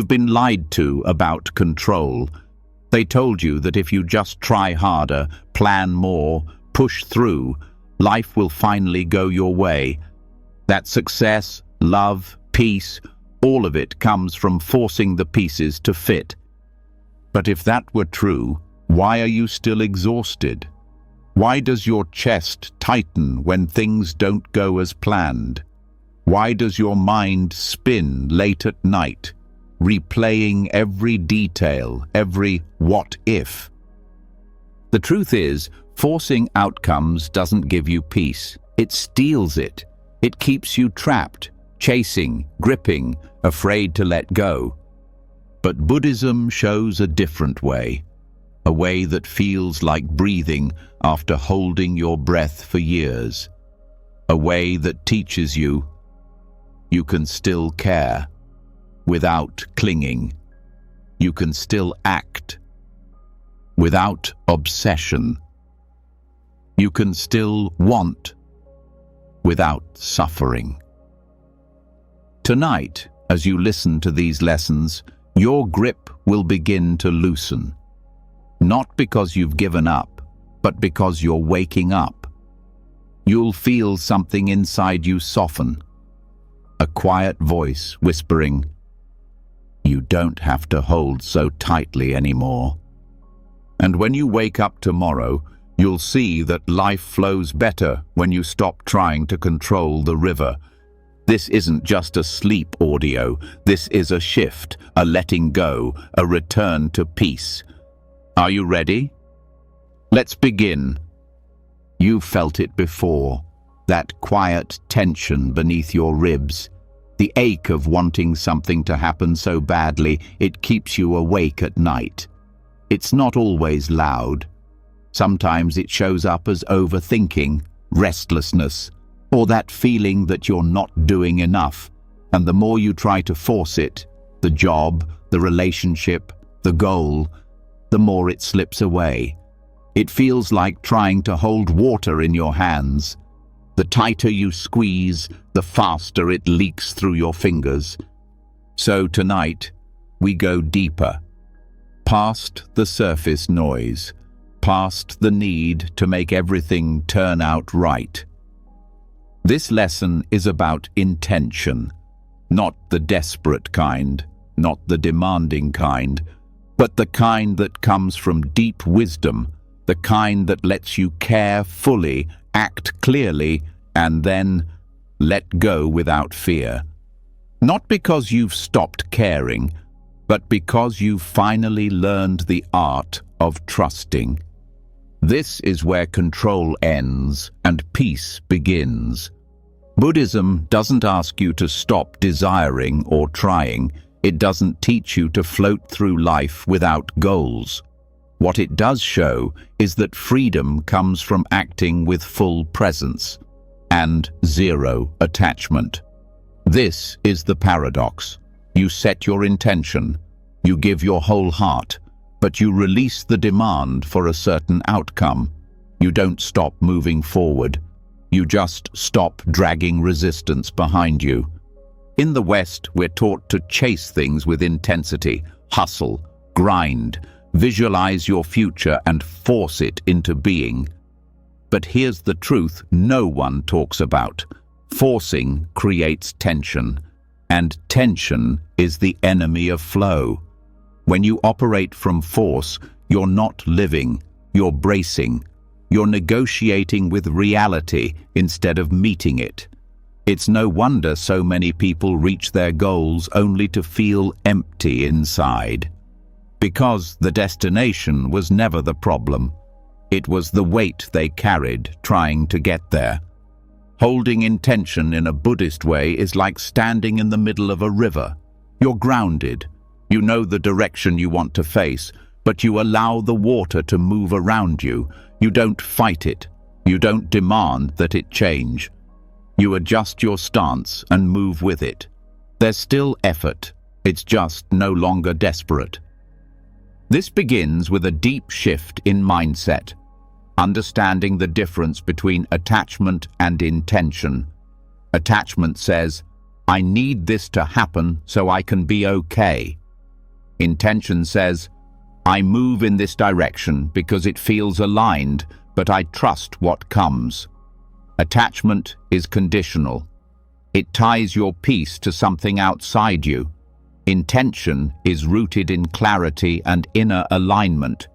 You've been lied to about control. They told you that if you just try harder, plan more, push through, life will finally go your way. That success, love, peace, all of it comes from forcing the pieces to fit. But if that were true, why are you still exhausted? Why does your chest tighten when things don't go as planned? Why does your mind spin late at night, replaying every detail, every what if? The truth is, forcing outcomes doesn't give you peace. It steals it. It keeps you trapped, chasing, gripping, afraid to let go. But Buddhism shows a different way, a way that feels like breathing after holding your breath for years, a way that teaches you you can still care without clinging. You can still act without obsession. You can still want without suffering. Tonight, as you listen to these lessons, your grip will begin to loosen. Not because you've given up, but because you're waking up. You'll feel something inside you soften. A quiet voice whispering, "You don't have to hold so tightly anymore." And when you wake up tomorrow, you'll see that life flows better when you stop trying to control the river. This isn't just a sleep audio. This is a shift, a letting go, a return to peace. Are you ready? Let's begin. You've felt it before, that quiet tension beneath your ribs, the ache of wanting something to happen so badly it keeps you awake at night. It's not always loud. Sometimes it shows up as overthinking, restlessness, or that feeling that you're not doing enough. And the more you try to force it, the job, the relationship, the goal, the more it slips away. It feels like trying to hold water in your hands. The tighter you squeeze, the faster it leaks through your fingers. So tonight, we go deeper, past the surface noise, past the need to make everything turn out right. This lesson is about intention, not the desperate kind, not the demanding kind, but the kind that comes from deep wisdom, the kind that lets you care fully, act clearly, and then let go without fear. Not because you've stopped caring, but because you've finally learned the art of trusting. This is where control ends and peace begins. Buddhism doesn't ask you to stop desiring or trying. It doesn't teach you to float through life without goals. What it does show is that freedom comes from acting with full presence and zero attachment. This is the paradox. You set your intention, you give your whole heart, but you release the demand for a certain outcome. You don't stop moving forward. You just stop dragging resistance behind you. In the West, we're taught to chase things with intensity, hustle, grind, visualize your future and force it into being. But here's the truth no one talks about. Forcing creates tension, and tension is the enemy of flow. When you operate from force, you're not living, you're bracing. You're negotiating with reality instead of meeting it. It's no wonder so many people reach their goals only to feel empty inside. Because the destination was never the problem. It was the weight they carried trying to get there. Holding intention in a Buddhist way is like standing in the middle of a river. You're grounded. You know the direction you want to face, but you allow the water to move around you. You don't fight it. You don't demand that it change. You adjust your stance and move with it. There's still effort. It's just no longer desperate. This begins with a deep shift in mindset, understanding the difference between attachment and intention. Attachment says, "I need this to happen so I can be okay." Intention says, I move in this direction because it feels aligned, but I trust what comes. Attachment is conditional. It ties your peace to something outside you. Intention is rooted in clarity and inner alignment.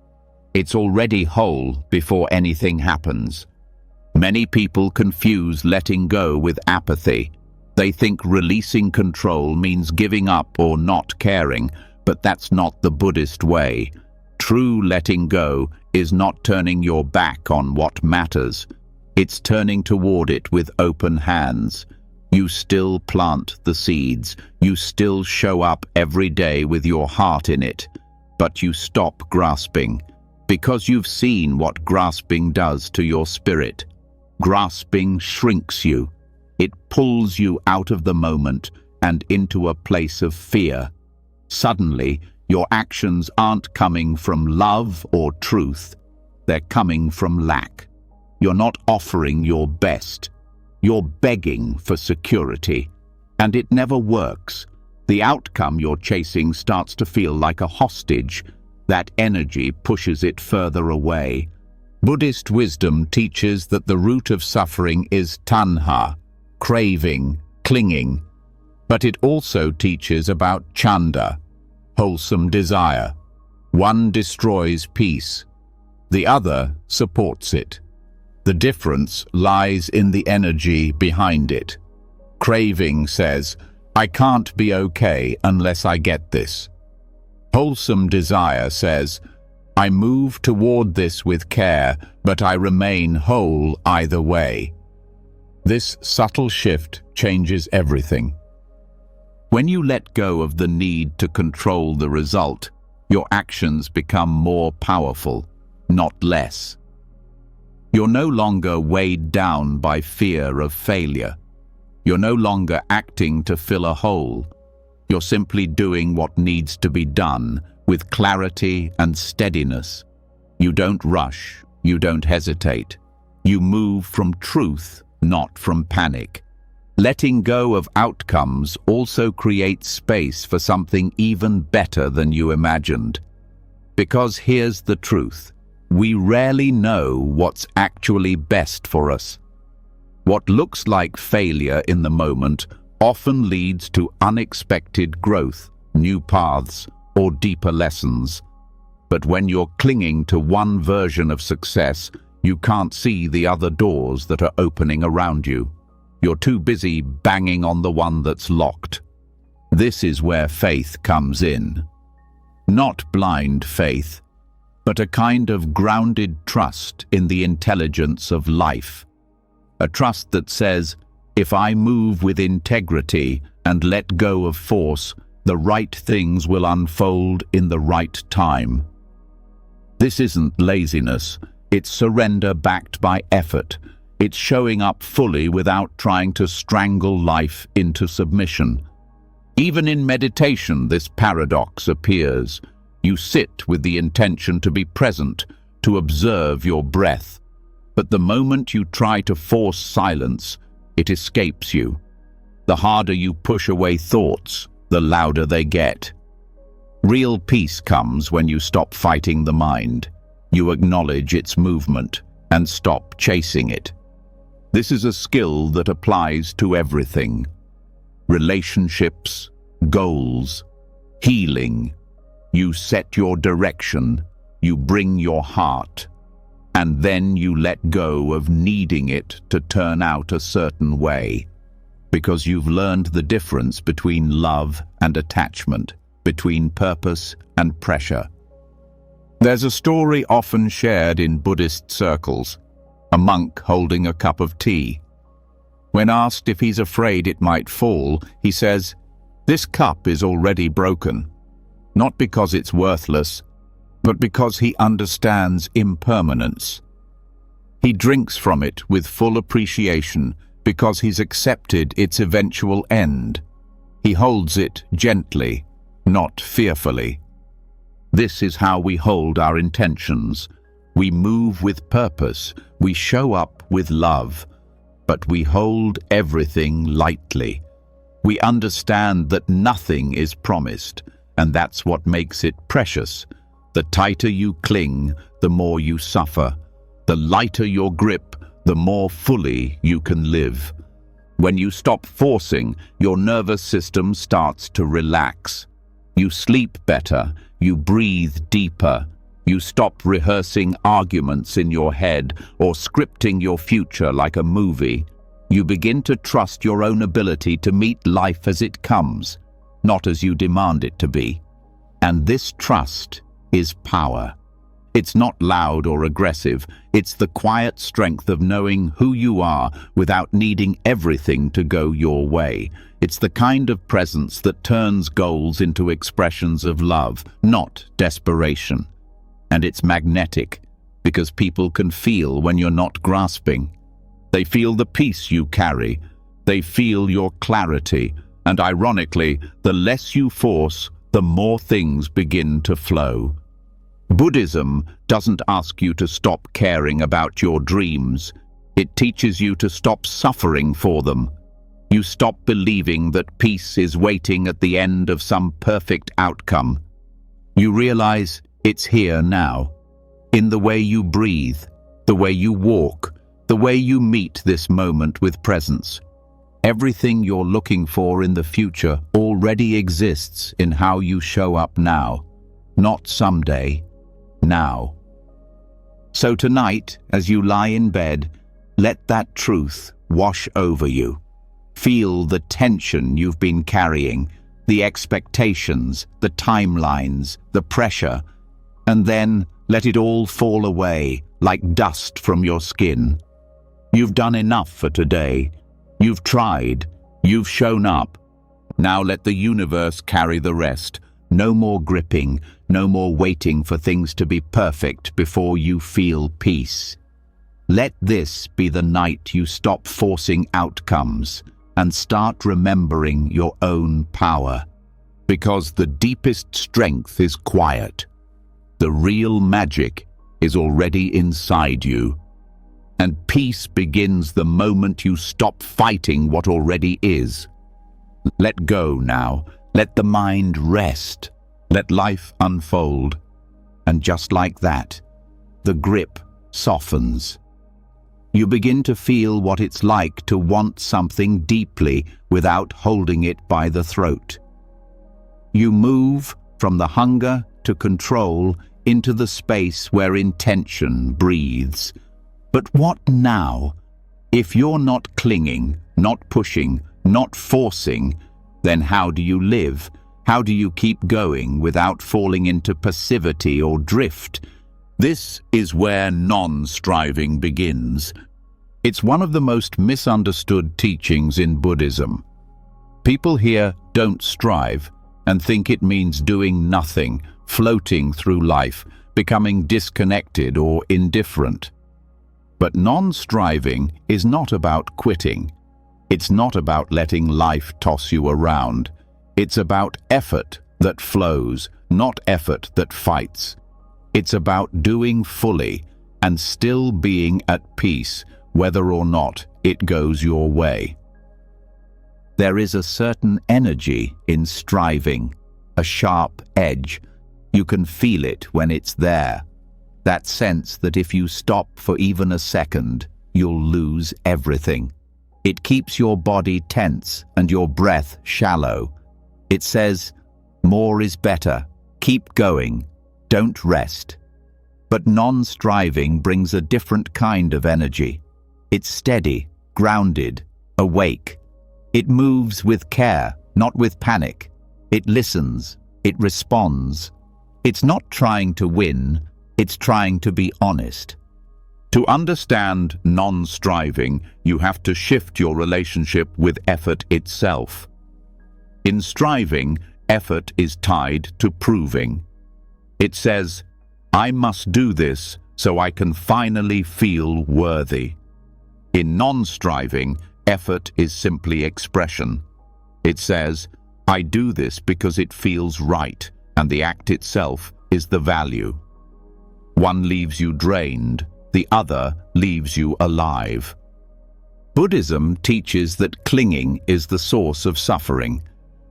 It's already whole before anything happens. Many people confuse letting go with apathy. They think releasing control means giving up or not caring, but that's not the Buddhist way. True letting go is not turning your back on what matters. It's turning toward it with open hands. You still plant the seeds. You still show up every day with your heart in it, but you stop grasping because you've seen what grasping does to your spirit. Grasping shrinks you. It pulls you out of the moment and into a place of fear. Suddenly, your actions aren't coming from love or truth. They're coming from lack. You're not offering your best. You're begging for security, and it never works. The outcome you're chasing starts to feel like a hostage. That energy pushes it further away. Buddhist wisdom teaches that the root of suffering is tanha, craving, clinging, but it also teaches about chanda, wholesome desire. One destroys peace, the other supports it. The difference lies in the energy behind it. Craving says, I can't be okay unless I get this. Wholesome desire says, I move toward this with care, but I remain whole either way. This subtle shift changes everything. When you let go of the need to control the result, your actions become more powerful, not less. You're no longer weighed down by fear of failure. You're no longer acting to fill a hole. You're simply doing what needs to be done with clarity and steadiness. You don't rush. You don't hesitate. You move from truth, not from panic. Letting go of outcomes also creates space for something even better than you imagined. Because here's the truth. We rarely know what's actually best for us. What looks like failure in the moment often leads to unexpected growth, new paths, or deeper lessons. But when you're clinging to one version of success, you can't see the other doors that are opening around you. You're too busy banging on the one that's locked. This is where faith comes in. Not blind faith, but a kind of grounded trust in the intelligence of life. A trust that says, if I move with integrity and let go of force, the right things will unfold in the right time. This isn't laziness, it's surrender backed by effort. It's showing up fully without trying to strangle life into submission. Even in meditation, this paradox appears. You sit with the intention to be present, to observe your breath. But the moment you try to force silence, it escapes you. The harder you push away thoughts, the louder they get. Real peace comes when you stop fighting the mind. You acknowledge its movement and stop chasing it. This is a skill that applies to everything. Relationships, goals, healing. You set your direction, you bring your heart, and then you let go of needing it to turn out a certain way, because you've learned the difference between love and attachment, between purpose and pressure. There's a story often shared in Buddhist circles, a monk holding a cup of tea. When asked if he's afraid it might fall, he says, "This cup is already broken. Not because it's worthless, but because he understands impermanence. He drinks from it with full appreciation because he's accepted its eventual end. He holds it gently, not fearfully." This is how we hold our intentions. We move with purpose, we show up with love, but we hold everything lightly. We understand that nothing is promised, and that's what makes it precious. The tighter you cling, the more you suffer. The lighter your grip, the more fully you can live. When you stop forcing, your nervous system starts to relax. You sleep better, you breathe deeper, you stop rehearsing arguments in your head or scripting your future like a movie. You begin to trust your own ability to meet life as it comes, not as you demand it to be. And this trust is power. It's not loud or aggressive. It's the quiet strength of knowing who you are without needing everything to go your way. It's the kind of presence that turns goals into expressions of love, not desperation. And it's magnetic, because people can feel when you're not grasping. They feel the peace you carry. They feel your clarity. And ironically, the less you force, the more things begin to flow. Buddhism doesn't ask you to stop caring about your dreams. It teaches you to stop suffering for them. You stop believing that peace is waiting at the end of some perfect outcome. You realize it's here now, in the way you breathe, the way you walk, the way you meet this moment with presence. Everything you're looking for in the future already exists in how you show up now, not someday. Now. So tonight, as you lie in bed, let that truth wash over you. Feel the tension you've been carrying, the expectations, the timelines, the pressure, and then let it all fall away like dust from your skin. You've done enough for today. You've tried. You've shown up. Now let the universe carry the rest. No more gripping, no more waiting for things to be perfect before you feel peace. Let this be the night you stop forcing outcomes and start remembering your own power. Because the deepest strength is quiet. The real magic is already inside you. And peace begins the moment you stop fighting what already is. Let go now. Let the mind rest. Let life unfold. And just like that, the grip softens. You begin to feel what it's like to want something deeply without holding it by the throat. You move from the hunger to control into the space where intention breathes. But what now? If you're not clinging, not pushing, not forcing, then how do you live? How do you keep going without falling into passivity or drift? This is where non-striving begins. It's one of the most misunderstood teachings in Buddhism. People here don't strive and think it means doing nothing, floating through life, becoming disconnected or indifferent. But non-striving is not about quitting. It's not about letting life toss you around. It's about effort that flows, not effort that fights. It's about doing fully and still being at peace, whether or not it goes your way. There is a certain energy in striving, a sharp edge. You can feel it when it's there. That sense that if you stop for even a second, you'll lose everything. It keeps your body tense and your breath shallow. It says, more is better. Keep going. Don't rest. But non-striving brings a different kind of energy. It's steady, grounded, awake. It moves with care, not with panic. It listens. It responds. It's not trying to win. It's trying to be honest. To understand non-striving, you have to shift your relationship with effort itself. In striving, effort is tied to proving. It says, I must do this so I can finally feel worthy. In non-striving, effort is simply expression. It says, I do this because it feels right, and the act itself is the value. One leaves you drained, the other leaves you alive. Buddhism teaches that clinging is the source of suffering.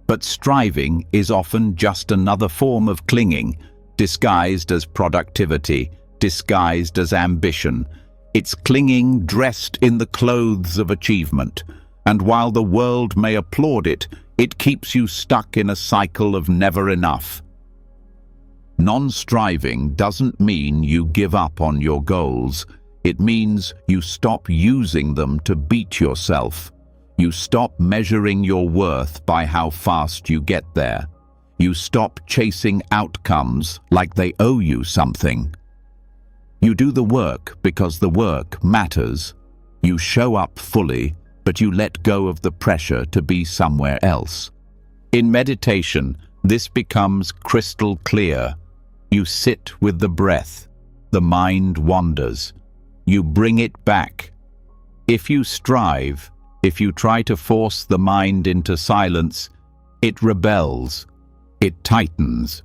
But striving is often just another form of clinging, disguised as productivity, disguised as ambition. It's clinging dressed in the clothes of achievement, and while the world may applaud it, it keeps you stuck in a cycle of never enough. Non-striving doesn't mean you give up on your goals. It means you stop using them to beat yourself. You stop measuring your worth by how fast you get there. You stop chasing outcomes like they owe you something. You do the work because the work matters. You show up fully, but you let go of the pressure to be somewhere else. In meditation, this becomes crystal clear. You sit with the breath. The mind wanders. You bring it back. If you strive, if you try to force the mind into silence, it rebels. It tightens.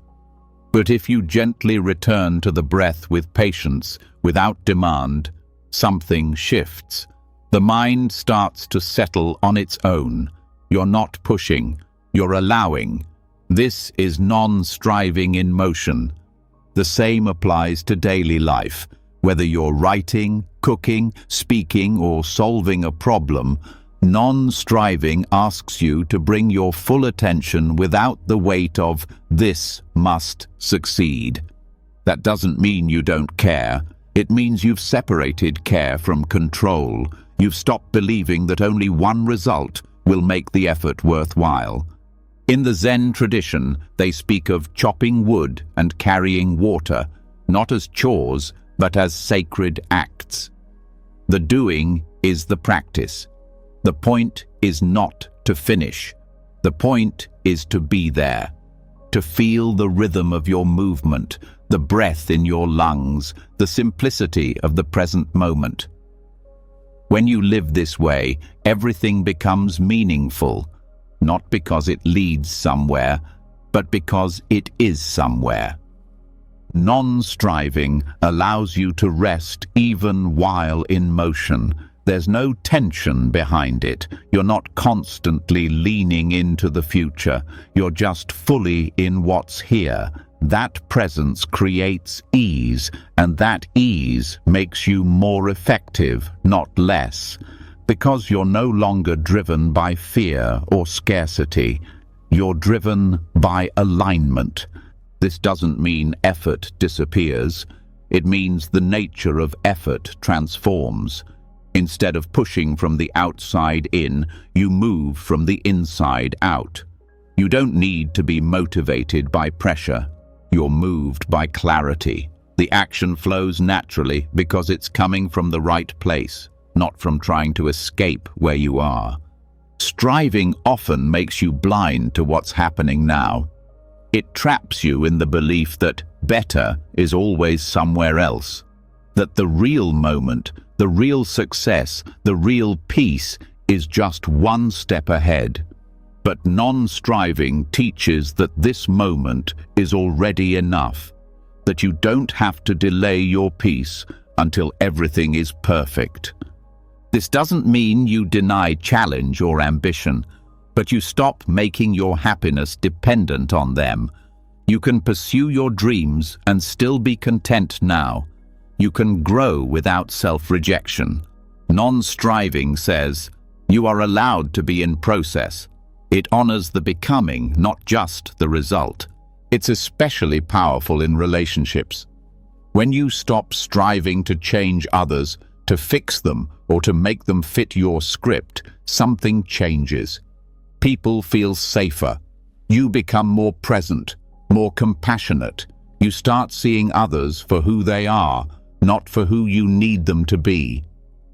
But if you gently return to the breath with patience, without demand, something shifts. The mind starts to settle on its own. You're not pushing, you're allowing. This is non-striving in motion. The same applies to daily life. Whether you're writing, cooking, speaking, or solving a problem, non-striving asks you to bring your full attention without the weight of "this must succeed." That doesn't mean you don't care. It means you've separated care from control. You've stopped believing that only one result will make the effort worthwhile. In the Zen tradition, they speak of chopping wood and carrying water, not as chores, but as sacred acts. The doing is the practice. The point is not to finish. The point is to be there, to feel the rhythm of your movement, the breath in your lungs, the simplicity of the present moment. When you live this way, everything becomes meaningful, not because it leads somewhere, but because it is somewhere. Non-striving allows you to rest even while in motion. There's no tension behind it. You're not constantly leaning into the future. You're just fully in what's here. That presence creates ease, and that ease makes you more effective, not less. Because you're no longer driven by fear or scarcity. You're driven by alignment. This doesn't mean effort disappears. It means the nature of effort transforms. Instead of pushing from the outside in, you move from the inside out. You don't need to be motivated by pressure. You're moved by clarity. The action flows naturally because it's coming from the right place, not from trying to escape where you are. Striving often makes you blind to what's happening now. It traps you in the belief that better is always somewhere else, that the real moment, the real success, the real peace is just one step ahead. But non-striving teaches that this moment is already enough, that you don't have to delay your peace until everything is perfect. This doesn't mean you deny challenge or ambition, but you stop making your happiness dependent on them. You can pursue your dreams and still be content now. You can grow without self-rejection. Non-striving says, you are allowed to be in process. It honors the becoming, not just the result. It's especially powerful in relationships. When you stop striving to change others, to fix them, or to make them fit your script, something changes. People feel safer. You become more present, more compassionate. You start seeing others for who they are, not for who you need them to be.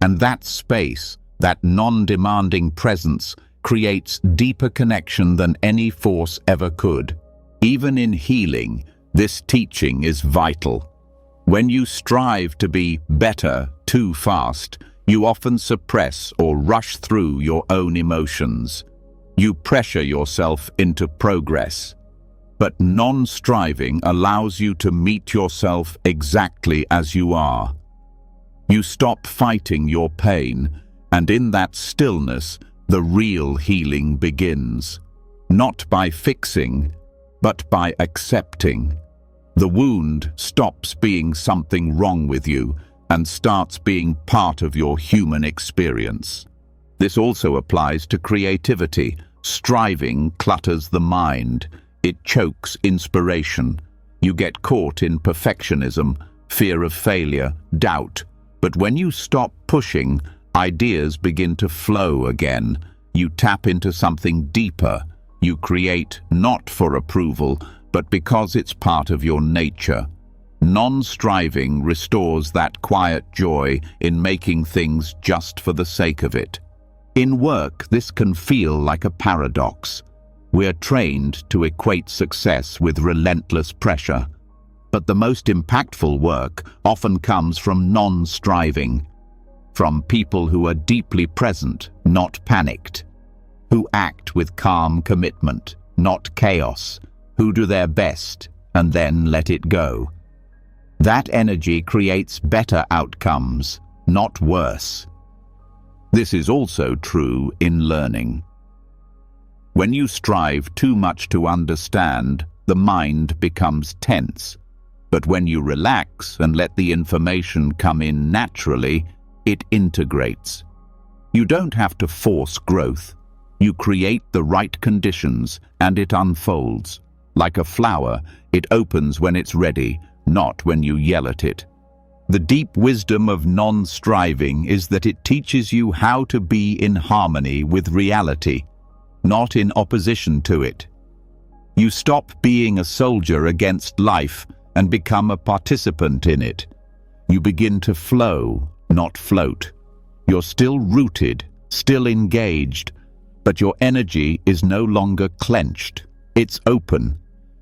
And that space, that non-demanding presence, creates deeper connection than any force ever could. Even in healing, this teaching is vital. When you strive to be better too fast, you often suppress or rush through your own emotions. You pressure yourself into progress. But non-striving allows you to meet yourself exactly as you are. You stop fighting your pain, and in that stillness, the real healing begins. not by fixing, but by accepting. The wound stops being something wrong with you and starts being part of your human experience. This also applies to creativity. Striving clutters the mind. It chokes inspiration. You get caught in perfectionism, fear of failure, doubt. But when you stop pushing, ideas begin to flow again. You tap into something deeper. You create not for approval, but because it's part of your nature. Non-striving restores that quiet joy in making things just for the sake of it. In work, this can feel like a paradox. We're trained to equate success with relentless pressure. But the most impactful work often comes from non-striving, from people who are deeply present, not panicked, who act with calm commitment, not chaos, who do their best and then let it go. That energy creates better outcomes, not worse. This is also true in learning. When you strive too much to understand, the mind becomes tense. But when you relax and let the information come in naturally, it integrates. You don't have to force growth. You create the right conditions and it unfolds. Like a flower, it opens when it's ready, not when you yell at it. The deep wisdom of non-striving is that it teaches you how to be in harmony with reality, not in opposition to it. You stop being a soldier against life and become a participant in it. You begin to flow, not float. You're still rooted, still engaged, but your energy is no longer clenched. It's open.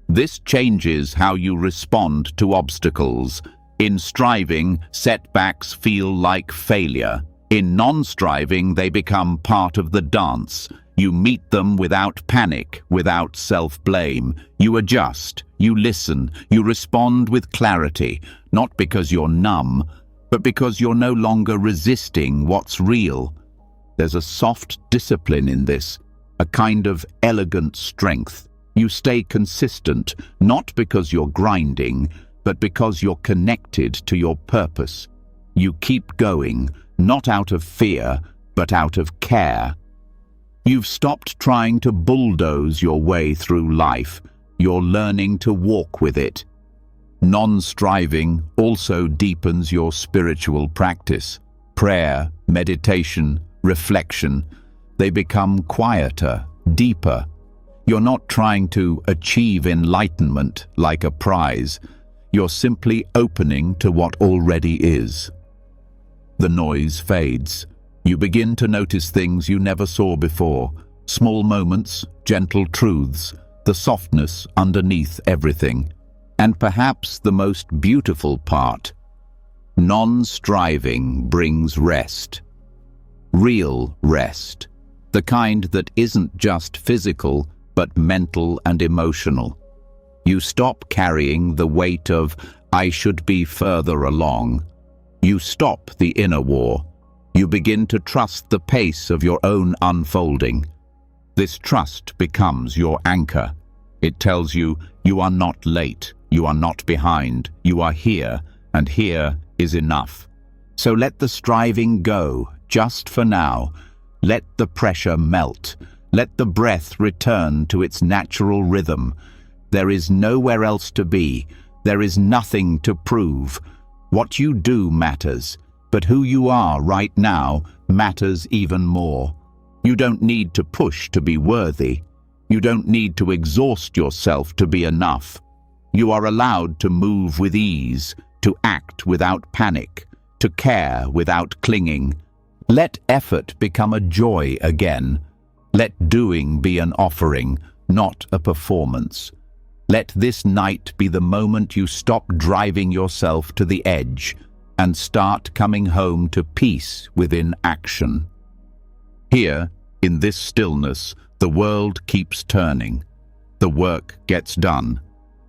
This changes how you respond to obstacles. In striving, setbacks feel like failure. In non-striving, they become part of the dance. You meet them without panic, without self-blame. You adjust, you listen, you respond with clarity, not because you're numb, but because you're no longer resisting what's real. There's a soft discipline in this, a kind of elegant strength. You stay consistent, not because you're grinding, but because you're connected to your purpose. You keep going, not out of fear, but out of care. You've stopped trying to bulldoze your way through life. You're learning to walk with it. Non-striving also deepens your spiritual practice. Prayer, meditation, reflection, they become quieter, deeper. You're not trying to achieve enlightenment like a prize. You're simply opening to what already is. The noise fades. You begin to notice things you never saw before. Small moments, gentle truths, the softness underneath everything. And perhaps the most beautiful part, non-striving brings rest. Real rest. The kind that isn't just physical, but mental and emotional. You stop carrying the weight of, "I should be further along." You stop the inner war. You begin to trust the pace of your own unfolding. This trust becomes your anchor. It tells you, you are not late, you are not behind, you are here, and here is enough. So let the striving go, just for now. Let the pressure melt. Let the breath return to its natural rhythm. There is nowhere else to be. There is nothing to prove. What you do matters, but who you are right now matters even more. You don't need to push to be worthy. You don't need to exhaust yourself to be enough. You are allowed to move with ease, to act without panic, to care without clinging. Let effort become a joy again. Let doing be an offering, not a performance. Let this night be the moment you stop driving yourself to the edge and start coming home to peace within action. Here, in this stillness, the world keeps turning. The work gets done.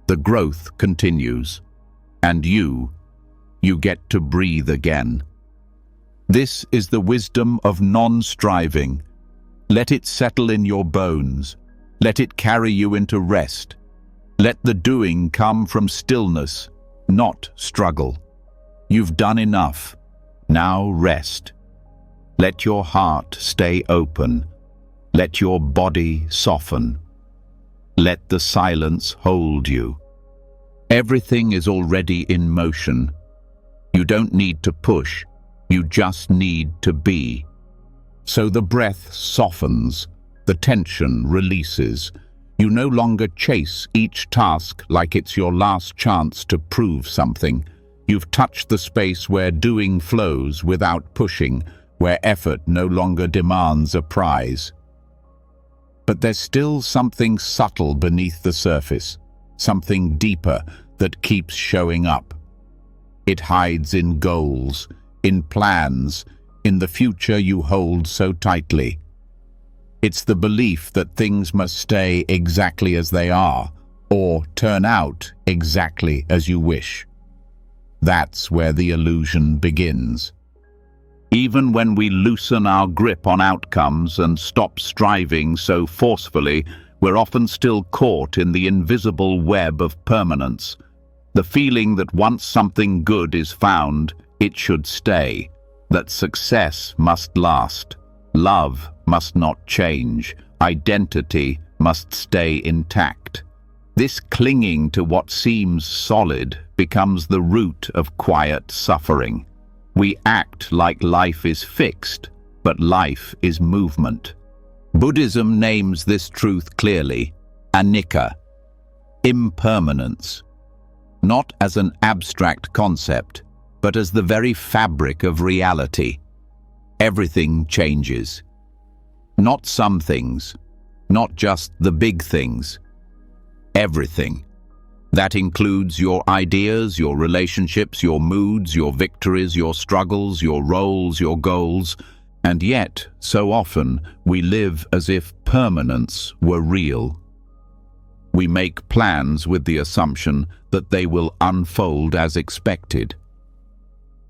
The growth continues. And you get to breathe again. This is the wisdom of non-striving. Let it settle in your bones. Let it carry you into rest. Let the doing come from stillness, not struggle. You've done enough. Now rest. Let your heart stay open. Let your body soften. Let the silence hold you. Everything is already in motion. You don't need to push. You just need to be. So the breath softens. The tension releases. You no longer chase each task like it's your last chance to prove something. You've touched the space where doing flows without pushing, where effort no longer demands a prize. But there's still something subtle beneath the surface, something deeper that keeps showing up. It hides in goals, in plans, in the future you hold so tightly. It's the belief that things must stay exactly as they are, or turn out exactly as you wish. That's where the illusion begins. Even when we loosen our grip on outcomes and stop striving so forcefully, we're often still caught in the invisible web of permanence. The feeling that once something good is found, it should stay, that success must last, love must not change, identity must stay intact. This clinging to what seems solid becomes the root of quiet suffering. We act like life is fixed, but life is movement. Buddhism names this truth clearly, anicca, impermanence, not as an abstract concept, but as the very fabric of reality. Everything changes. Not some things, not just the big things. Everything. That includes your ideas, your relationships, your moods, your victories, your struggles, your roles, your goals. And yet, so often, we live as if permanence were real. We make plans with the assumption that they will unfold as expected.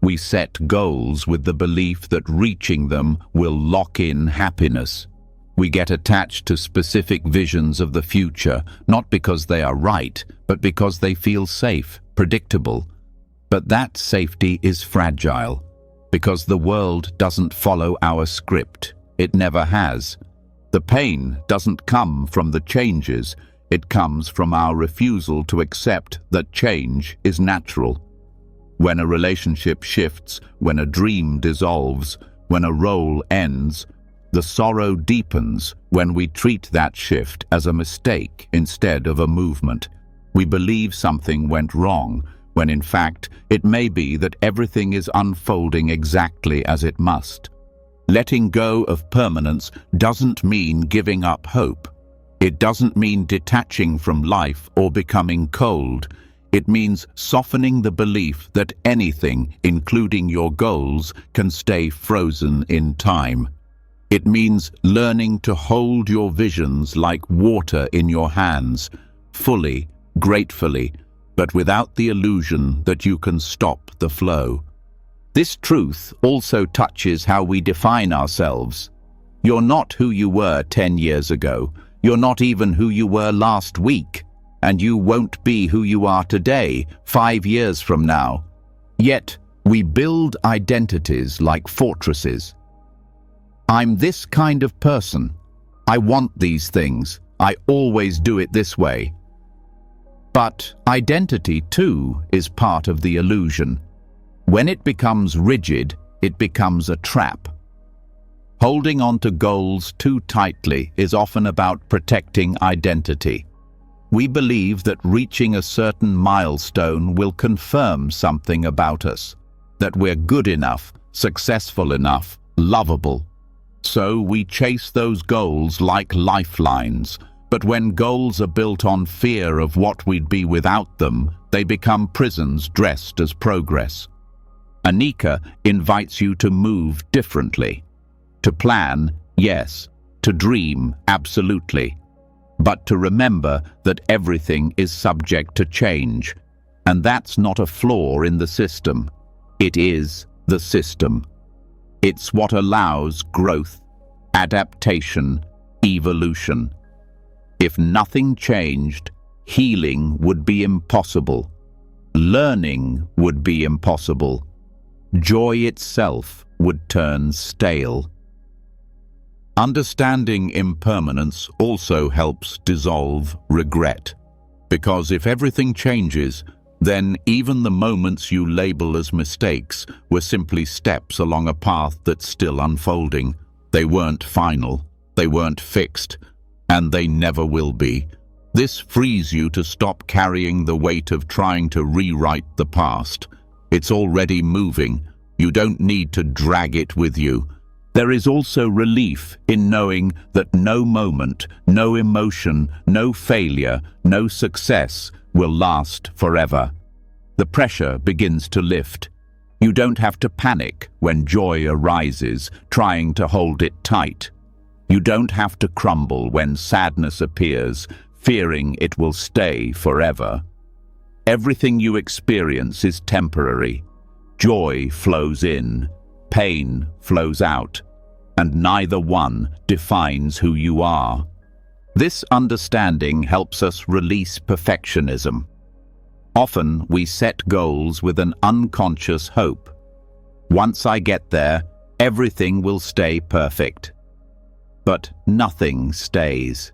We set goals with the belief that reaching them will lock in happiness. We get attached to specific visions of the future, not because they are right, but because they feel safe, predictable. But that safety is fragile, because the world doesn't follow our script. It never has. The pain doesn't come from the changes, it comes from our refusal to accept that change is natural. When a relationship shifts, when a dream dissolves, when a role ends, the sorrow deepens when we treat that shift as a mistake instead of a movement. We believe something went wrong, when in fact it may be that everything is unfolding exactly as it must. Letting go of permanence doesn't mean giving up hope. It doesn't mean detaching from life or becoming cold. It means softening the belief that anything, including your goals, can stay frozen in time. It means learning to hold your visions like water in your hands, fully, gratefully, but without the illusion that you can stop the flow. This truth also touches how we define ourselves. You're not who you were 10 years ago. You're not even who you were last week. And you won't be who you are today, 5 years from now. Yet, we build identities like fortresses. I'm this kind of person. I want these things. I always do it this way. But identity, too, is part of the illusion. When it becomes rigid, it becomes a trap. Holding on to goals too tightly is often about protecting identity. We believe that reaching a certain milestone will confirm something about us, that we're good enough, successful enough, lovable. So we chase those goals like lifelines, but when goals are built on fear of what we'd be without them, they become prisons dressed as progress. Anicca invites you to move differently. To plan, yes. To dream, absolutely. But to remember that everything is subject to change. And that's not a flaw in the system. It is the system. It's what allows growth, adaptation, evolution. If nothing changed, healing would be impossible. Learning would be impossible. Joy itself would turn stale. Understanding impermanence also helps dissolve regret, because if everything changes, then even the moments you label as mistakes were simply steps along a path that's still unfolding. They weren't final, they weren't fixed, and they never will be. This frees you to stop carrying the weight of trying to rewrite the past. It's already moving. You don't need to drag it with you. There is also relief in knowing that no moment, no emotion, no failure, no success will last forever. The pressure begins to lift. You don't have to panic when joy arises, trying to hold it tight. You don't have to crumble when sadness appears, fearing it will stay forever. Everything you experience is temporary. Joy flows in, pain flows out, and neither one defines who you are. This understanding helps us release perfectionism. Often we set goals with an unconscious hope. Once I get there, everything will stay perfect. But nothing stays.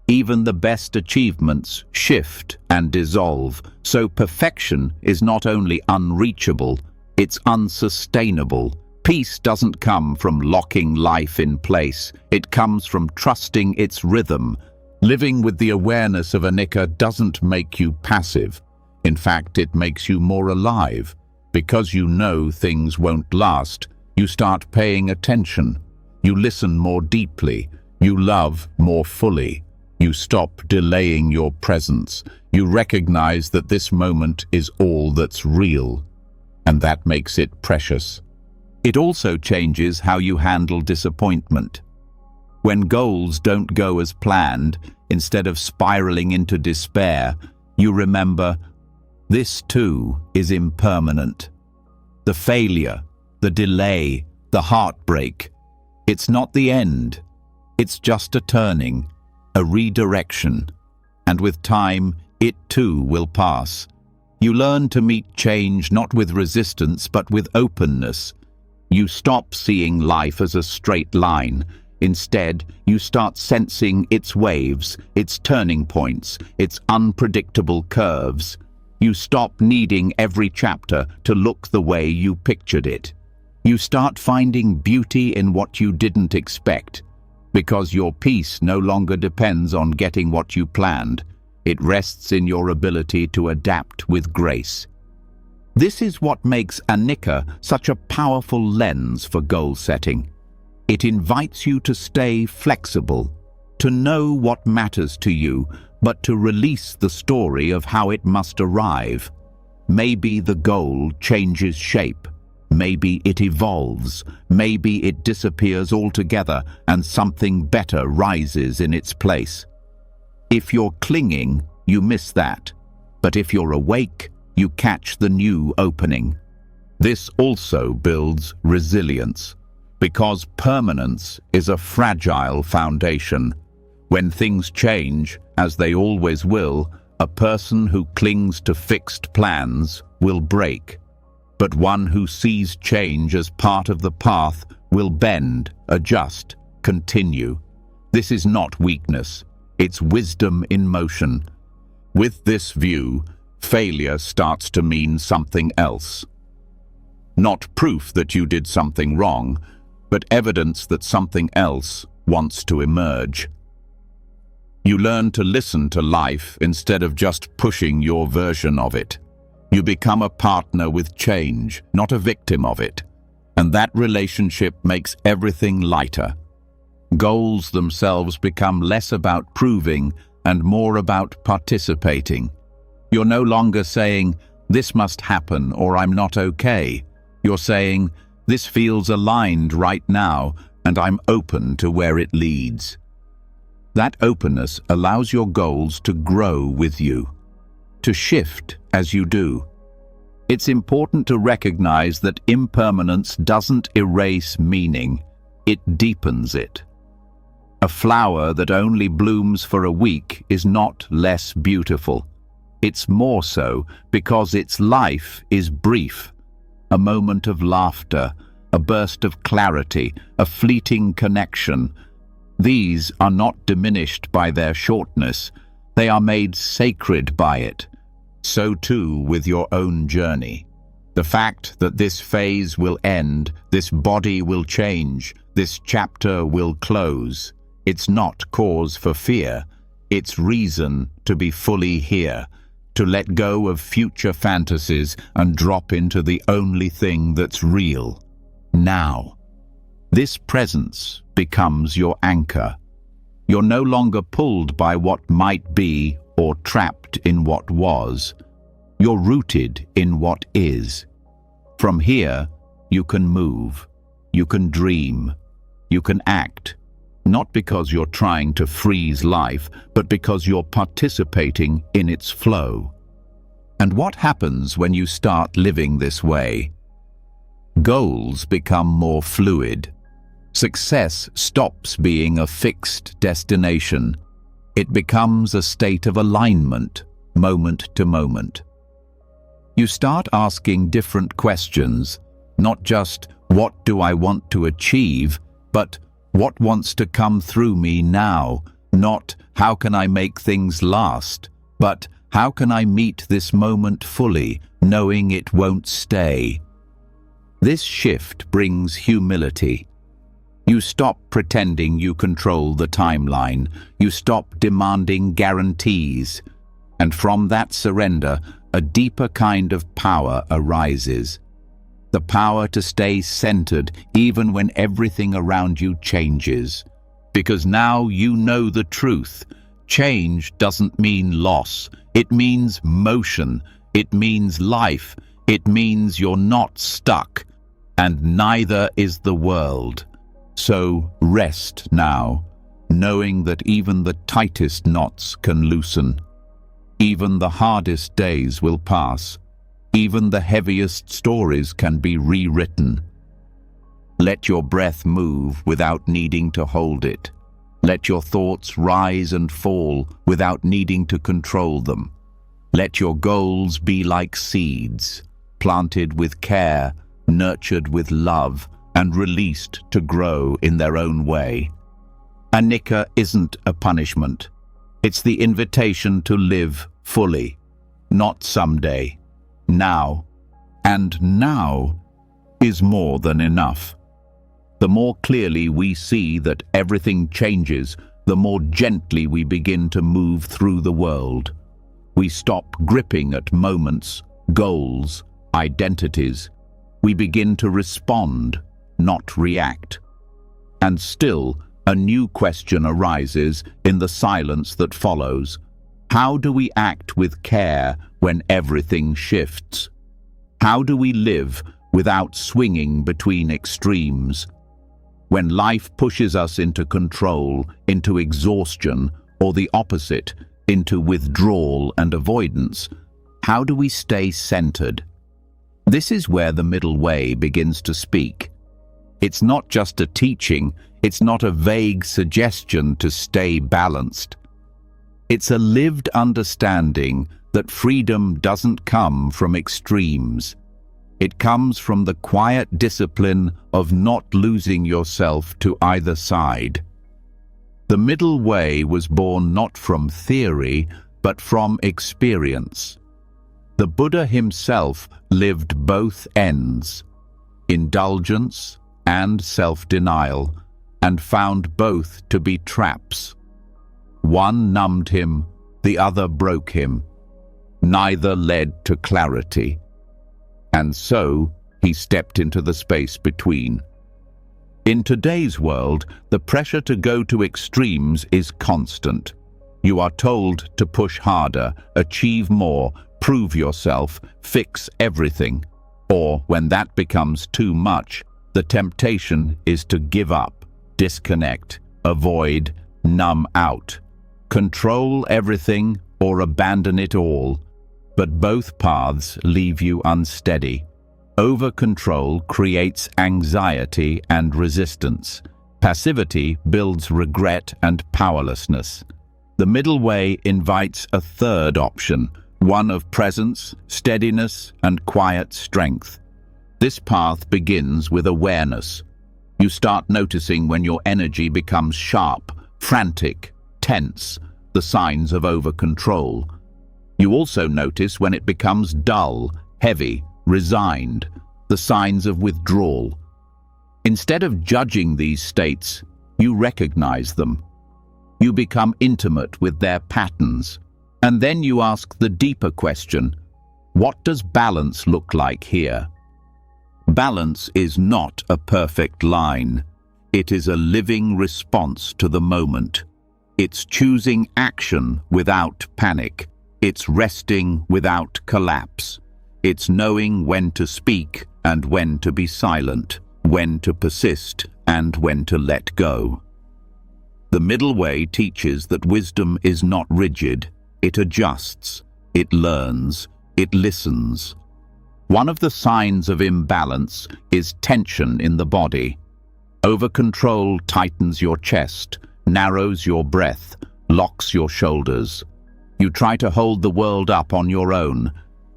Even the best achievements shift and dissolve, so perfection is not only unreachable, it's unsustainable. Peace doesn't come from locking life in place. It comes from trusting its rhythm. Living with the awareness of anicca doesn't make you passive. In fact, it makes you more alive. Because you know things won't last, you start paying attention. You listen more deeply. You love more fully. You stop delaying your presence. You recognize that this moment is all that's real, and that makes it precious. It also changes how you handle disappointment. When goals don't go as planned, instead of spiraling into despair, you remember, this too is impermanent. The failure, the delay, the heartbreak, it's not the end. It's just a turning, a redirection, and with time, it too will pass. You learn to meet change not with resistance but with openness. You stop seeing life as a straight line. Instead, you start sensing its waves, its turning points, its unpredictable curves. You stop needing every chapter to look the way you pictured it. You start finding beauty in what you didn't expect, because your peace no longer depends on getting what you planned. It rests in your ability to adapt with grace. This is what makes anicca such a powerful lens for goal setting. It invites you to stay flexible, to know what matters to you, but to release the story of how it must arrive. Maybe the goal changes shape. Maybe it evolves. Maybe it disappears altogether and something better rises in its place. If you're clinging, you miss that. But if you're awake, you catch the new opening. This also builds resilience, because permanence is a fragile foundation. When things change, as they always will, a person who clings to fixed plans will break. But one who sees change as part of the path will bend, adjust, continue. This is not weakness, it's wisdom in motion. With this view, failure starts to mean something else. Not proof that you did something wrong, but evidence that something else wants to emerge. You learn to listen to life instead of just pushing your version of it. You become a partner with change, not a victim of it. And that relationship makes everything lighter. Goals themselves become less about proving and more about participating. You're no longer saying, "This must happen or I'm not okay." You're saying, "This feels aligned right now and I'm open to where it leads." That openness allows your goals to grow with you, to shift as you do. It's important to recognize that impermanence doesn't erase meaning, it deepens it. A flower that only blooms for a week is not less beautiful. It's more so because its life is brief. A moment of laughter, a burst of clarity, a fleeting connection. These are not diminished by their shortness. They are made sacred by it. So too with your own journey. The fact that this phase will end, this body will change, this chapter will close. It's not cause for fear. It's reason to be fully here, to let go of future fantasies and drop into the only thing that's real, now. This presence becomes your anchor. You're no longer pulled by what might be or trapped in what was. You're rooted in what is. From here, you can move, you can dream, you can act, not because you're trying to freeze life, but because you're participating in its flow. And what happens when you start living this way? Goals become more fluid. Success stops being a fixed destination. It becomes a state of alignment, moment to moment. You start asking different questions, not just what do I want to achieve, but what wants to come through me now, not how can I make things last, but how can I meet this moment fully, knowing it won't stay? This shift brings humility. You stop pretending you control the timeline. You stop demanding guarantees. And from that surrender, a deeper kind of power arises. The power to stay centered even when everything around you changes. Because now you know the truth. Change doesn't mean loss. It means motion. It means life. It means you're not stuck. And neither is the world. So rest now, knowing that even the tightest knots can loosen. Even the hardest days will pass. Even the heaviest stories can be rewritten. Let your breath move without needing to hold it. Let your thoughts rise and fall without needing to control them. Let your goals be like seeds, planted with care, nurtured with love, and released to grow in their own way. Anicca isn't a punishment. It's the invitation to live fully, not someday, now. And now is more than enough. The more clearly we see that everything changes, the more gently we begin to move through the world. We stop gripping at moments, goals, identities. We begin to respond, not react. And still, a new question arises in the silence that follows. How do we act with care when everything shifts? How do we live without swinging between extremes? When life pushes us into control, into exhaustion, or the opposite, into withdrawal and avoidance, how do we stay centered? This is where the middle way begins to speak. It's not just a teaching, it's not a vague suggestion to stay balanced. It's a lived understanding that freedom doesn't come from extremes. It comes from the quiet discipline of not losing yourself to either side. The middle way was born not from theory, but from experience. The Buddha himself lived both ends, indulgence and self-denial, and found both to be traps. One numbed him, the other broke him. Neither led to clarity. And so he stepped into the space between. In today's world, the pressure to go to extremes is constant. You are told to push harder, achieve more, prove yourself, fix everything. Or when that becomes too much, the temptation is to give up, disconnect, avoid, numb out, control everything or abandon it all. But both paths leave you unsteady. Over-control creates anxiety and resistance. Passivity builds regret and powerlessness. The middle way invites a third option, one of presence, steadiness, and quiet strength. This path begins with awareness. You start noticing when your energy becomes sharp, frantic, tense, the signs of over-control. You also notice when it becomes dull, heavy, resigned, the signs of withdrawal. Instead of judging these states, you recognize them. You become intimate with their patterns. And then you ask the deeper question, what does balance look like here? Balance is not a perfect line. It is a living response to the moment. It's choosing action without panic. It's resting without collapse. It's knowing when to speak and when to be silent, when to persist and when to let go. The middle way teaches that wisdom is not rigid. It adjusts, it learns, it listens. One of the signs of imbalance is tension in the body. Over-control tightens your chest, narrows your breath, locks your shoulders. You try to hold the world up on your own,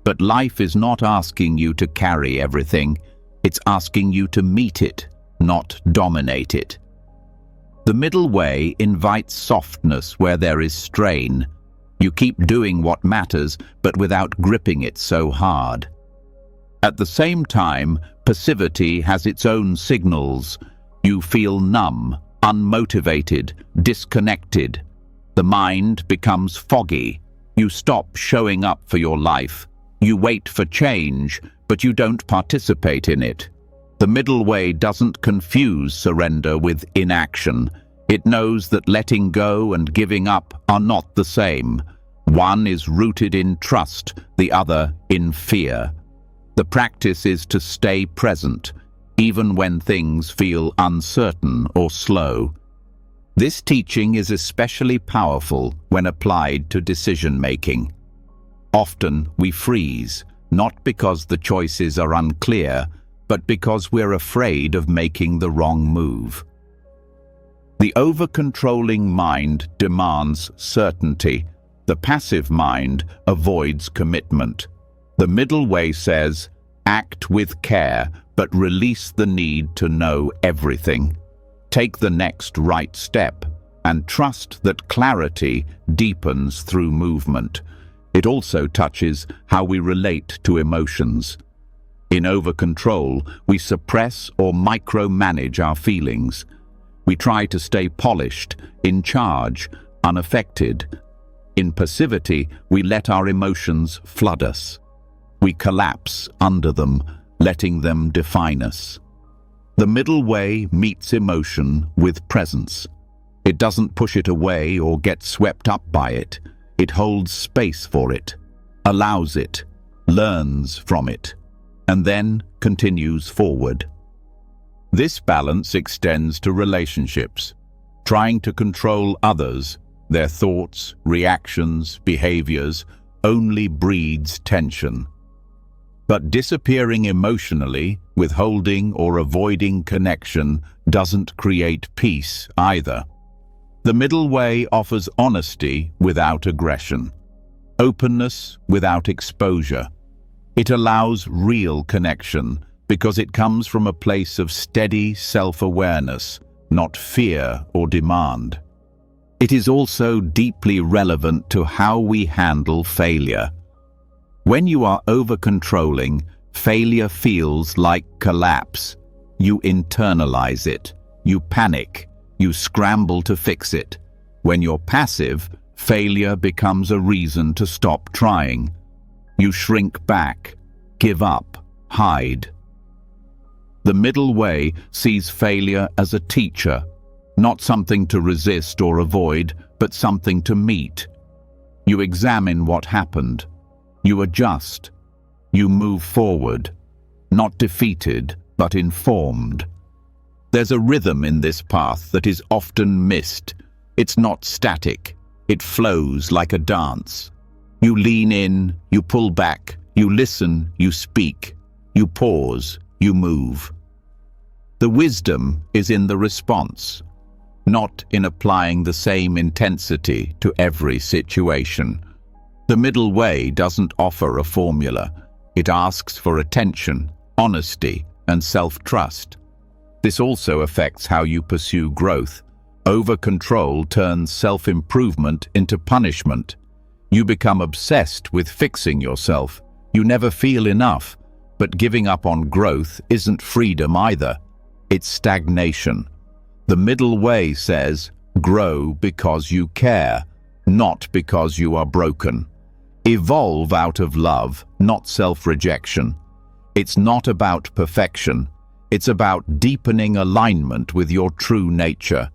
but life is not asking you to carry everything. It's asking you to meet it, not dominate it. The middle way invites softness where there is strain. You keep doing what matters, but without gripping it so hard. At the same time, passivity has its own signals. You feel numb, unmotivated, disconnected. The mind becomes foggy. You stop showing up for your life. You wait for change, but you don't participate in it. The middle way doesn't confuse surrender with inaction. It knows that letting go and giving up are not the same. One is rooted in trust, the other in fear. The practice is to stay present, even when things feel uncertain or slow. This teaching is especially powerful when applied to decision-making. Often we freeze, not because the choices are unclear, but because we're afraid of making the wrong move. The over-controlling mind demands certainty. The passive mind avoids commitment. The middle way says, act with care, but release the need to know everything. Take the next right step, and trust that clarity deepens through movement. It also touches how we relate to emotions. In over-control, we suppress or micromanage our feelings. We try to stay polished, in charge, unaffected. In passivity, we let our emotions flood us. We collapse under them, letting them define us. The middle way meets emotion with presence. It doesn't push it away or get swept up by it. It holds space for it, allows it, learns from it, and then continues forward. This balance extends to relationships. Trying to control others, their thoughts, reactions, behaviors, only breeds tension. But disappearing emotionally, withholding or avoiding connection doesn't create peace either. The middle way offers honesty without aggression, openness without exposure. It allows real connection because it comes from a place of steady self-awareness, not fear or demand. It is also deeply relevant to how we handle failure. When you are over-controlling, failure feels like collapse. You internalize it. You panic. You scramble to fix it. When you're passive, failure becomes a reason to stop trying. You shrink back, give up, hide. The middle way sees failure as a teacher, not something to resist or avoid, but something to meet. You examine what happened. You adjust. You move forward, not defeated, but informed. There's a rhythm in this path that is often missed. It's not static. It flows like a dance. You lean in, you pull back, you listen, you speak, you pause, you move. The wisdom is in the response, not in applying the same intensity to every situation. The middle way doesn't offer a formula. It asks for attention, honesty, and self-trust. This also affects how you pursue growth. Over-control turns self-improvement into punishment. You become obsessed with fixing yourself. You never feel enough. But giving up on growth isn't freedom either. It's stagnation. The middle way says, grow because you care, not because you are broken. Evolve out of love, not self-rejection. It's not about perfection. It's about deepening alignment with your true nature.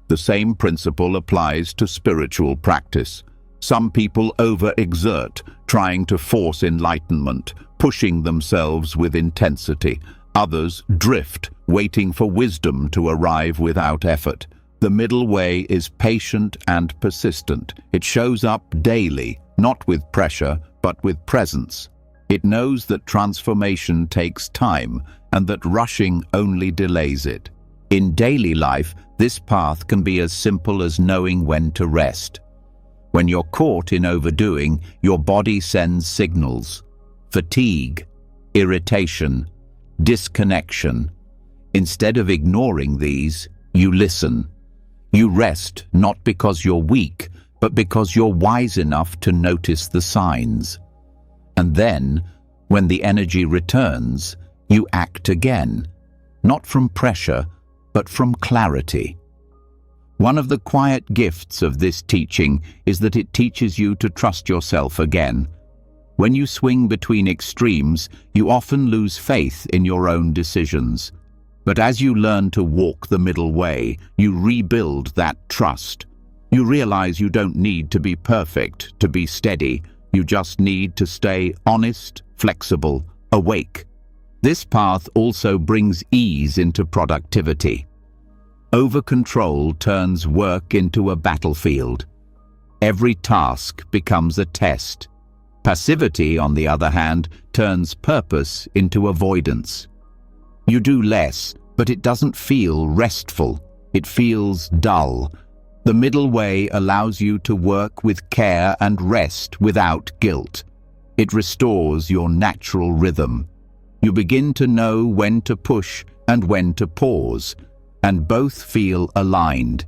The same principle applies to spiritual practice. Some people overexert, trying to force enlightenment, pushing themselves with intensity. Others drift, waiting for wisdom to arrive without effort. The middle way is patient and persistent. It shows up daily, not with pressure, but with presence. It knows that transformation takes time and that rushing only delays it. In daily life, this path can be as simple as knowing when to rest. When you're caught in overdoing, your body sends signals: fatigue, irritation, disconnection. Instead of ignoring these, you listen. You rest not because you're weak, but because you're wise enough to notice the signs. And then, when the energy returns, you act again, not from pressure, but from clarity. One of the quiet gifts of this teaching is that it teaches you to trust yourself again. When you swing between extremes, you often lose faith in your own decisions. But as you learn to walk the middle way, you rebuild that trust. You realize you don't need to be perfect to be steady. You just need to stay honest, flexible, awake. This path also brings ease into productivity. Over-control turns work into a battlefield. Every task becomes a test. Passivity, on the other hand, turns purpose into avoidance. You do less, but it doesn't feel restful. It feels dull. The middle way allows you to work with care and rest without guilt. It restores your natural rhythm. You begin to know when to push and when to pause, and both feel aligned.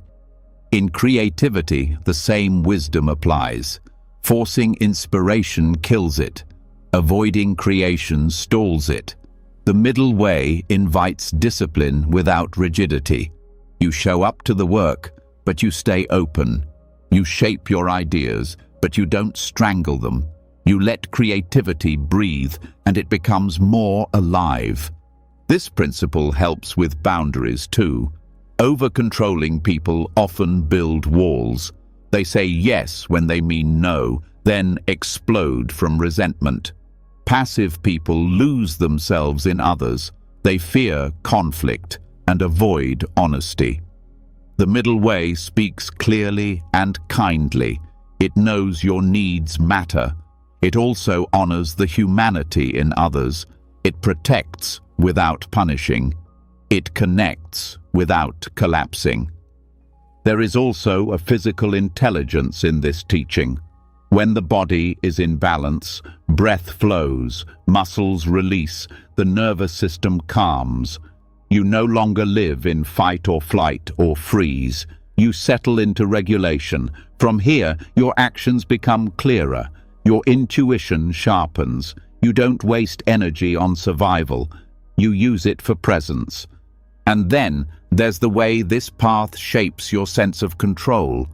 In creativity, the same wisdom applies. Forcing inspiration kills it. Avoiding creation stalls it. The middle way invites discipline without rigidity. You show up to the work, but you stay open. You shape your ideas, but you don't strangle them. You let creativity breathe, and it becomes more alive. This principle helps with boundaries too. Over-controlling people often build walls. They say yes when they mean no, then explode from resentment. Passive people lose themselves in others. They fear conflict and avoid honesty. The middle way speaks clearly and kindly. It knows your needs matter. It also honors the humanity in others. It protects without punishing. It connects without collapsing. There is also a physical intelligence in this teaching. When the body is in balance, breath flows, muscles release, the nervous system calms. You no longer live in fight or flight or freeze. You settle into regulation. From here, your actions become clearer. Your intuition sharpens. You don't waste energy on survival. You use it for presence. And then there's the way this path shapes your sense of control.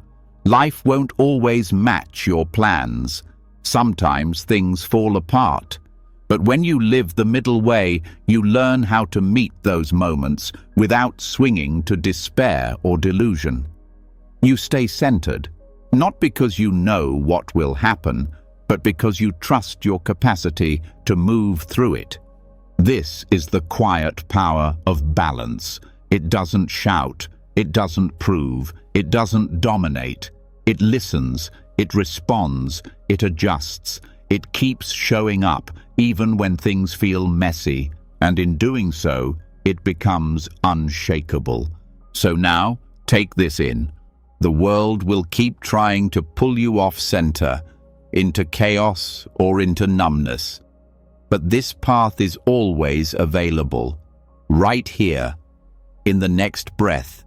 Life won't always match your plans. Sometimes things fall apart. But when you live the middle way, you learn how to meet those moments without swinging to despair or delusion. You stay centered, not because you know what will happen, but because you trust your capacity to move through it. This is the quiet power of balance. It doesn't shout, it doesn't prove, it doesn't dominate. It listens, it responds, it adjusts. It keeps showing up even when things feel messy, and in doing so, it becomes unshakable. So now, take this in. The world will keep trying to pull you off center, into chaos or into numbness. But this path is always available, right here, in the next breath,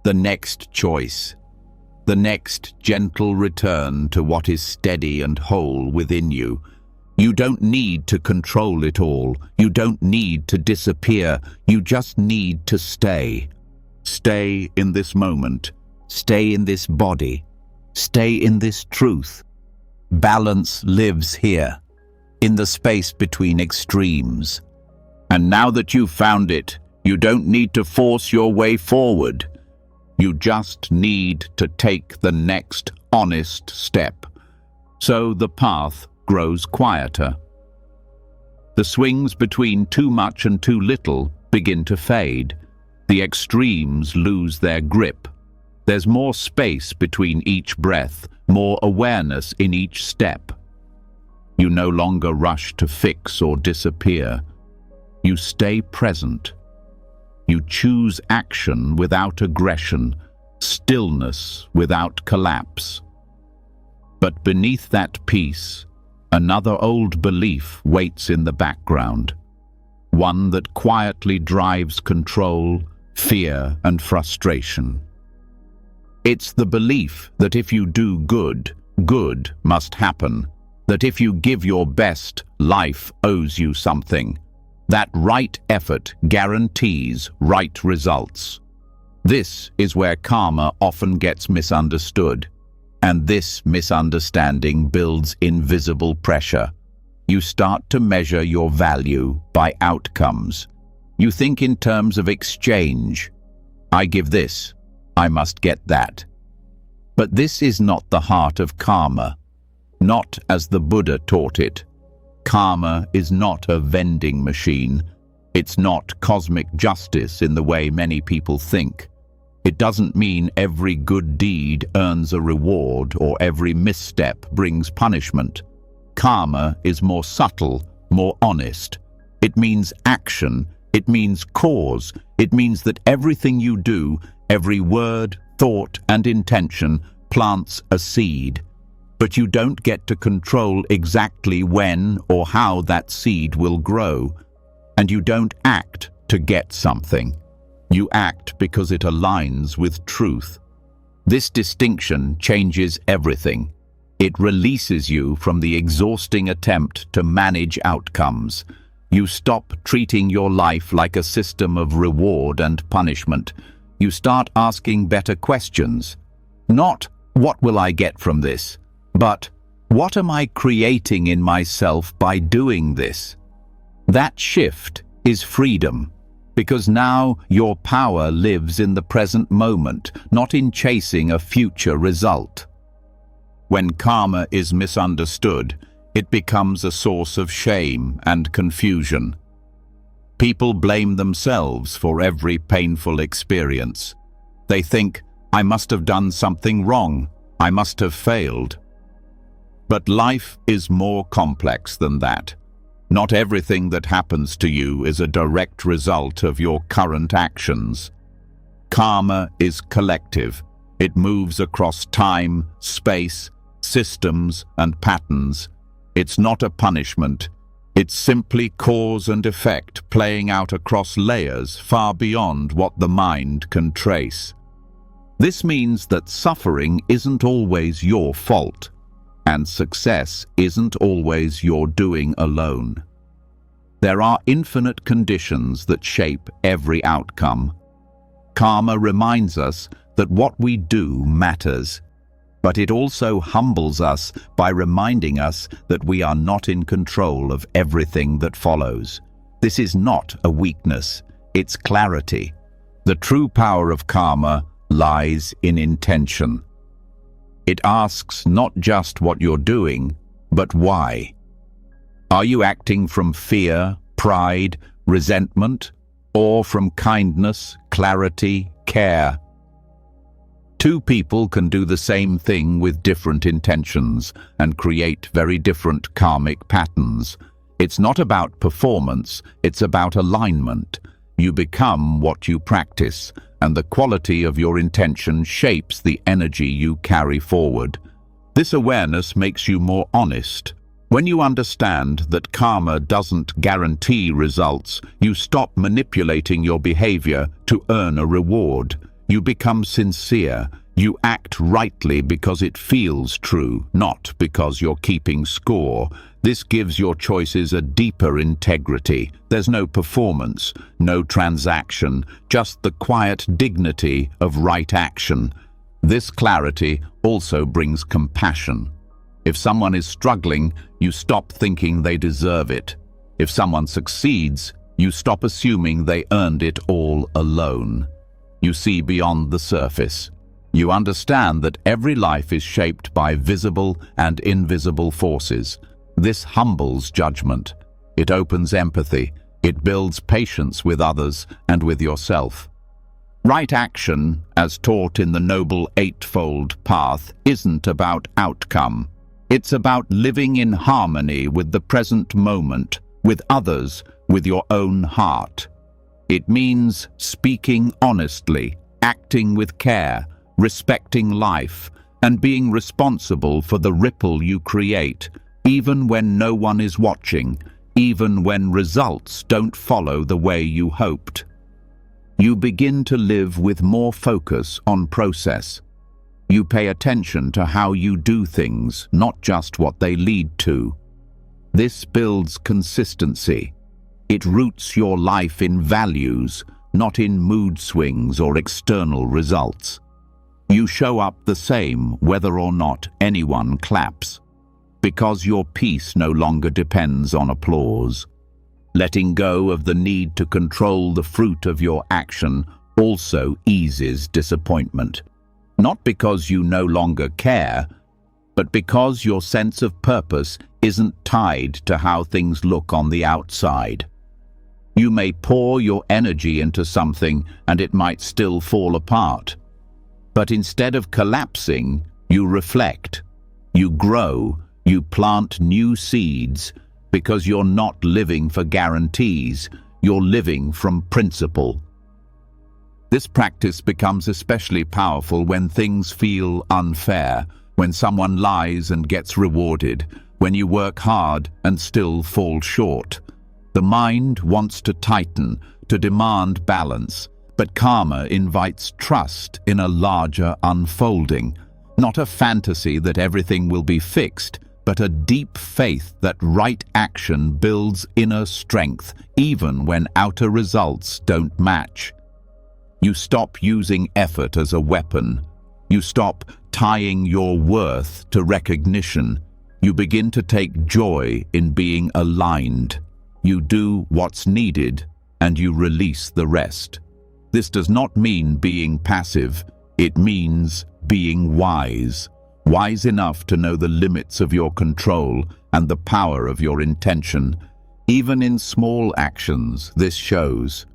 the next choice, the next gentle return to what is steady and whole within you. You don't need to control it all. You don't need to disappear. You just need to stay. Stay in this moment. Stay in this body. Stay in this truth. Balance lives here, in the space between extremes. And now that you've found it, you don't need to force your way forward. You just need to take the next honest step. So the path grows quieter. The swings between too much and too little begin to fade. The extremes lose their grip. There's more space between each breath, more awareness in each step. You no longer rush to fix or disappear. You stay present. You choose action without aggression, stillness without collapse. But beneath that peace, another old belief waits in the background, one that quietly drives control, fear, and frustration. It's the belief that if you do good, good must happen, that if you give your best, life owes you something, that right effort guarantees right results. This is where karma often gets misunderstood. And this misunderstanding builds invisible pressure. You start to measure your value by outcomes. You think in terms of exchange. I give this, I must get that. But this is not the heart of karma, not as the Buddha taught it. Karma is not a vending machine. It's not cosmic justice in the way many people think. It doesn't mean every good deed earns a reward or every misstep brings punishment. Karma is more subtle, more honest. It means action. It means cause. It means that everything you do, every word, thought, and intention plants a seed. But you don't get to control exactly when or how that seed will grow. And you don't act to get something. You act because it aligns with truth. This distinction changes everything. It releases you from the exhausting attempt to manage outcomes. You stop treating your life like a system of reward and punishment. You start asking better questions. Not, what will I get from this? But, what am I creating in myself by doing this? That shift is freedom. Because now your power lives in the present moment, not in chasing a future result. When karma is misunderstood, it becomes a source of shame and confusion. People blame themselves for every painful experience. They think, I must have done something wrong, I must have failed. But life is more complex than that. Not everything that happens to you is a direct result of your current actions. Karma is collective. It moves across time, space, systems, and patterns. It's not a punishment. It's simply cause and effect playing out across layers far beyond what the mind can trace. This means that suffering isn't always your fault. And success isn't always your doing alone. There are infinite conditions that shape every outcome. Karma reminds us that what we do matters, but it also humbles us by reminding us that we are not in control of everything that follows. This is not a weakness, it's clarity. The true power of karma lies in intention. It asks not just what you're doing, but why. Are you acting from fear, pride, resentment, or from kindness, clarity, care? Two people can do the same thing with different intentions and create very different karmic patterns. It's not about performance, it's about alignment. You become what you practice, and the quality of your intention shapes the energy you carry forward. This awareness makes you more honest. When you understand that karma doesn't guarantee results, you stop manipulating your behavior to earn a reward. You become sincere. You act rightly because it feels true, not because you're keeping score. This gives your choices a deeper integrity. There's no performance, no transaction, just the quiet dignity of right action. This clarity also brings compassion. If someone is struggling, you stop thinking they deserve it. If someone succeeds, you stop assuming they earned it all alone. You see beyond the surface. You understand that every life is shaped by visible and invisible forces. This humbles judgment. It opens empathy. It builds patience with others and with yourself. Right action, as taught in the Noble Eightfold Path, isn't about outcome. It's about living in harmony with the present moment, with others, with your own heart. It means speaking honestly, acting with care, respecting life, and being responsible for the ripple you create, even when no one is watching, even when results don't follow the way you hoped. You begin to live with more focus on process. You pay attention to how you do things, not just what they lead to. This builds consistency. It roots your life in values, not in mood swings or external results. You show up the same whether or not anyone claps, because your peace no longer depends on applause. Letting go of the need to control the fruit of your action also eases disappointment. Not because you no longer care, but because your sense of purpose isn't tied to how things look on the outside. You may pour your energy into something and it might still fall apart. But instead of collapsing, you reflect, you grow, you plant new seeds, because you're not living for guarantees, you're living from principle. This practice becomes especially powerful when things feel unfair, when someone lies and gets rewarded, when you work hard and still fall short. The mind wants to tighten, to demand balance, but karma invites trust in a larger unfolding, not a fantasy that everything will be fixed, but a deep faith that right action builds inner strength, even when outer results don't match. You stop using effort as a weapon. You stop tying your worth to recognition. You begin to take joy in being aligned. You do what's needed, and you release the rest. This does not mean being passive. It means being wise. Wise enough to know the limits of your control and the power of your intention. Even in small actions, this shows.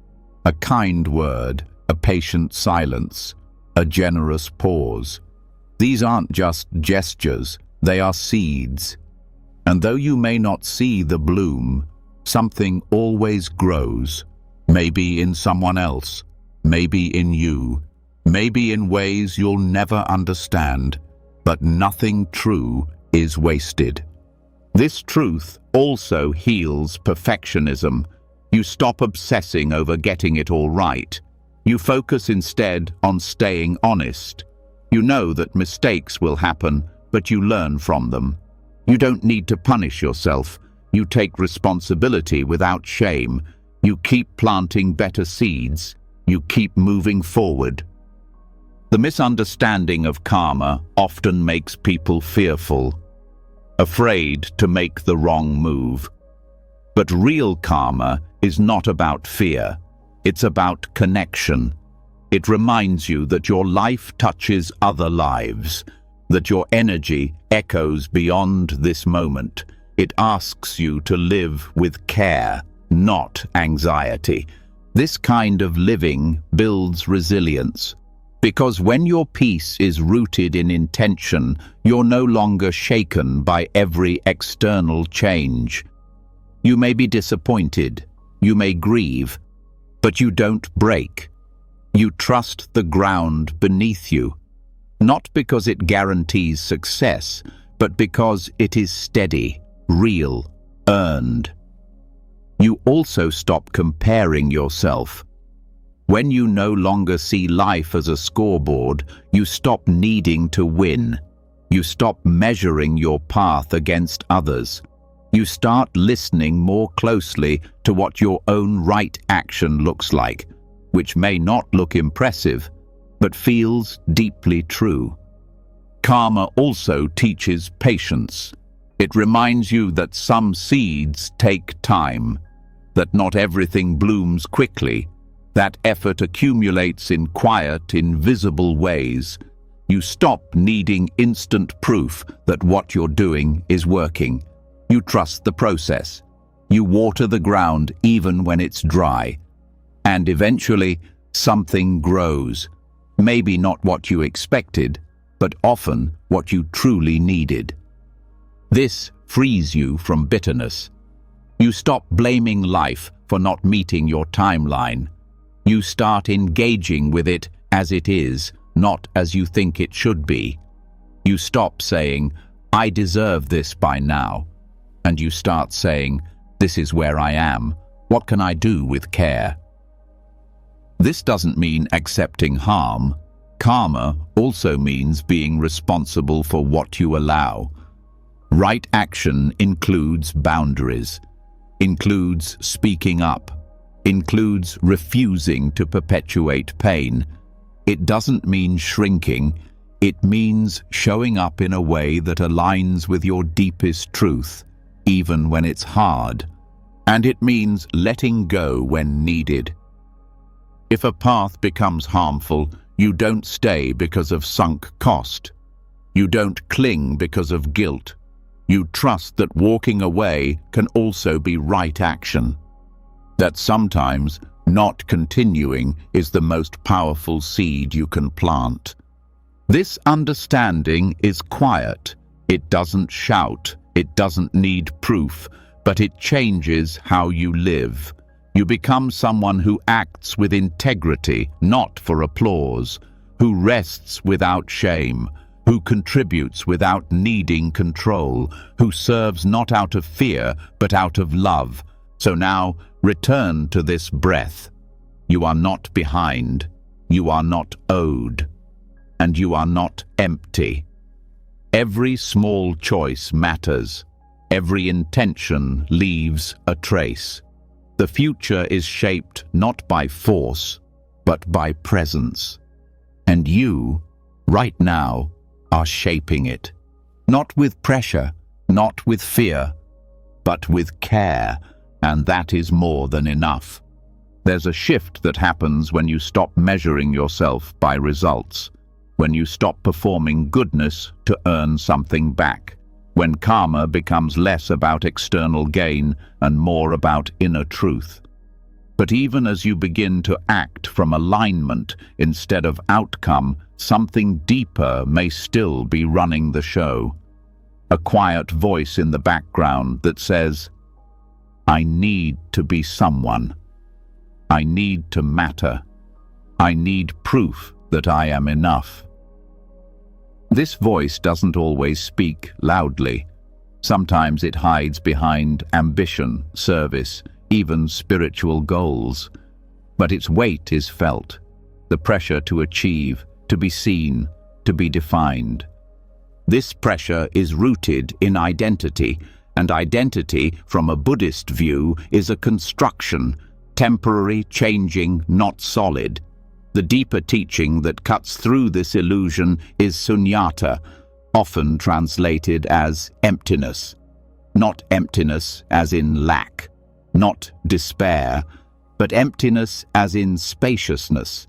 A kind word, a patient silence, a generous pause. These aren't just gestures, they are seeds. And though you may not see the bloom, something always grows. Maybe in someone else, maybe in you, maybe in ways you'll never understand. But nothing true is wasted. This truth also heals perfectionism. You stop obsessing over getting it all right. You focus instead on staying honest. You know that mistakes will happen, but you learn from them. You don't need to punish yourself. You take responsibility without shame. You keep planting better seeds. You keep moving forward. The misunderstanding of karma often makes people fearful, afraid to make the wrong move. But real karma is not about fear. It's about connection. It reminds you that your life touches other lives, that your energy echoes beyond this moment. It asks you to live with care, not anxiety. This kind of living builds resilience. Because when your peace is rooted in intention, you're no longer shaken by every external change. You may be disappointed, you may grieve, But you don't break. You trust the ground beneath you, not because it guarantees success, but because it is steady, real, earned. You also stop comparing yourself. When you no longer see life as a scoreboard, you stop needing to win. You stop measuring your path against others. You start listening more closely to what your own right action looks like, which may not look impressive, but feels deeply true. Karma also teaches patience. It reminds you that some seeds take time, that not everything blooms quickly, that effort accumulates in quiet, invisible ways. You stop needing instant proof that what you're doing is working. You trust the process. You water the ground even when it's dry. And eventually, something grows. Maybe not what you expected, but often what you truly needed. This frees you from bitterness. You stop blaming life for not meeting your timeline. You start engaging with it as it is, not as you think it should be. You stop saying, "I deserve this by now," and you start saying, "This is where I am. What can I do with care?" This doesn't mean accepting harm. Karma also means being responsible for what you allow. Right action includes boundaries, includes speaking up, includes refusing to perpetuate pain. It doesn't mean shrinking. It means showing up in a way that aligns with your deepest truth, even when it's hard. And it means letting go when needed. If a path becomes harmful, you don't stay because of sunk cost. You don't cling because of guilt. You trust that walking away can also be right action. That sometimes not continuing is the most powerful seed you can plant. This understanding is quiet. It doesn't shout. It doesn't need proof, but it changes how you live. You become someone who acts with integrity, not for applause, who rests without shame, who contributes without needing control, who serves not out of fear, but out of love. So now, return to this breath. You are not behind, you are not owed, and you are not empty. Every small choice matters. Every intention leaves a trace. The future is shaped not by force, but by presence. And you, right now, are shaping it. Not with pressure, not with fear, but with care, and that is more than enough. There's a shift that happens when you stop measuring yourself by results, when you stop performing goodness to earn something back, when karma becomes less about external gain and more about inner truth. But even as you begin to act from alignment instead of outcome, something deeper may still be running the show. A quiet voice in the background that says, "I need to be someone. I need to matter. I need proof that I am enough." This voice doesn't always speak loudly. Sometimes it hides behind ambition, service, even spiritual goals. But its weight is felt, the pressure to achieve, to be seen, to be defined. This pressure is rooted in identity, and identity, from a Buddhist view, is a construction, temporary, changing, not solid. The deeper teaching that cuts through this illusion is sunyata, often translated as emptiness. Not emptiness as in lack, not despair, but emptiness as in spaciousness,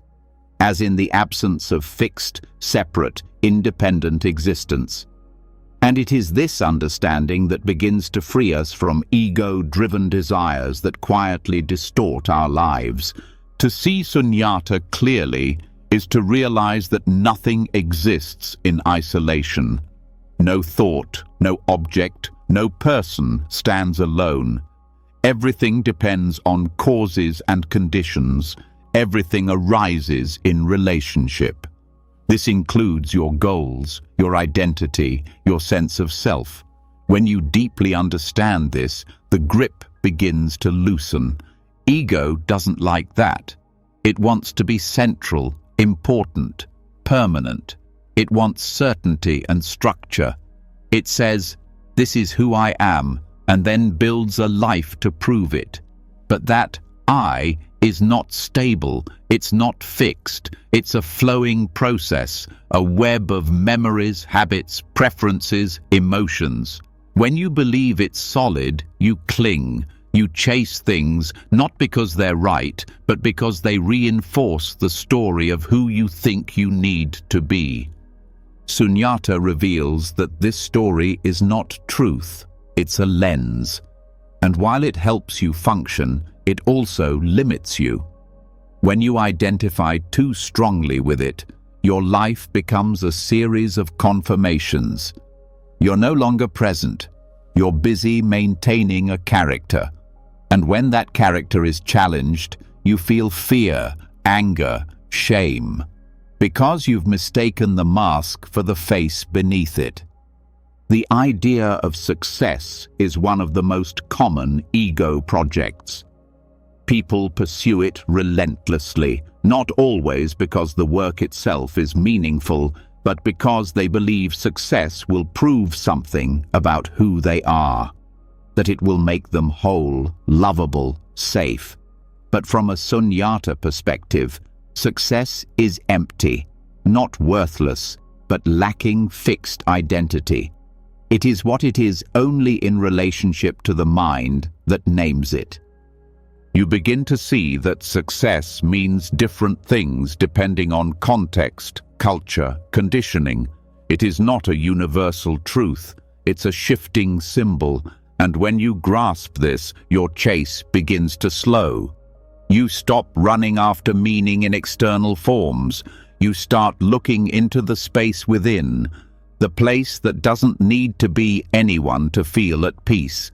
as in the absence of fixed, separate, independent existence. And it is this understanding that begins to free us from ego-driven desires that quietly distort our lives. To see sunyata clearly is to realize that nothing exists in isolation. No thought, no object, no person stands alone. Everything depends on causes and conditions. Everything arises in relationship. This includes your goals, your identity, your sense of self. When you deeply understand this, the grip begins to loosen. Ego doesn't like that. It wants to be central, important, permanent. It wants certainty and structure. It says, "This is who I am," and then builds a life to prove it. But that I is not stable, it's not fixed, it's a flowing process, a web of memories, habits, preferences, emotions. When you believe it's solid, you cling, you chase things, not because they're right, but because they reinforce the story of who you think you need to be. Sunyata reveals that this story is not truth, it's a lens. And while it helps you function, it also limits you. When you identify too strongly with it, your life becomes a series of confirmations. You're no longer present. You're busy maintaining a character. And when that character is challenged, you feel fear, anger, shame, because you've mistaken the mask for the face beneath it. The idea of success is one of the most common ego projects. People pursue it relentlessly, not always because the work itself is meaningful, but because they believe success will prove something about who they are, that it will make them whole, lovable, safe. But from a sunyata perspective, success is empty, not worthless, but lacking fixed identity. It is what it is only in relationship to the mind that names it. You begin to see that success means different things depending on context, culture, conditioning. It is not a universal truth, it's a shifting symbol, and when you grasp this, your chase begins to slow. You stop running after meaning in external forms. You start looking into the space within, the place that doesn't need to be anyone to feel at peace.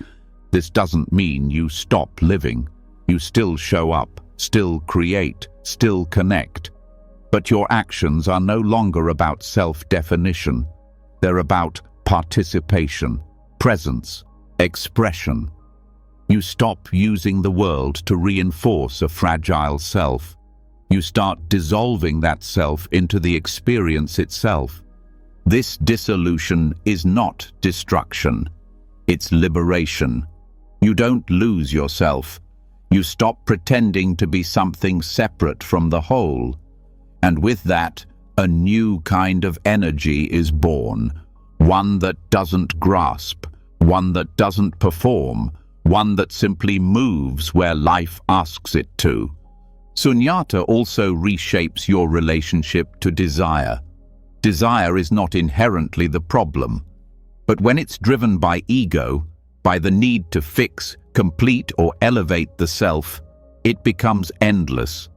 This doesn't mean you stop living. You still show up, still create, still connect. But your actions are no longer about self-definition. They're about participation, presence, expression. You stop using the world to reinforce a fragile self. You start dissolving that self into the experience itself. This dissolution is not destruction. It's liberation. You don't lose yourself. You stop pretending to be something separate from the whole. And with that, a new kind of energy is born. One that doesn't grasp, one that doesn't perform, one that simply moves where life asks it to. Sunyata also reshapes your relationship to desire. Desire is not inherently the problem, but when it's driven by ego, by the need to fix, complete, or elevate the self, it becomes endless,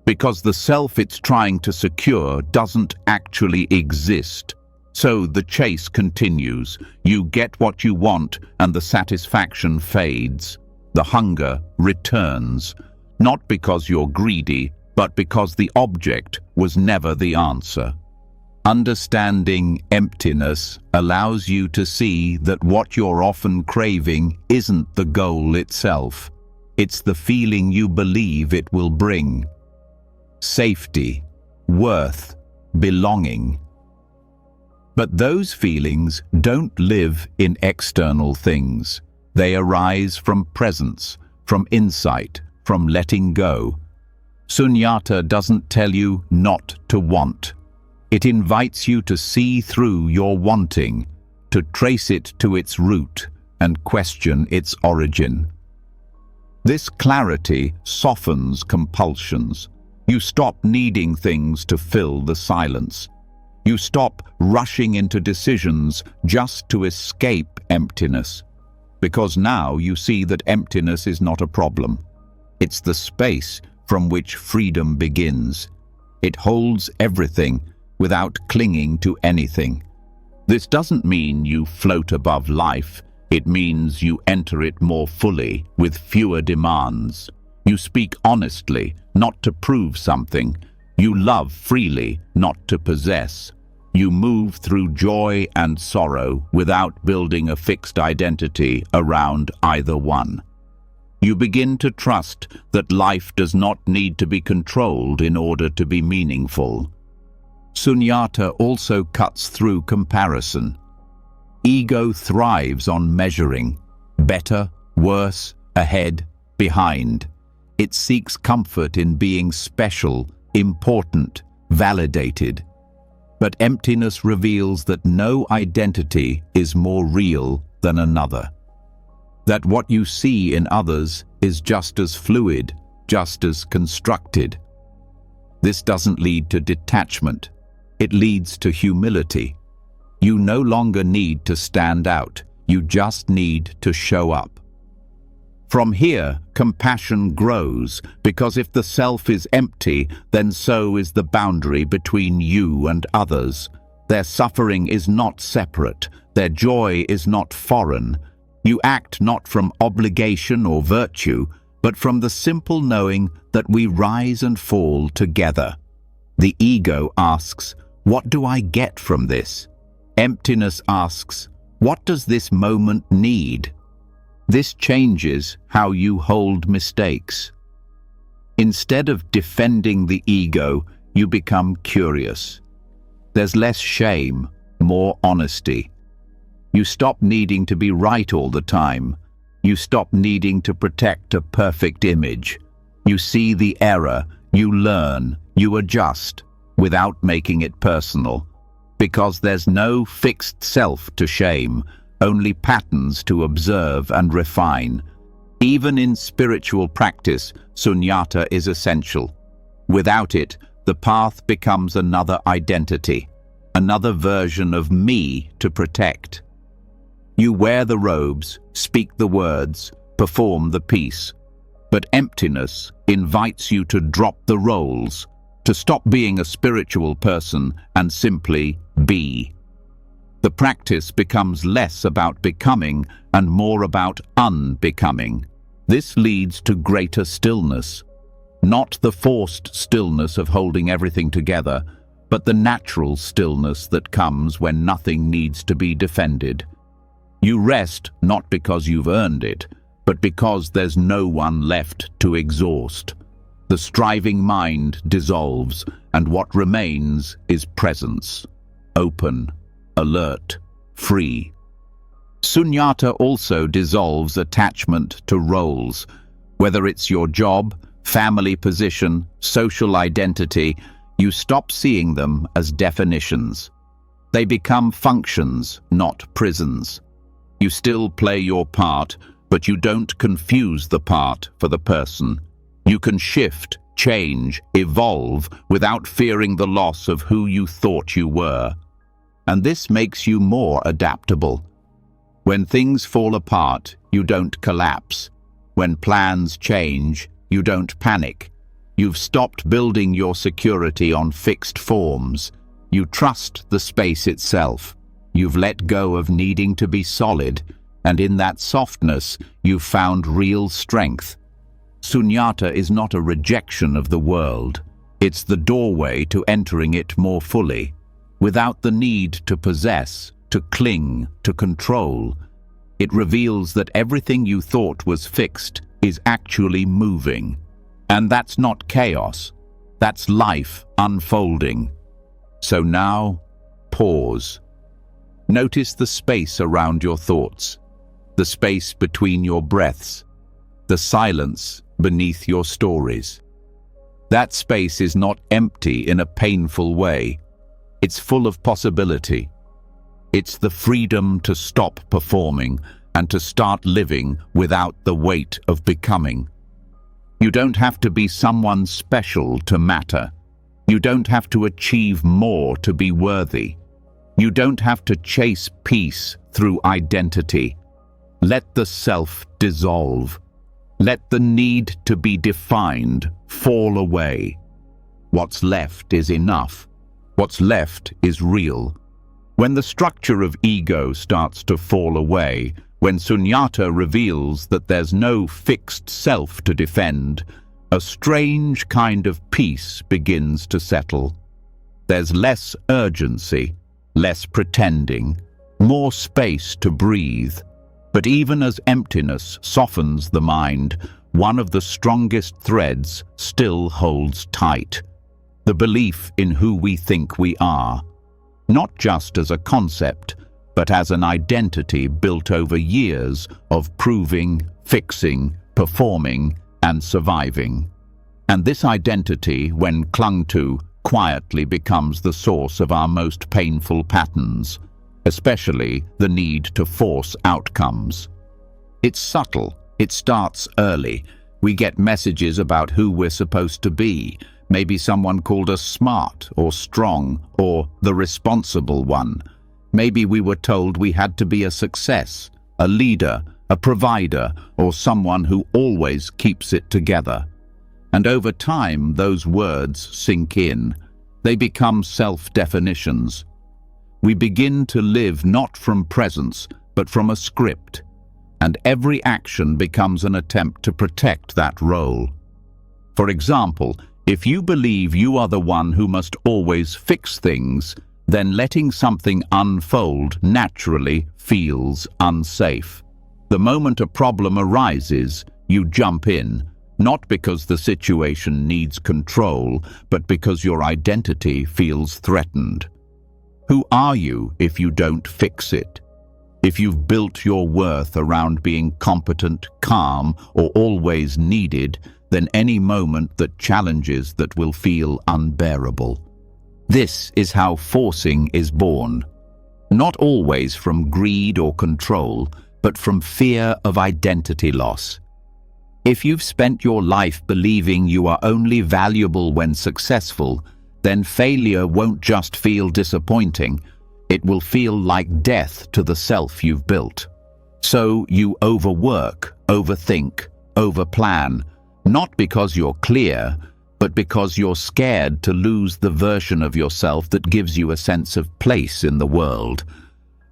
because the self it's trying to secure doesn't actually exist. So the chase continues. You get what you want and the satisfaction fades. The hunger returns, not because you're greedy, but because the object was never the answer. Understanding emptiness allows you to see that what you're often craving isn't the goal itself. It's the feeling you believe it will bring. Safety, worth, belonging. But those feelings don't live in external things. They arise from presence, from insight, from letting go. Sunyata doesn't tell you not to want. It invites you to see through your wanting, to trace it to its root and question its origin. This clarity softens compulsions. You stop needing things to fill the silence. You stop rushing into decisions just to escape emptiness, because now you see that emptiness is not a problem. It's the space from which freedom begins. It holds everything without clinging to anything. This doesn't mean you float above life. It means you enter it more fully, with fewer demands. You speak honestly, not to prove something. You love freely, not to possess. You move through joy and sorrow without building a fixed identity around either one. You begin to trust that life does not need to be controlled in order to be meaningful. Sunyata also cuts through comparison. Ego thrives on measuring, better, worse, ahead, behind. It seeks comfort in being special, important, validated. But emptiness reveals that no identity is more real than another. That what you see in others is just as fluid, just as constructed. This doesn't lead to detachment. It leads to humility. You no longer need to stand out. You just need to show up. From here, compassion grows, because if the self is empty, then so is the boundary between you and others. Their suffering is not separate. Their joy is not foreign. You act not from obligation or virtue, but from the simple knowing that we rise and fall together. The ego asks, "What do I get from this?" Emptiness asks, "What does this moment need?" This changes how you hold mistakes. Instead of defending the ego, you become curious. There's less shame, more honesty. You stop needing to be right all the time. You stop needing to protect a perfect image. You see the error, you learn, you adjust, without making it personal. Because there's no fixed self to shame, only patterns to observe and refine. Even in spiritual practice, sunyata is essential. Without it, the path becomes another identity, another version of me to protect. You wear the robes, speak the words, perform the piece. But emptiness invites you to drop the roles, to stop being a spiritual person and simply be. The practice becomes less about becoming and more about unbecoming. This leads to greater stillness. Not the forced stillness of holding everything together, but the natural stillness that comes when nothing needs to be defended. You rest not because you've earned it, but because there's no one left to exhaust. The striving mind dissolves, and what remains is presence, open, alert, free. Sunyata also dissolves attachment to roles, whether it's your job, family position, social identity. You stop seeing them as definitions. They become functions, not prisons. You still play your part, but you don't confuse the part for the person. You can shift, change, evolve without fearing the loss of who you thought you were. And this makes you more adaptable. When things fall apart, you don't collapse. When plans change, you don't panic. You've stopped building your security on fixed forms. You trust the space itself. You've let go of needing to be solid, and in that softness, you've found real strength. Sunyata is not a rejection of the world. It's the doorway to entering it more fully, without the need to possess, to cling, to control. It reveals that everything you thought was fixed is actually moving. And that's not chaos. That's life unfolding. So now, pause. Notice the space around your thoughts, the space between your breaths, the silence beneath your stories. That space is not empty in a painful way. It's full of possibility. It's the freedom to stop performing and to start living without the weight of becoming. You don't have to be someone special to matter. You don't have to achieve more to be worthy. You don't have to chase peace through identity. Let the self dissolve. Let the need to be defined fall away. What's left is enough. What's left is real. When the structure of ego starts to fall away, When sunyata reveals that there's no fixed self to defend, a strange kind of peace begins to settle. There's less urgency, less pretending, more space to breathe. But even as emptiness softens the mind, one of the strongest threads still holds tight: the belief in who we think we are, not just as a concept, but as an identity built over years of proving, fixing, performing, and surviving. And this identity, when clung to, quietly becomes the source of our most painful patterns, especially the need to force outcomes. It's subtle. It starts early. We get messages about who we're supposed to be. Maybe someone called us smart or strong or the responsible one. Maybe we were told we had to be a success, a leader, a provider, or someone who always keeps it together. And over time, those words sink in. They become self-definitions. We begin to live not from presence, but from a script, and every action becomes an attempt to protect that role. For example, if you believe you are the one who must always fix things, then letting something unfold naturally feels unsafe. The moment a problem arises, you jump in, not because the situation needs control, but because your identity feels threatened. Who are you if you don't fix it? If you've built your worth around being competent, calm, or always needed, then any moment that challenges that will feel unbearable. This is how forcing is born. Not always from greed or control, but from fear of identity loss. If you've spent your life believing you are only valuable when successful, then failure won't just feel disappointing. It will feel like death to the self you've built. So you overwork, overthink, overplan, not because you're clear, but because you're scared to lose the version of yourself that gives you a sense of place in the world.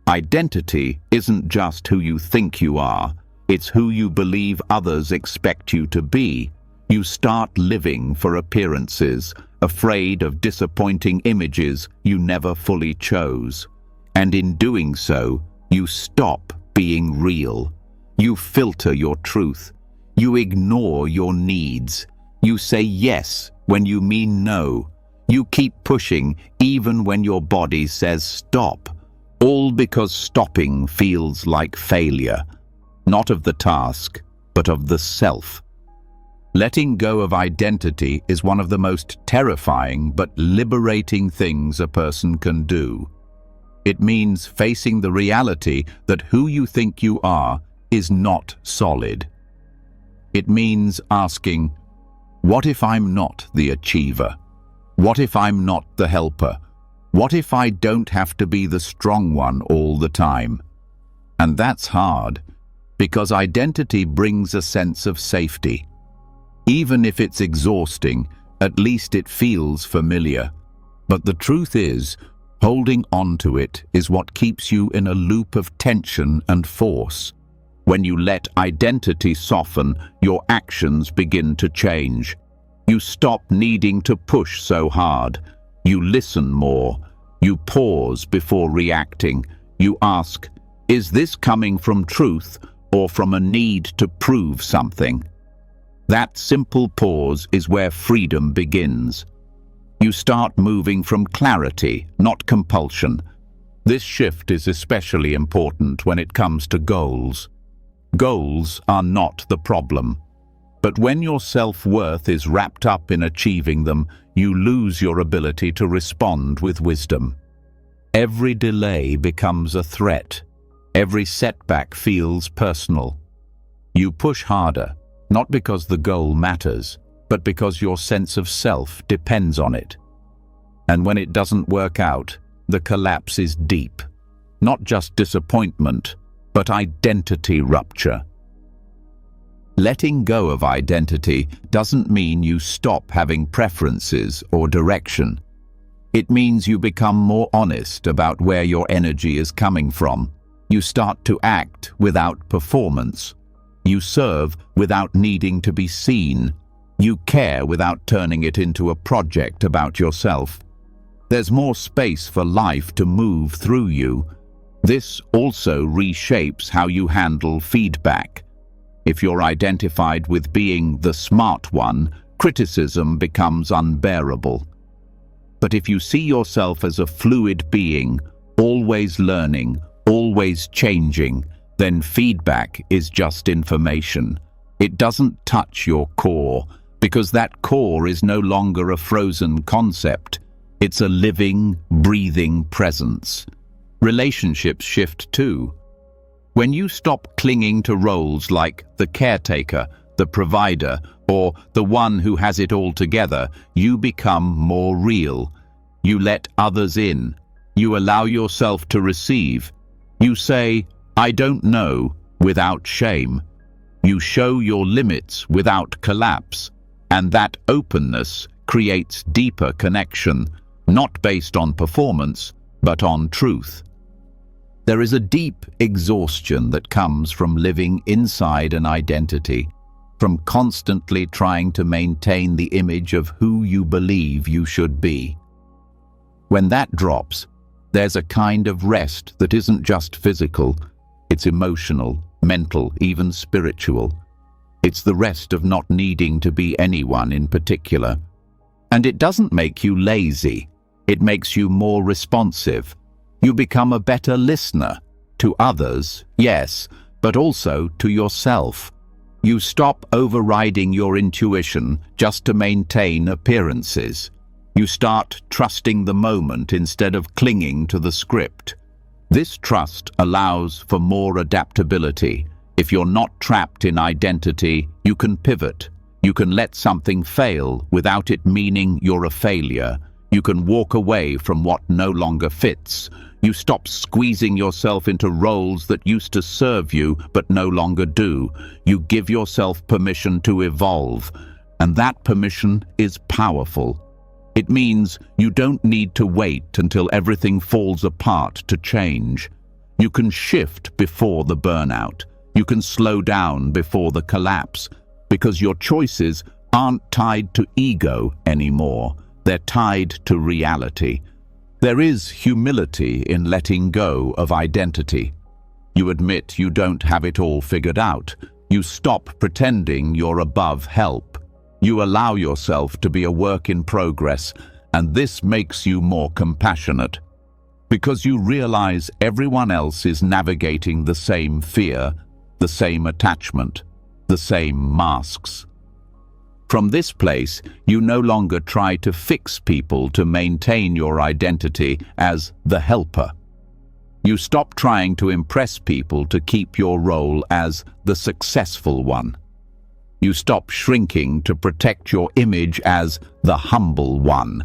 Identity isn't just who you think you are, it's who you believe others expect you to be. You start living for appearances, afraid of disappointing images you never fully chose. And in doing so, you stop being real. You filter your truth. You ignore your needs. You say yes when you mean no. You keep pushing even when your body says stop, all because stopping feels like failure, not of the task, but of the self. Letting go of identity is one of the most terrifying but liberating things a person can do. It means facing the reality that who you think you are is not solid. It means asking, what if I'm not the achiever? What if I'm not the helper? What if I don't have to be the strong one all the time? And that's hard, because identity brings a sense of safety. Even if it's exhausting, at least it feels familiar. But the truth is, holding on to it is what keeps you in a loop of tension and force. When you let identity soften, your actions begin to change. You stop needing to push so hard. You listen more. You pause before reacting. You ask, is this coming from truth or from a need to prove something? That simple pause is where freedom begins. You start moving from clarity, not compulsion. This shift is especially important when it comes to goals. Goals are not the problem. But when your self-worth is wrapped up in achieving them, you lose your ability to respond with wisdom. Every delay becomes a threat. Every setback feels personal. You push harder, not because the goal matters, but because your sense of self depends on it. And when it doesn't work out, the collapse is deep. Not just disappointment, but identity rupture. Letting go of identity doesn't mean you stop having preferences or direction. It means you become more honest about where your energy is coming from. You start to act without performance. You serve without needing to be seen. You care without turning it into a project about yourself. There's more space for life to move through you. This also reshapes how you handle feedback. If you're identified with being the smart one, criticism becomes unbearable. But if you see yourself as a fluid being, always learning, always changing, then feedback is just information. It doesn't touch your core, because that core is no longer a frozen concept. It's a living, breathing presence. Relationships shift too. When you stop clinging to roles like the caretaker, the provider, or the one who has it all together, you become more real. You let others in. You allow yourself to receive. You say, "I don't know," without shame. You show your limits without collapse. And that openness creates deeper connection, not based on performance, but on truth. There is a deep exhaustion that comes from living inside an identity, from constantly trying to maintain the image of who you believe you should be. When that drops, there's a kind of rest that isn't just physical, it's emotional, mental, even spiritual. It's the rest of not needing to be anyone in particular. And it doesn't make you lazy, it makes you more responsive. You become a better listener, to others, yes, but also to yourself. You stop overriding your intuition just to maintain appearances. You start trusting the moment instead of clinging to the script. This trust allows for more adaptability. If you're not trapped in identity, you can pivot. You can let something fail without it meaning you're a failure. You can walk away from what no longer fits. You stop squeezing yourself into roles that used to serve you but no longer do. You give yourself permission to evolve, and that permission is powerful. It means you don't need to wait until everything falls apart to change. You can shift before the burnout. You can slow down before the collapse, because your choices aren't tied to ego anymore. They're tied to reality. There is humility in letting go of identity. You admit you don't have it all figured out. You stop pretending you're above help. You allow yourself to be a work in progress, and this makes you more compassionate, because you realize everyone else is navigating the same fear, the same attachment, the same masks. From this place, you no longer try to fix people to maintain your identity as the helper. You stop trying to impress people to keep your role as the successful one. You stop shrinking to protect your image as the humble one.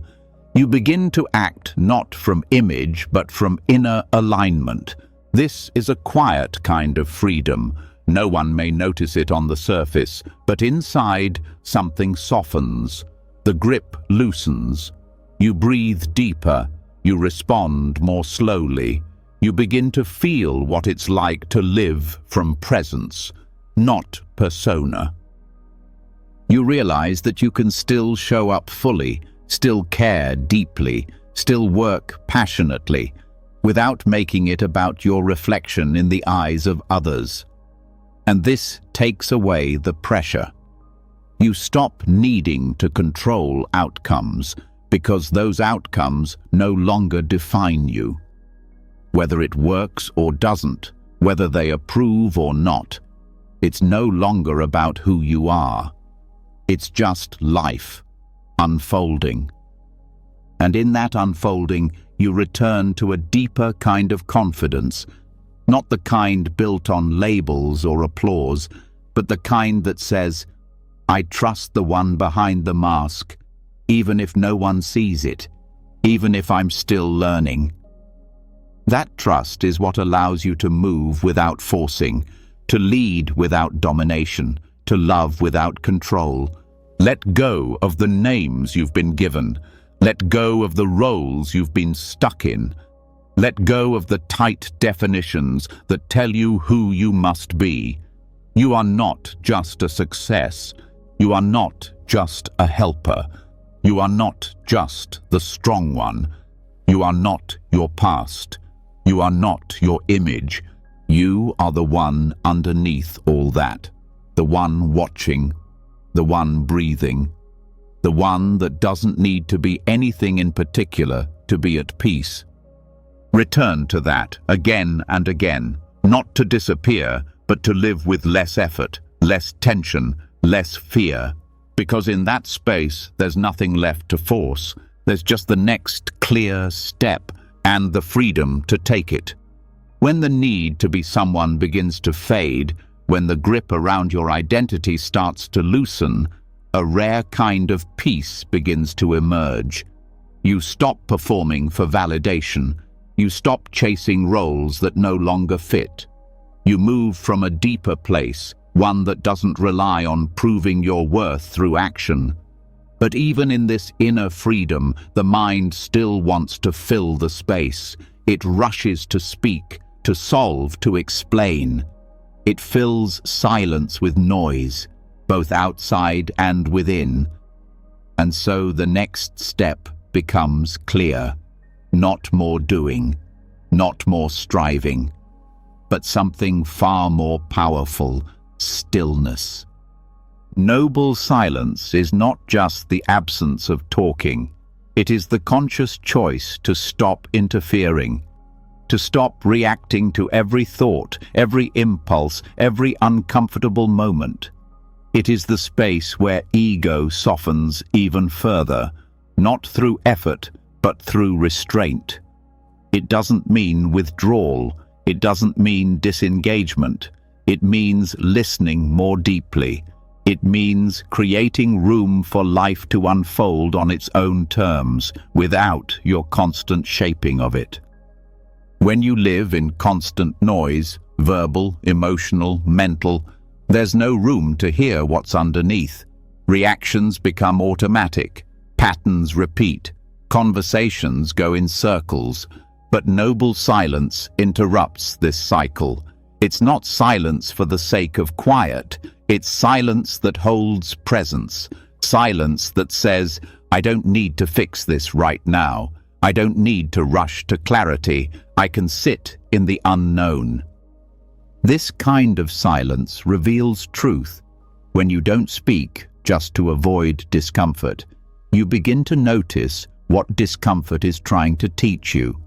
You begin to act not from image, but from inner alignment. This is a quiet kind of freedom. No one may notice it on the surface, but inside, something softens. The grip loosens. You breathe deeper. You respond more slowly. You begin to feel what it's like to live from presence, not persona. You realize that you can still show up fully, still care deeply, still work passionately, without making it about your reflection in the eyes of others. And this takes away the pressure. You stop needing to control outcomes, because those outcomes no longer define you. Whether it works or doesn't, whether they approve or not, it's no longer about who you are. It's just life, unfolding. And in that unfolding, you return to a deeper kind of confidence, not the kind built on labels or applause, but the kind that says, "I trust the one behind the mask, even if no one sees it, even if I'm still learning." That trust is what allows you to move without forcing, to lead without domination, to love without control. Let go of the names you've been given. Let go of the roles you've been stuck in. Let go of the tight definitions that tell you who you must be. You are not just a success. You are not just a helper. You are not just the strong one. You are not your past. You are not your image. You are the one underneath all that. The one watching. The one breathing. The one that doesn't need to be anything in particular to be at peace. Return to that again and again, not to disappear, but to live with less effort, less tension, less fear. Because in that space, there's nothing left to force. There's just the next clear step and the freedom to take it. When the need to be someone begins to fade, when the grip around your identity starts to loosen, a rare kind of peace begins to emerge. You stop performing for validation. You stop chasing roles that no longer fit. You move from a deeper place, one that doesn't rely on proving your worth through action. But even in this inner freedom, the mind still wants to fill the space. It rushes to speak, to solve, to explain. It fills silence with noise, both outside and within. And so the next step becomes clear. Not more doing, not more striving, but something far more powerful, stillness. Noble silence is not just the absence of talking. It is the conscious choice to stop interfering, to stop reacting to every thought, every impulse, every uncomfortable moment. It is the space where ego softens even further, not through effort, but through restraint. It doesn't mean withdrawal. It doesn't mean disengagement. It means listening more deeply. It means creating room for life to unfold on its own terms, without your constant shaping of it. When you live in constant noise, verbal, emotional, mental, there's no room to hear what's underneath. Reactions become automatic. Patterns repeat. Conversations go in circles, but noble silence interrupts this cycle. It's not silence for the sake of quiet. It's silence that holds presence. Silence that says, I don't need to fix this right now. I don't need to rush to clarity. I can sit in the unknown. This kind of silence reveals truth. When you don't speak just to avoid discomfort, you begin to notice what discomfort is trying to teach you.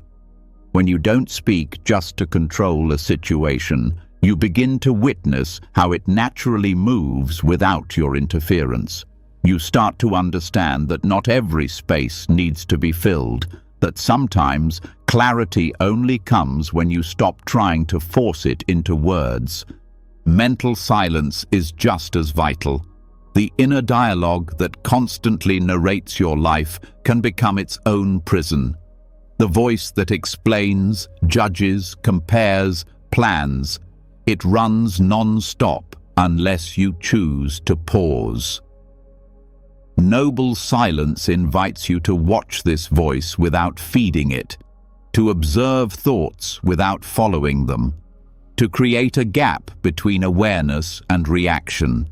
When you don't speak just to control a situation, you begin to witness how it naturally moves without your interference. You start to understand that not every space needs to be filled, that sometimes clarity only comes when you stop trying to force it into words. Mental silence is just as vital. The inner dialogue that constantly narrates your life can become its own prison. The voice that explains, judges, compares, plans. It runs non-stop unless you choose to pause. Noble silence invites you to watch this voice without feeding it, to observe thoughts without following them, to create a gap between awareness and reaction.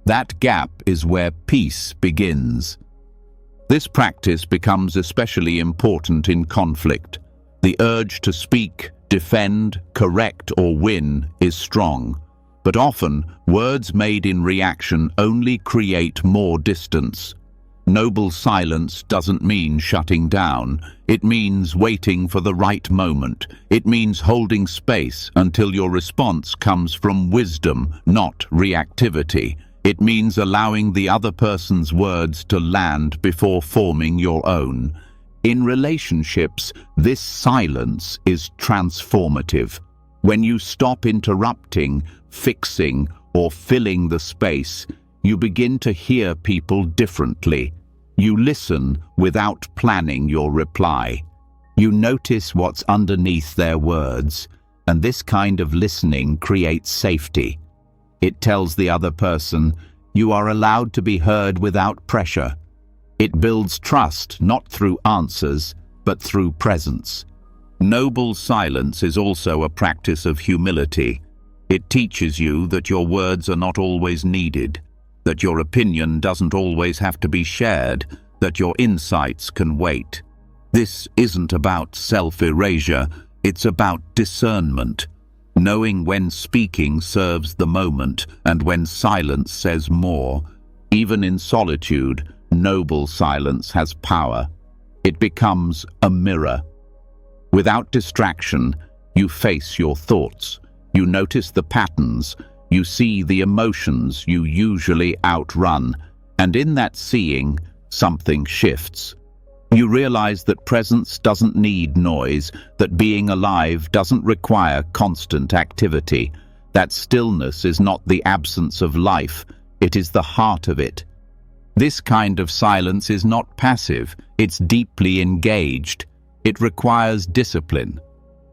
That gap is where peace begins. This practice becomes especially important in conflict. The urge to speak, defend, correct, or win is strong, but often words made in reaction only create more distance. Noble silence doesn't mean shutting down. It means waiting for the right moment. It means holding space until your response comes from wisdom, not reactivity. It means allowing the other person's words to land before forming your own. In relationships, this silence is transformative. When you stop interrupting, fixing, or filling the space, you begin to hear people differently. You listen without planning your reply. You notice what's underneath their words, and this kind of listening creates safety. It tells the other person, you are allowed to be heard without pressure. It builds trust not through answers, but through presence. Noble silence is also a practice of humility. It teaches you that your words are not always needed, that your opinion doesn't always have to be shared, that your insights can wait. This isn't about self-erasure, it's about discernment, knowing when speaking serves the moment and when silence says more. Even in solitude, noble silence has power. It becomes a mirror. Without distraction, you face your thoughts. You notice the patterns. You see the emotions you usually outrun. And in that seeing, something shifts. You realize that presence doesn't need noise, that being alive doesn't require constant activity, that stillness is not the absence of life, it is the heart of it. This kind of silence is not passive, it's deeply engaged. It requires discipline.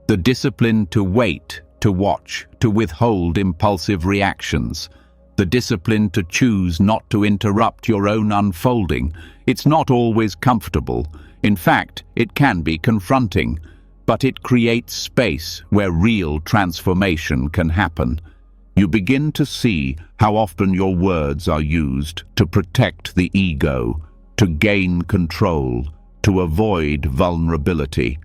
The discipline to wait, to watch, to withhold impulsive reactions. The discipline to choose not to interrupt your own unfolding. It's not always comfortable. In fact, it can be confronting, but it creates space where real transformation can happen. You begin to see how often your words are used to protect the ego, to gain control, to avoid vulnerability.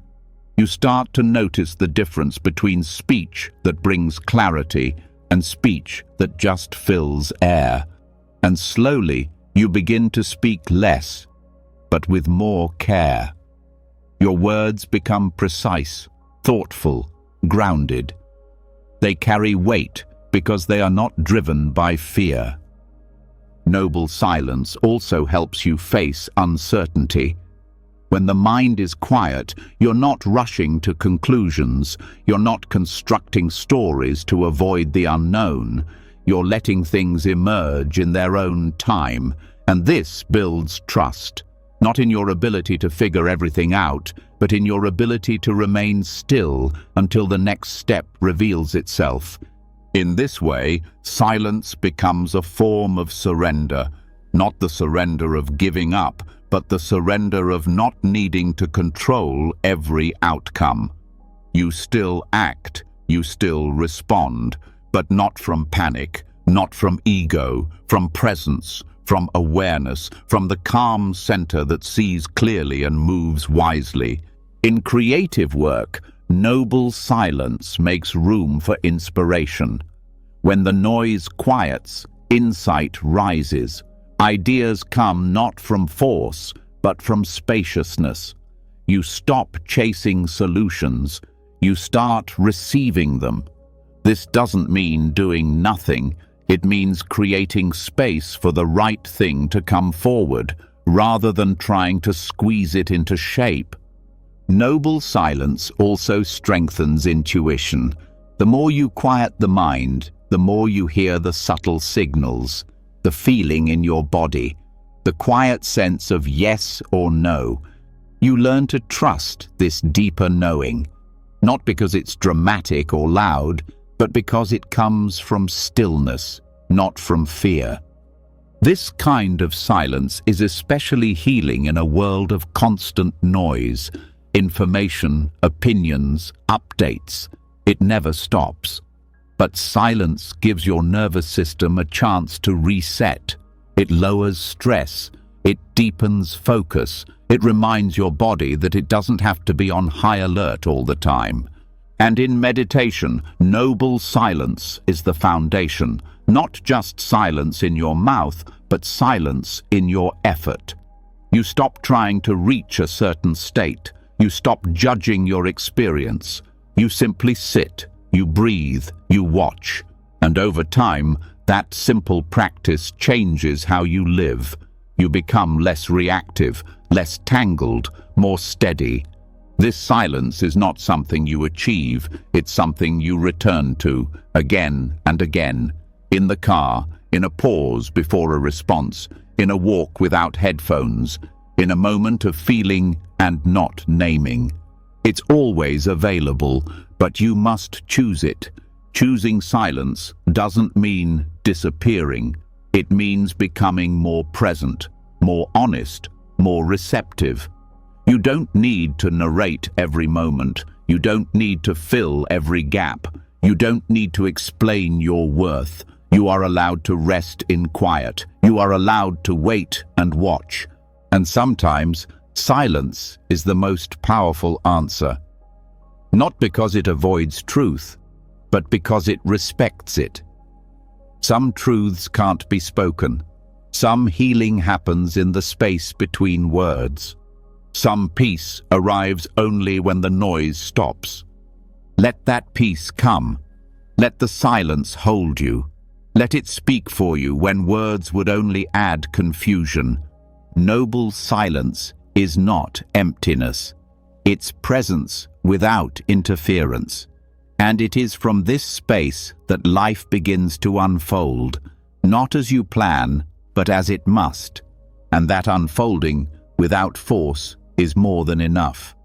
You start to notice the difference between speech that brings clarity and speech that just fills air. And slowly, you begin to speak less, but with more care. Your words become precise, thoughtful, grounded. They carry weight because they are not driven by fear. Noble silence also helps you face uncertainty. When the mind is quiet, you're not rushing to conclusions. You're not constructing stories to avoid the unknown. You're letting things emerge in their own time. And this builds trust, not in your ability to figure everything out, but in your ability to remain still until the next step reveals itself. In this way, silence becomes a form of surrender, not the surrender of giving up, but the surrender of not needing to control every outcome. You still act, you still respond, but not from panic, not from ego, from presence, from awareness, from the calm center that sees clearly and moves wisely. In creative work, noble silence makes room for inspiration. When the noise quiets, insight rises. Ideas come not from force, but from spaciousness. You stop chasing solutions. You start receiving them. This doesn't mean doing nothing. It means creating space for the right thing to come forward, rather than trying to squeeze it into shape. Noble silence also strengthens intuition. The more you quiet the mind, the more you hear the subtle signals, the feeling in your body, the quiet sense of yes or no. You learn to trust this deeper knowing, not because it's dramatic or loud, but because it comes from stillness, not from fear. This kind of silence is especially healing in a world of constant noise, information, opinions, updates. It never stops. But silence gives your nervous system a chance to reset. It lowers stress. It deepens focus. It reminds your body that it doesn't have to be on high alert all the time. And in meditation, noble silence is the foundation. Not just silence in your mouth, but silence in your effort. You stop trying to reach a certain state. You stop judging your experience. You simply sit. You breathe, you watch, and over time, that simple practice changes how you live. You become less reactive, less tangled, more steady. This silence is not something you achieve, it's something you return to, again and again. In the car, in a pause before a response, in a walk without headphones, in a moment of feeling and not naming. It's always available, but you must choose it. Choosing silence doesn't mean disappearing. It means becoming more present, more honest, more receptive. You don't need to narrate every moment. You don't need to fill every gap. You don't need to explain your worth. You are allowed to rest in quiet. You are allowed to wait and watch. And sometimes, silence is the most powerful answer. Not because it avoids truth, but because it respects it. Some truths can't be spoken. Some healing happens in the space between words. Some peace arrives only when the noise stops. Let that peace come. Let the silence hold you. Let it speak for you when words would only add confusion. Noble silence is not emptiness. It's presence without interference. And it is from this space that life begins to unfold, not as you plan, but as it must. And that unfolding, without force, is more than enough.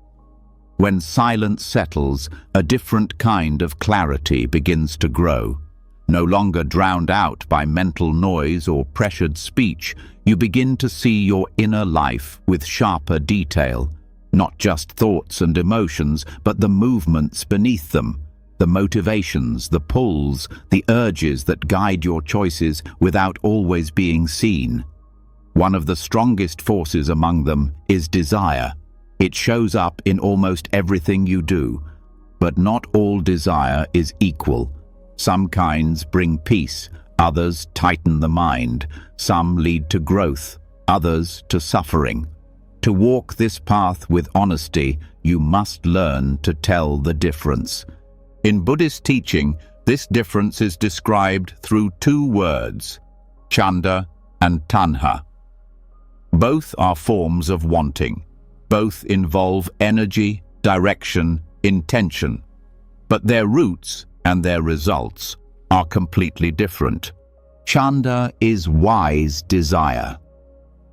When silence settles, a different kind of clarity begins to grow. No longer drowned out by mental noise or pressured speech, you begin to see your inner life with sharper detail. Not just thoughts and emotions, but the movements beneath them, the motivations, the pulls, the urges that guide your choices without always being seen. One of the strongest forces among them is desire. It shows up in almost everything you do, but not all desire is equal. Some kinds bring peace, others tighten the mind, some lead to growth, others to suffering. To walk this path with honesty, you must learn to tell the difference. In Buddhist teaching, this difference is described through two words, chanda and tanha. Both are forms of wanting. Both involve energy, direction, intention. But their roots and their results are completely different. Chanda is wise desire.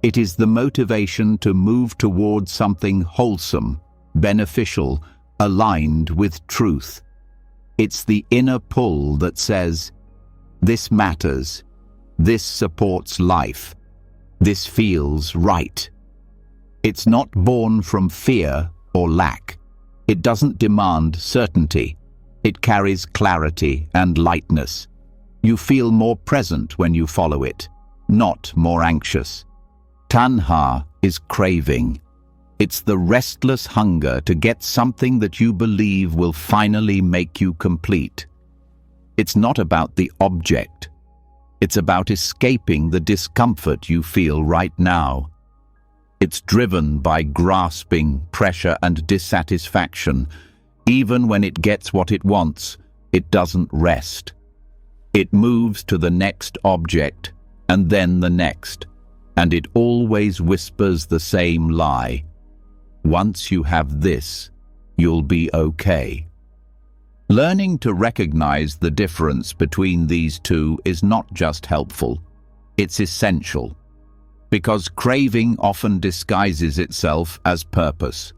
It is the motivation to move towards something wholesome, beneficial, aligned with truth. It's the inner pull that says, this matters, this supports life, this feels right. It's not born from fear or lack. It doesn't demand certainty. It carries clarity and lightness. You feel more present when you follow it, not more anxious. Tanha is craving. It's the restless hunger to get something that you believe will finally make you complete. It's not about the object. It's about escaping the discomfort you feel right now. It's driven by grasping, pressure, and dissatisfaction. Even when it gets what it wants, it doesn't rest. It moves to the next object, and then the next, and it always whispers the same lie. Once you have this, you'll be okay. Learning to recognize the difference between these two is not just helpful, it's essential. Because craving often disguises itself as purpose.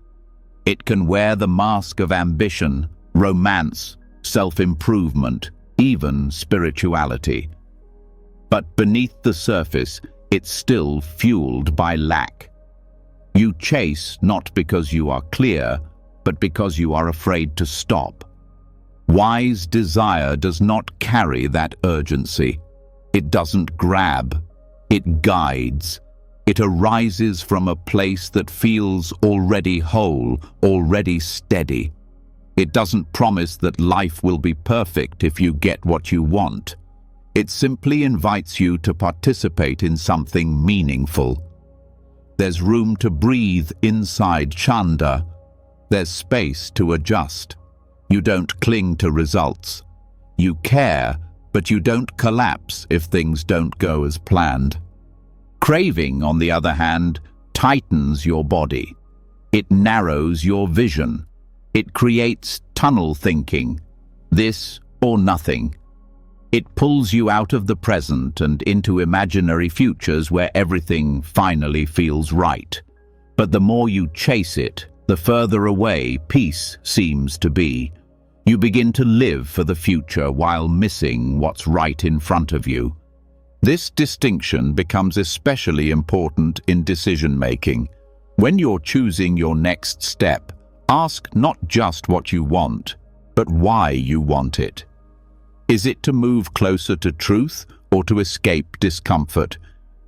It can wear the mask of ambition, romance, self-improvement, even spirituality. But beneath the surface, it's still fueled by lack. You chase not because you are clear, but because you are afraid to stop. Wise desire does not carry that urgency. It doesn't grab. It guides. It arises from a place that feels already whole, already steady. It doesn't promise that life will be perfect if you get what you want. It simply invites you to participate in something meaningful. There's room to breathe inside chanda. There's space to adjust. You don't cling to results. You care, but you don't collapse if things don't go as planned. Craving, on the other hand, tightens your body. It narrows your vision. It creates tunnel thinking, this or nothing. It pulls you out of the present and into imaginary futures where everything finally feels right. But the more you chase it, the further away peace seems to be. You begin to live for the future while missing what's right in front of you. This distinction becomes especially important in decision-making. When you're choosing your next step, Ask not just what you want, but why you want it. Is it to move closer to truth or to escape discomfort?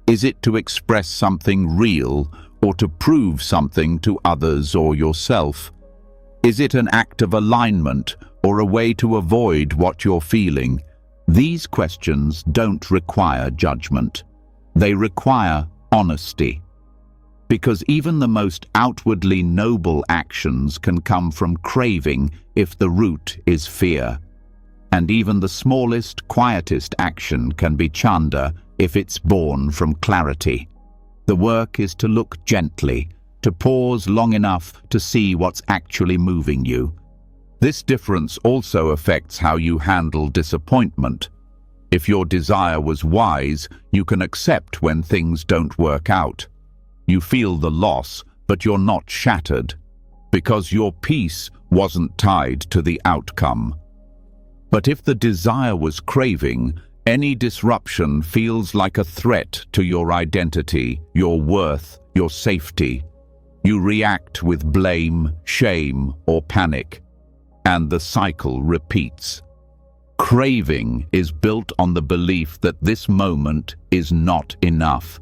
Is it to express something real or to prove something to others or yourself? Is it an act of alignment or a way to avoid what you're feeling? These questions don't require judgment. They require honesty. Because even the most outwardly noble actions can come from craving if the root is fear. And even the smallest, quietest action can be chanda if it's born from clarity. The work is to look gently, to pause long enough to see what's actually moving you. This difference also affects how you handle disappointment. If your desire was wise, you can accept when things don't work out. You feel the loss, but you're not shattered, because your peace wasn't tied to the outcome. But if the desire was craving, any disruption feels like a threat to your identity, your worth, your safety. You react with blame, shame, or panic, and the cycle repeats. Craving is built on the belief that this moment is not enough,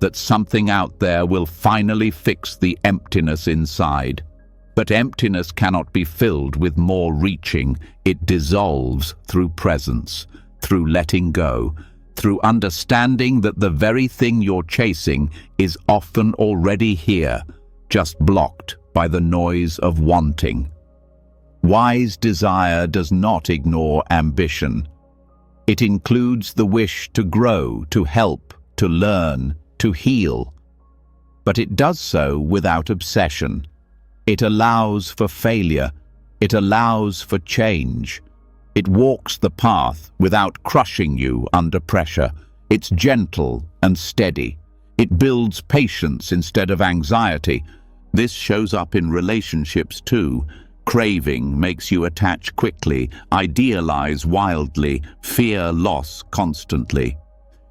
that something out there will finally fix the emptiness inside. But emptiness cannot be filled with more reaching. It dissolves through presence, through letting go, through understanding that the very thing you're chasing is often already here, just blocked by the noise of wanting. Wise desire does not ignore ambition. It includes the wish to grow, to help, to learn, to heal. But it does so without obsession. It allows for failure. It allows for change. It walks the path without crushing you under pressure. It's gentle and steady. It builds patience instead of anxiety. This shows up in relationships too. Craving makes you attach quickly, idealize wildly, fear loss constantly.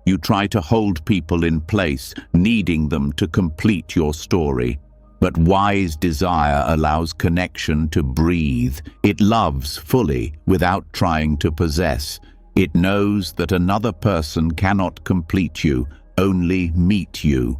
You try to hold people in place, needing them to complete your story. But wise desire allows connection to breathe. It loves fully without trying to possess. It knows that another person cannot complete you, only meet you.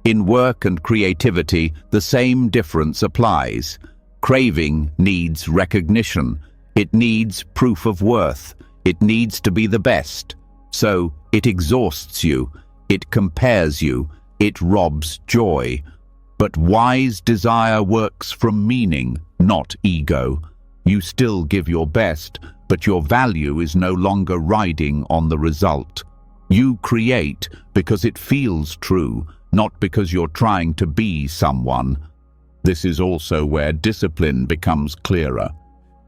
In work and creativity, the same difference applies. Craving needs recognition. It needs proof of worth. It needs to be the best. So it exhausts you. It compares you. It robs joy. But wise desire works from meaning, not ego. You still give your best, but your value is no longer riding on the result. You create because it feels true, not because you're trying to be someone. This is also where discipline becomes clearer.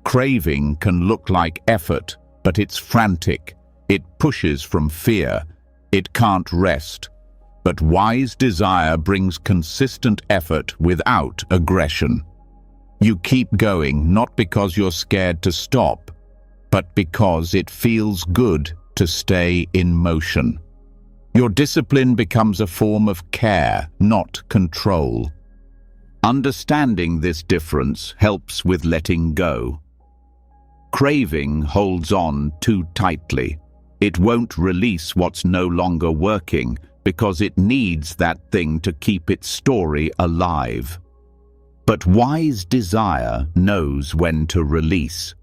Craving can look like effort, but it's frantic. It pushes from fear. It can't rest. But wise desire brings consistent effort without aggression. You keep going not because you're scared to stop, but because it feels good to stay in motion. Your discipline becomes a form of care, not control. Understanding this difference helps with letting go. Craving holds on too tightly. It won't release what's no longer working because it needs that thing to keep its story alive. But wise desire knows when to release.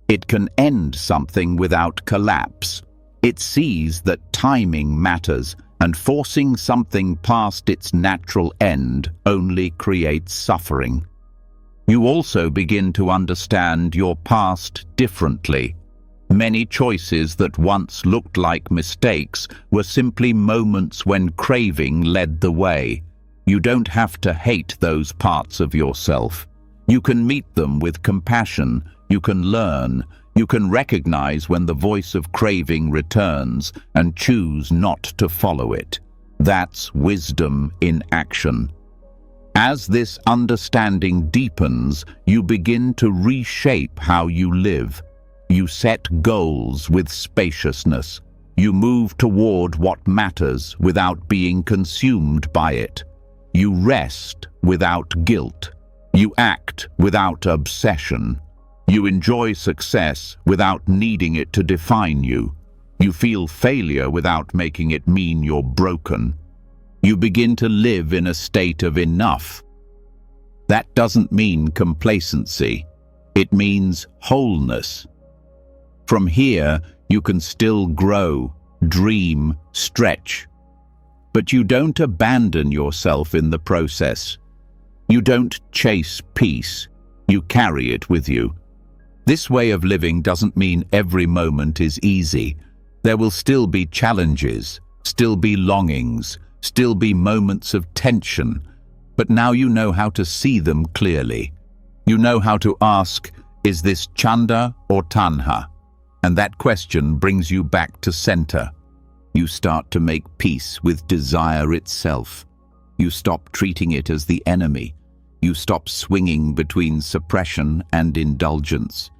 It can end something without collapse. It sees that timing matters, and forcing something past its natural end only creates suffering. You also begin to understand your past differently. Many choices that once looked like mistakes were simply moments when craving led the way. You don't have to hate those parts of yourself. You can meet them with compassion. You can learn. You can recognize when the voice of craving returns and choose not to follow it. That's wisdom in action. As this understanding deepens, you begin to reshape how you live. You set goals with spaciousness. You move toward what matters without being consumed by it. You rest without guilt. You act without obsession. You enjoy success without needing it to define you. You feel failure without making it mean you're broken. You begin to live in a state of enough. That doesn't mean complacency. It means wholeness. From here, you can still grow, dream, stretch. But you don't abandon yourself in the process. You don't chase peace. You carry it with you. This way of living doesn't mean every moment is easy. There will still be challenges, still be longings, still be moments of tension. But now you know how to see them clearly. You know how to ask, is this Chanda or Tanha? And that question brings you back to center. You start to make peace with desire itself. You stop treating it as the enemy. You stop swinging between suppression and indulgence.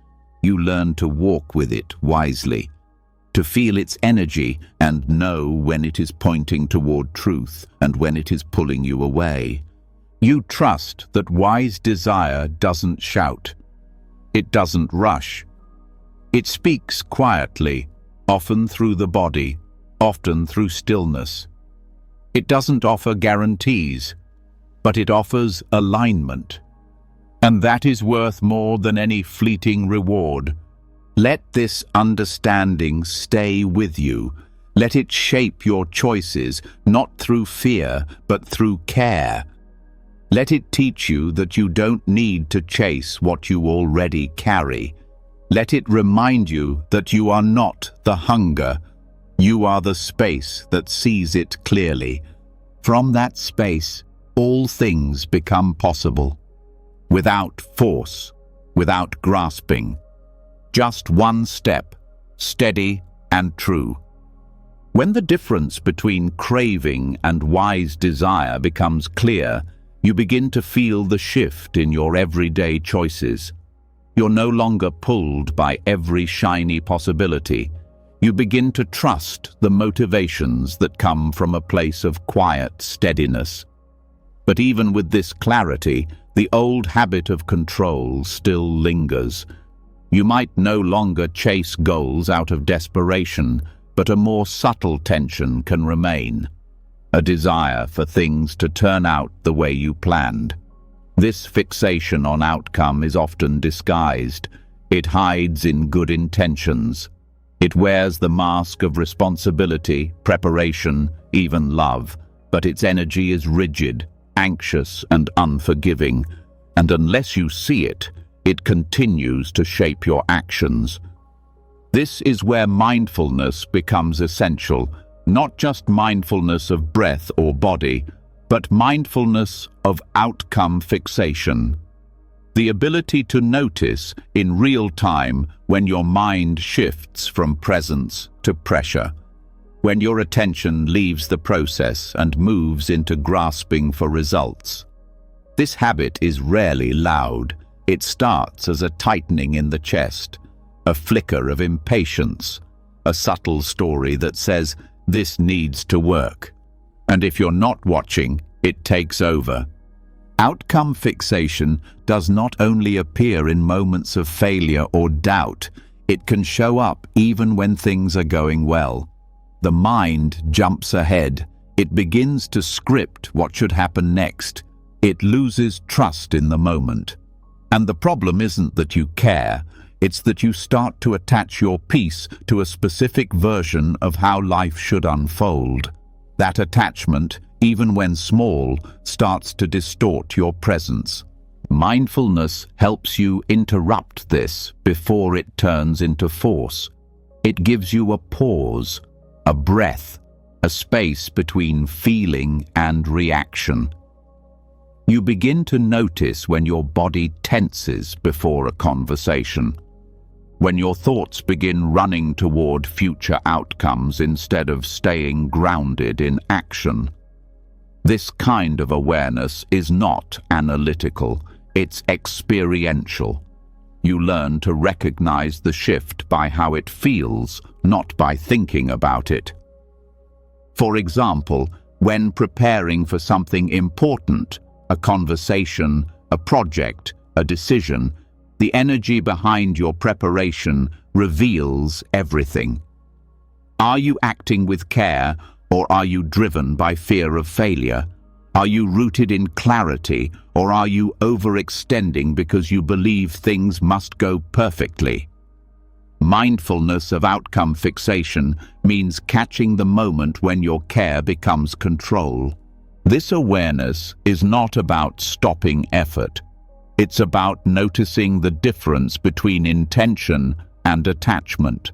You learn to walk with it wisely, to feel its energy and know when it is pointing toward truth and when it is pulling you away. You trust that wise desire doesn't shout. It doesn't rush. It speaks quietly, often through the body, often through stillness. It doesn't offer guarantees, but it offers alignment. And that is worth more than any fleeting reward. Let this understanding stay with you. Let it shape your choices, not through fear, but through care. Let it teach you that you don't need to chase what you already carry. Let it remind you that you are not the hunger. You are the space that sees it clearly. From that space, all things become possible. Without force, without grasping. Just one step, steady and true. When the difference between craving and wise desire becomes clear, you begin to feel the shift in your everyday choices. You're no longer pulled by every shiny possibility. You begin to trust the motivations that come from a place of quiet steadiness. But even with this clarity, the old habit of control still lingers. You might no longer chase goals out of desperation, but a more subtle tension can remain. A desire for things to turn out the way you planned. This fixation on outcome is often disguised. It hides in good intentions. It wears the mask of responsibility, preparation, even love, but its energy is rigid, anxious and unforgiving, and unless you see it, it continues to shape your actions. This is where mindfulness becomes essential, not just mindfulness of breath or body, but mindfulness of outcome fixation. The ability to notice in real time when your mind shifts from presence to pressure, when your attention leaves the process and moves into grasping for results. This habit is rarely loud. It starts as a tightening in the chest, a flicker of impatience, a subtle story that says, "This needs to work." And if you're not watching, it takes over. Outcome fixation does not only appear in moments of failure or doubt, it can show up even when things are going well. The mind jumps ahead. It begins to script what should happen next. It loses trust in the moment. And the problem isn't that you care, it's that you start to attach your peace to a specific version of how life should unfold. That attachment, even when small, starts to distort your presence. Mindfulness helps you interrupt this before it turns into force. It gives you a pause, a breath, a space between feeling and reaction. You begin to notice when your body tenses before a conversation, when your thoughts begin running toward future outcomes instead of staying grounded in action. This kind of awareness is not analytical, it's experiential. You learn to recognize the shift by how it feels, not by thinking about it. For example, when preparing for something important, a conversation, a project, a decision, the energy behind your preparation reveals everything. Are you acting with care, or are you driven by fear of failure? Are you rooted in clarity, or are you overextending because you believe things must go perfectly? Mindfulness of outcome fixation means catching the moment when your care becomes control. This awareness is not about stopping effort. It's about noticing the difference between intention and attachment.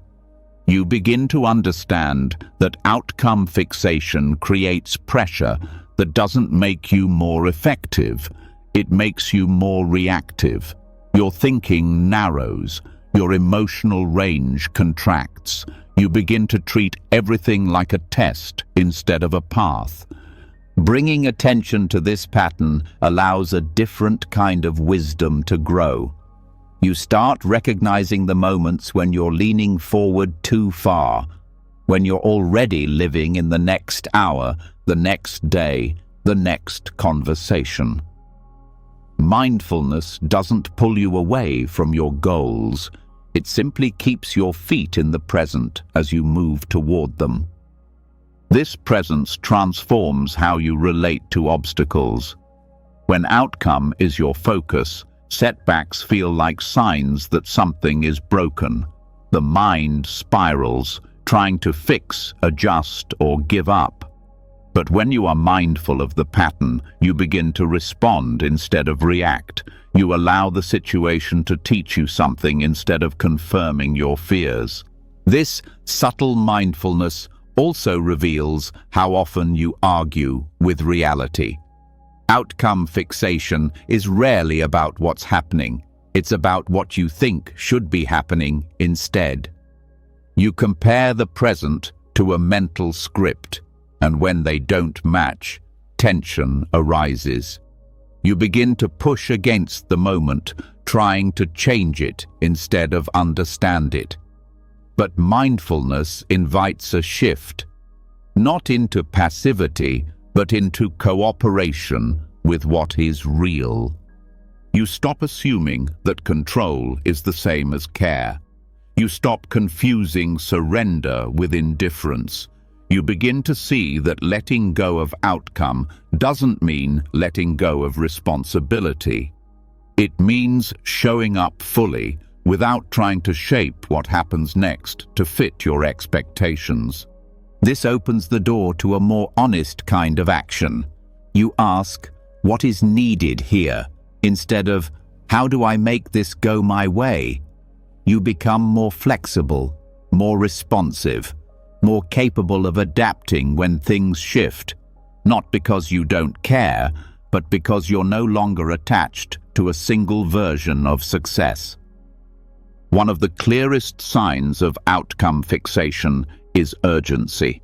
You begin to understand that outcome fixation creates pressure that doesn't make you more effective. It makes you more reactive. Your thinking narrows. Your emotional range contracts. You begin to treat everything like a test instead of a path. Bringing attention to this pattern allows a different kind of wisdom to grow. You start recognizing the moments when you're leaning forward too far, when you're already living in the next hour, the next day, the next conversation. Mindfulness doesn't pull you away from your goals. It simply keeps your feet in the present as you move toward them. This presence transforms how you relate to obstacles. When outcome is your focus, setbacks feel like signs that something is broken. The mind spirals, trying to fix, adjust, or give up. But when you are mindful of the pattern, you begin to respond instead of react. You allow the situation to teach you something instead of confirming your fears. This subtle mindfulness also reveals how often you argue with reality. Outcome fixation is rarely about what's happening. It's about what you think should be happening instead. You compare the present to a mental script, and when they don't match, tension arises. You begin to push against the moment, trying to change it instead of understand it. But mindfulness invites a shift, not into passivity, but into cooperation with what is real. You stop assuming that control is the same as care. You stop confusing surrender with indifference. You begin to see that letting go of outcome doesn't mean letting go of responsibility. It means showing up fully without trying to shape what happens next to fit your expectations. This opens the door to a more honest kind of action. You ask, what is needed here, instead of, how do I make this go my way? You become more flexible, more responsive, more capable of adapting when things shift, not because you don't care, but because you're no longer attached to a single version of success. One of the clearest signs of outcome fixation is urgency.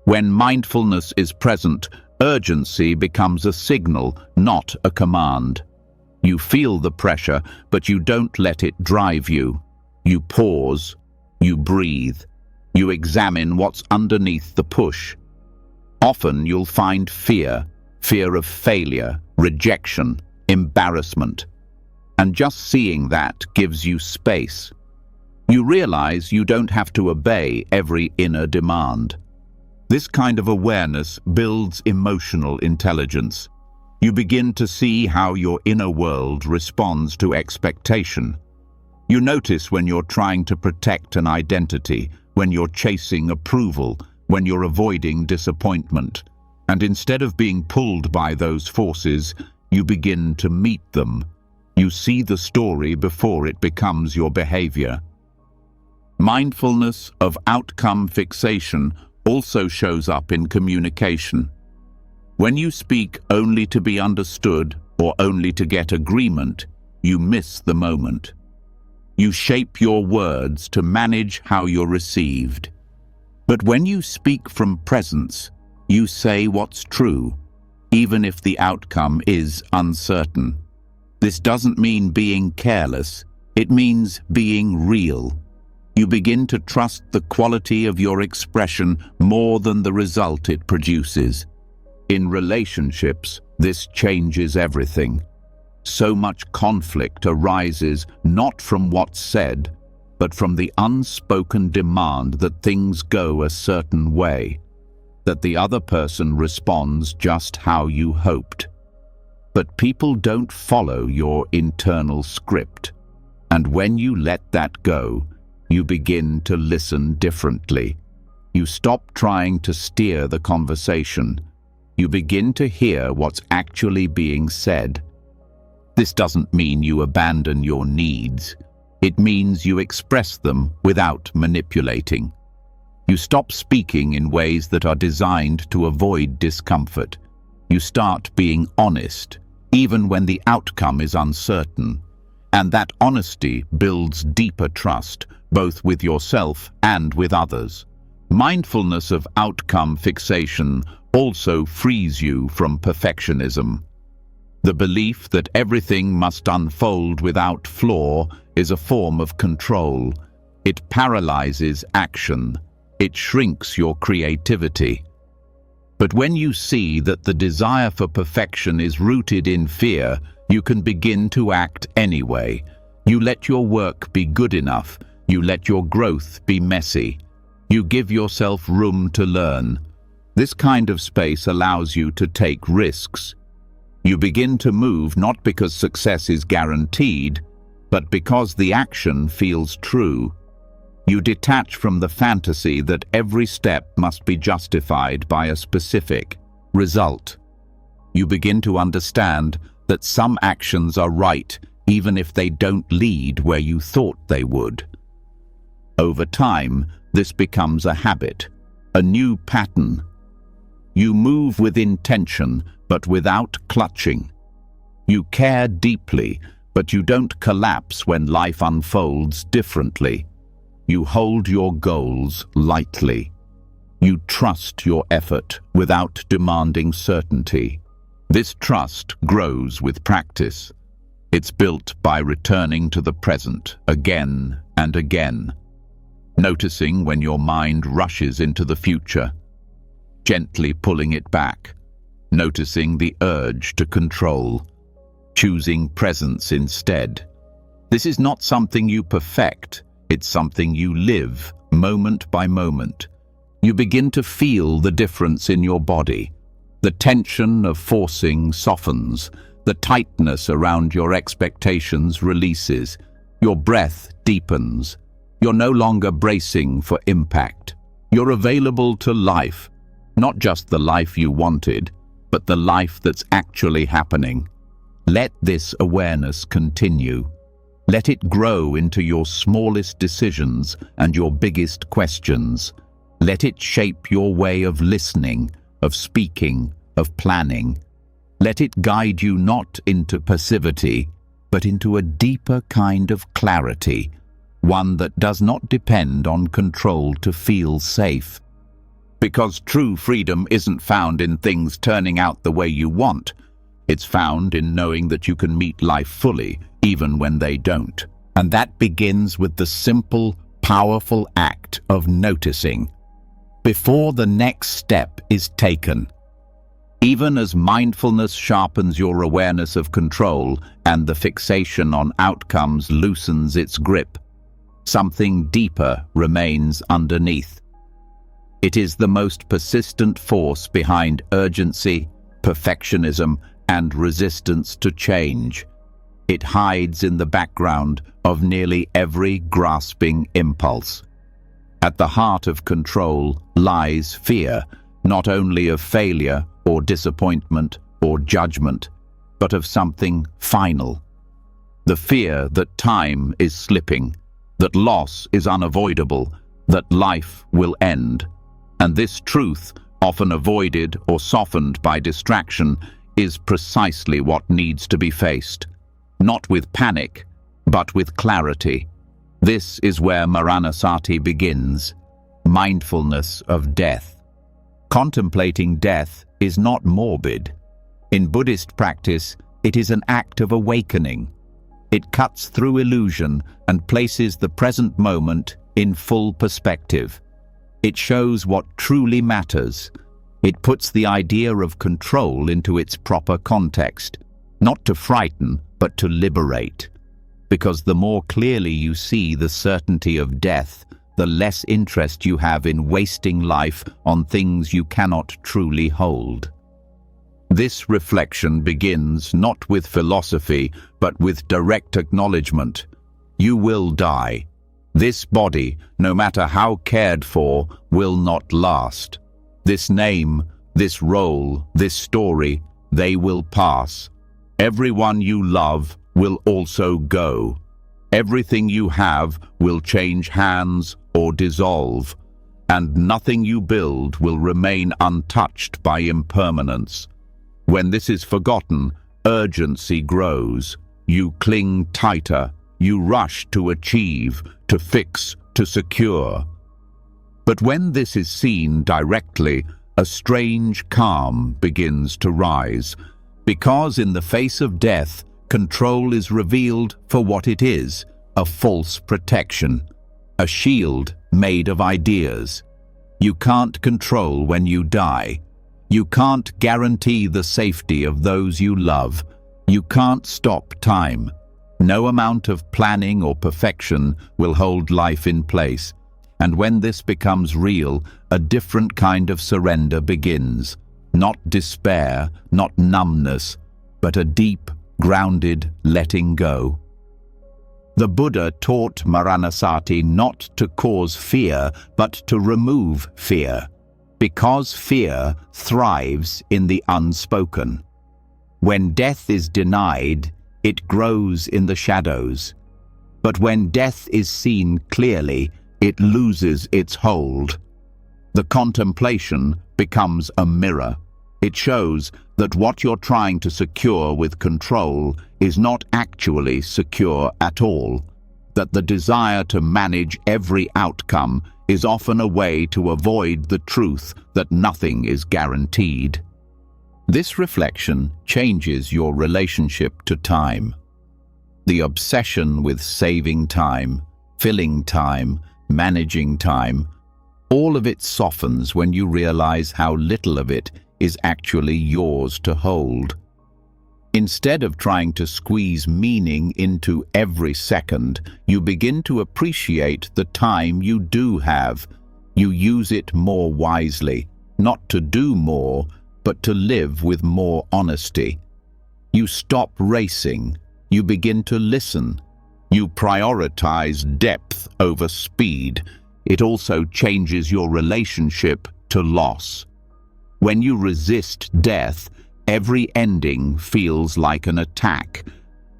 When mindfulness is present, urgency becomes a signal, not a command. You feel the pressure, but you don't let it drive you. You pause, you breathe, you examine what's underneath the push. Often you'll find fear of failure, rejection, embarrassment. And just seeing that gives you space. You realize you don't have to obey every inner demand. This kind of awareness builds emotional intelligence. You begin to see how your inner world responds to expectation. You notice when you're trying to protect an identity, when you're chasing approval, when you're avoiding disappointment. And instead of being pulled by those forces, you begin to meet them. You see the story before it becomes your behavior. Mindfulness of outcome fixation also shows up in communication. When you speak only to be understood or only to get agreement, you miss the moment. You shape your words to manage how you're received. But when you speak from presence, you say what's true, even if the outcome is uncertain. This doesn't mean being careless, it means being real. You begin to trust the quality of your expression more than the result it produces. In relationships, this changes everything. so much conflict arises not from what's said, but from the unspoken demand that things go a certain way, that the other person responds just how you hoped. But people don't follow your internal script, and when you let that go, you begin to listen differently. You stop trying to steer the conversation. You begin to hear what's actually being said. This doesn't mean you abandon your needs. It means you express them without manipulating. You stop speaking in ways that are designed to avoid discomfort. You start being honest, even when the outcome is uncertain. And that honesty builds deeper trust, both with yourself and with others. Mindfulness of outcome fixation also frees you from perfectionism. The belief that everything must unfold without flaw is a form of control. It paralyzes action. It shrinks your creativity. But when you see that the desire for perfection is rooted in fear, you can begin to act anyway. You let your work be good enough. You let your growth be messy. You give yourself room to learn. This kind of space allows you to take risks. You begin to move not because success is guaranteed, but because the action feels true. You detach from the fantasy that every step must be justified by a specific result. You begin to understand that some actions are right even if they don't lead where you thought they would. Over time, this becomes a habit, a new pattern. You move with intention, but without clutching. You care deeply, but you don't collapse when life unfolds differently. You hold your goals lightly. You trust your effort without demanding certainty. This trust grows with practice. It's built by returning to the present again and again, noticing when your mind rushes into the future, gently pulling it back, noticing the urge to control, choosing presence instead. This is not something you perfect, it's something you live moment by moment. You begin to feel the difference in your body. The tension of forcing softens, the tightness around your expectations releases, your breath deepens. You're no longer bracing for impact. You're available to life, not just the life you wanted, but the life that's actually happening. Let this awareness continue. Let it grow into your smallest decisions and your biggest questions. Let it shape your way of listening, of speaking, of planning. Let it guide you not into passivity, but into a deeper kind of clarity, one that does not depend on control to feel safe. Because true freedom isn't found in things turning out the way you want. It's found in knowing that you can meet life fully, even when they don't. And that begins with the simple, powerful act of noticing, before the next step is taken. Even as mindfulness sharpens your awareness of control and the fixation on outcomes loosens its grip, something deeper remains underneath. It is the most persistent force behind urgency, perfectionism, and resistance to change. It hides in the background of nearly every grasping impulse. At the heart of control lies fear, not only of failure or disappointment or judgment, but of something final. The fear that time is slipping, that loss is unavoidable, that life will end. And this truth, often avoided or softened by distraction, is precisely what needs to be faced. Not with panic, but with clarity. This is where Maranasati begins, mindfulness of death. Contemplating death is not morbid. In Buddhist practice, it is an act of awakening. It cuts through illusion and places the present moment in full perspective. It shows what truly matters. It puts the idea of control into its proper context, not to frighten, but to liberate. Because the more clearly you see the certainty of death, the less interest you have in wasting life on things you cannot truly hold. This reflection begins not with philosophy, but with direct acknowledgement. You will die. This body, no matter how cared for, will not last. This name, this role, this story, they will pass. Everyone you love will also go. Everything you have will change hands or dissolve, and nothing you build will remain untouched by impermanence. When this is forgotten, urgency grows. You cling tighter. You rush to achieve, to fix, to secure. But when this is seen directly, a strange calm begins to rise, because in the face of death, control is revealed for what it is, a false protection, a shield made of ideas. You can't control when you die. You can't guarantee the safety of those you love. You can't stop time. No amount of planning or perfection will hold life in place. And when this becomes real, a different kind of surrender begins. Not despair, not numbness, but a deep, grounded letting go. The Buddha taught Maranasati not to cause fear, but to remove fear, because fear thrives in the unspoken. When death is denied, it grows in the shadows. But when death is seen clearly, it loses its hold. The contemplation becomes a mirror. It shows that what you're trying to secure with control is not actually secure at all, that the desire to manage every outcome is often a way to avoid the truth that nothing is guaranteed. This reflection changes your relationship to time. The obsession with saving time, filling time, managing time, all of it softens when you realize how little of it is actually yours to hold. Instead of trying to squeeze meaning into every second, you begin to appreciate the time you do have. You use it more wisely, not to do more, but to live with more honesty. You stop racing. You begin to listen. You prioritize depth over speed. It also changes your relationship to loss. When you resist death, every ending feels like an attack.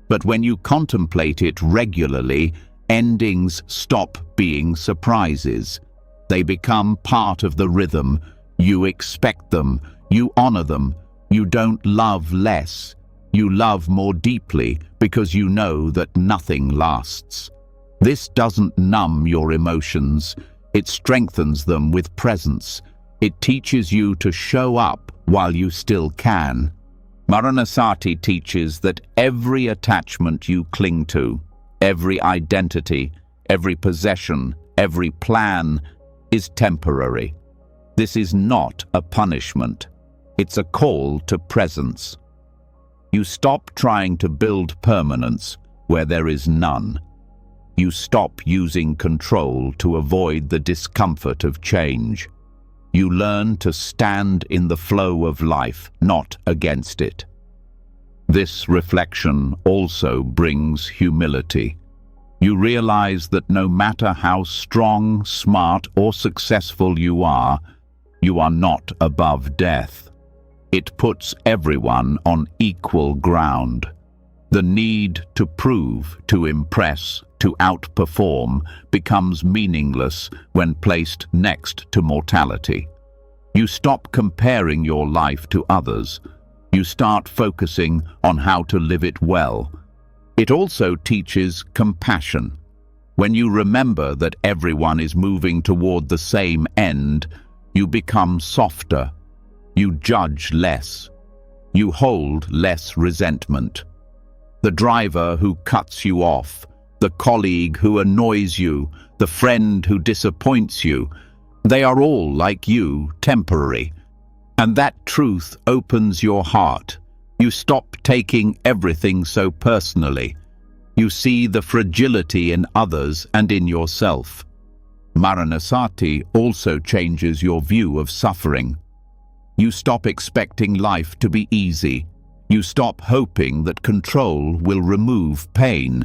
But when you contemplate it regularly, endings stop being surprises. They become part of the rhythm. You expect them. You honor them. You don't love less. You love more deeply because you know that nothing lasts. This doesn't numb your emotions. It strengthens them with presence. It teaches you to show up while you still can. Maranasati teaches that every attachment you cling to, every identity, every possession, every plan is temporary. This is not a punishment. It's a call to presence. You stop trying to build permanence where there is none. You stop using control to avoid the discomfort of change. You learn to stand in the flow of life, not against it. This reflection also brings humility. You realize that no matter how strong, smart, or successful you are not above death. It puts everyone on equal ground. The need to prove, to impress, to outperform becomes meaningless when placed next to mortality. You stop comparing your life to others. You start focusing on how to live it well. It also teaches compassion. When you remember that everyone is moving toward the same end, you become softer. You judge less. You hold less resentment. The driver who cuts you off, the colleague who annoys you, the friend who disappoints you, they are all, like you, temporary. And that truth opens your heart. You stop taking everything so personally. You see the fragility in others and in yourself. Maranasati also changes your view of suffering. You stop expecting life to be easy. You stop hoping that control will remove pain.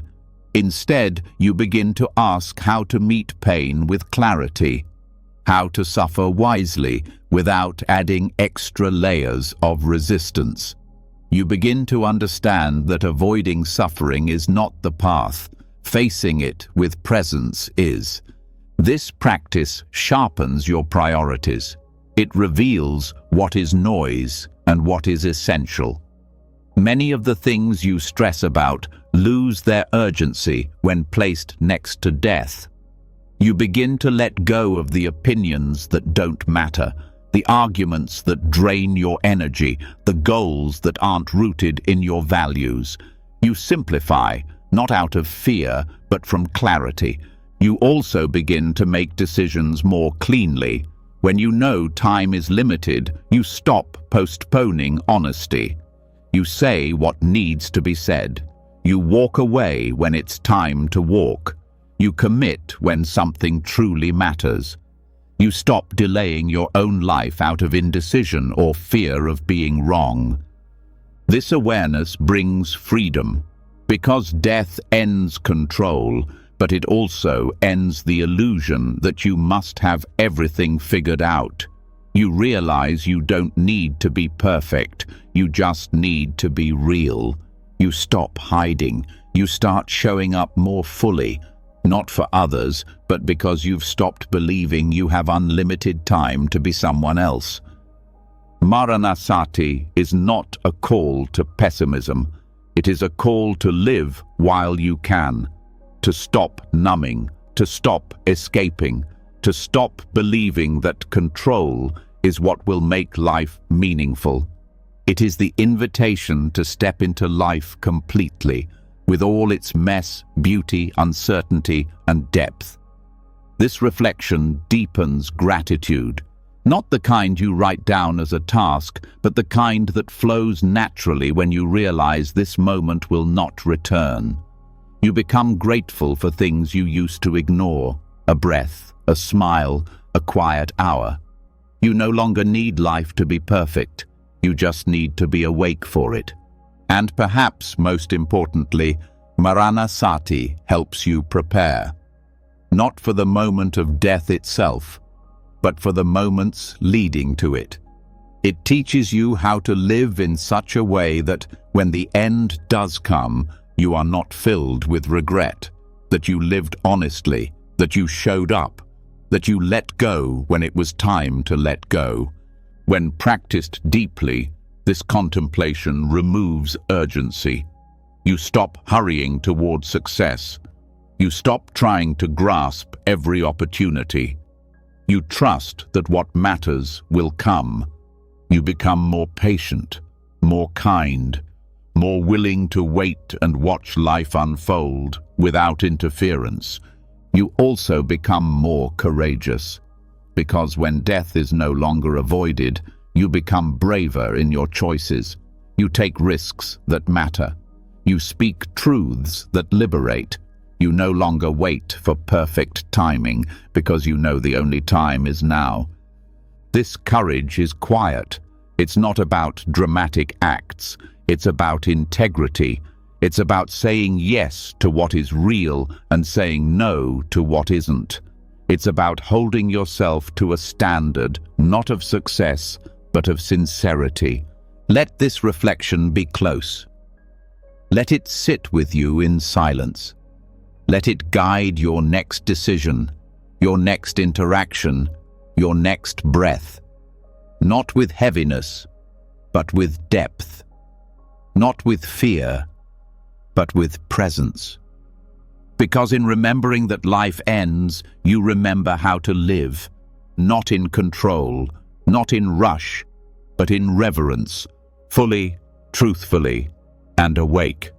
Instead, you begin to ask how to meet pain with clarity, how to suffer wisely without adding extra layers of resistance. You begin to understand that avoiding suffering is not the path. Facing it with presence is. This practice sharpens your priorities. It reveals what is noise and what is essential. Many of the things you stress about lose their urgency when placed next to death. You begin to let go of the opinions that don't matter, the arguments that drain your energy, the goals that aren't rooted in your values. You simplify, not out of fear, but from clarity. You also begin to make decisions more cleanly. When you know time is limited, you stop postponing honesty. You say what needs to be said. You walk away when it's time to walk. You commit when something truly matters. You stop delaying your own life out of indecision or fear of being wrong. This awareness brings freedom, because death ends control, but it also ends the illusion that you must have everything figured out. You realize you don't need to be perfect, you just need to be real. You stop hiding, you start showing up more fully, not for others, but because you've stopped believing you have unlimited time to be someone else. Maranasati is not a call to pessimism. It is a call to live while you can, to stop numbing, to stop escaping, to stop believing that control is what will make life meaningful. It is the invitation to step into life completely, with all its mess, beauty, uncertainty, and depth. This reflection deepens gratitude, not the kind you write down as a task, but the kind that flows naturally when you realize this moment will not return. You become grateful for things you used to ignore, a breath, a smile, a quiet hour. You no longer need life to be perfect. You just need to be awake for it. And perhaps most importantly, Maranasati helps you prepare, not for the moment of death itself, but for the moments leading to it. It teaches you how to live in such a way that when the end does come, you are not filled with regret, that you lived honestly, that you showed up, that you let go when it was time to let go. When practiced deeply, this contemplation removes urgency. You stop hurrying toward success. You stop trying to grasp every opportunity. You trust that what matters will come. You become more patient, more kind, more willing to wait and watch life unfold without interference. You also become more courageous, because when death is no longer avoided, you become braver in your choices. You take risks that matter. You speak truths that liberate. You no longer wait for perfect timing, because you know the only time is now. This courage is quiet. It's not about dramatic acts. It's about integrity. It's about saying yes to what is real and saying no to what isn't. It's about holding yourself to a standard, not of success, but of sincerity. Let this reflection be close. Let it sit with you in silence. Let it guide your next decision, your next interaction, your next breath. Not with heaviness, but with depth. Not with fear, but with presence. Because in remembering that life ends, you remember how to live, not in control, not in rush, but in reverence, fully, truthfully, and awake.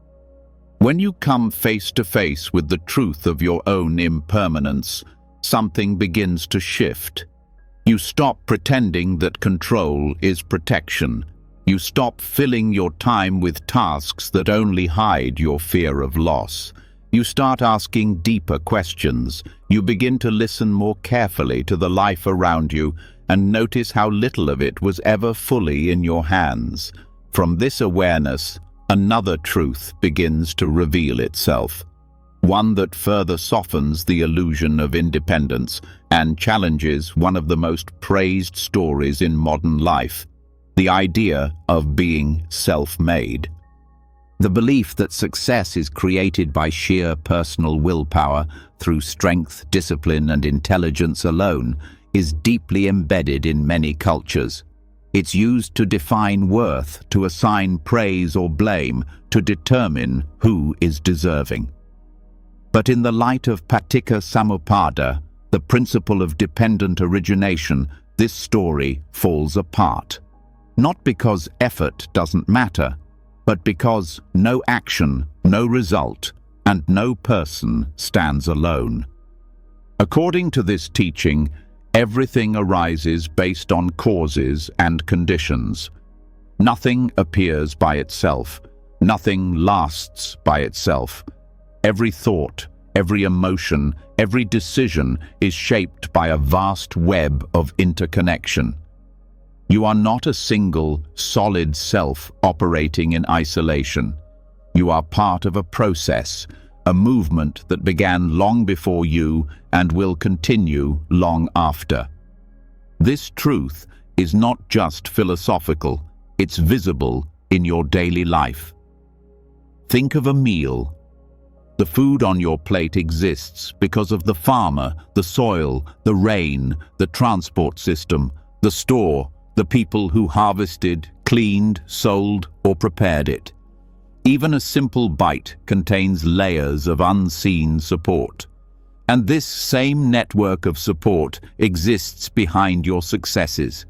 When you come face to face with the truth of your own impermanence, something begins to shift. You stop pretending that control is protection. You stop filling your time with tasks that only hide your fear of loss. You start asking deeper questions. You begin to listen more carefully to the life around you and notice how little of it was ever fully in your hands. From this awareness, another truth begins to reveal itself. One that further softens the illusion of independence and challenges one of the most praised stories in modern life, the idea of being self-made. The belief that success is created by sheer personal willpower through strength, discipline, and intelligence alone is deeply embedded in many cultures. It's used to define worth, to assign praise or blame, to determine who is deserving. But in the light of Paticca Samuppada, the principle of dependent origination, this story falls apart. Not because effort doesn't matter, but because no action, no result, and no person stands alone. According to this teaching, everything arises based on causes and conditions. Nothing appears by itself. Nothing lasts by itself. Every thought, every emotion, every decision is shaped by a vast web of interconnection. You are not a single, solid self operating in isolation. You are part of a process, a movement that began long before you and will continue long after. This truth is not just philosophical, it's visible in your daily life. Think of a meal. The food on your plate exists because of the farmer, the soil, the rain, the transport system, the store, the people who harvested, cleaned, sold, or prepared it. Even a simple bite contains layers of unseen support. And this same network of support exists behind your successes,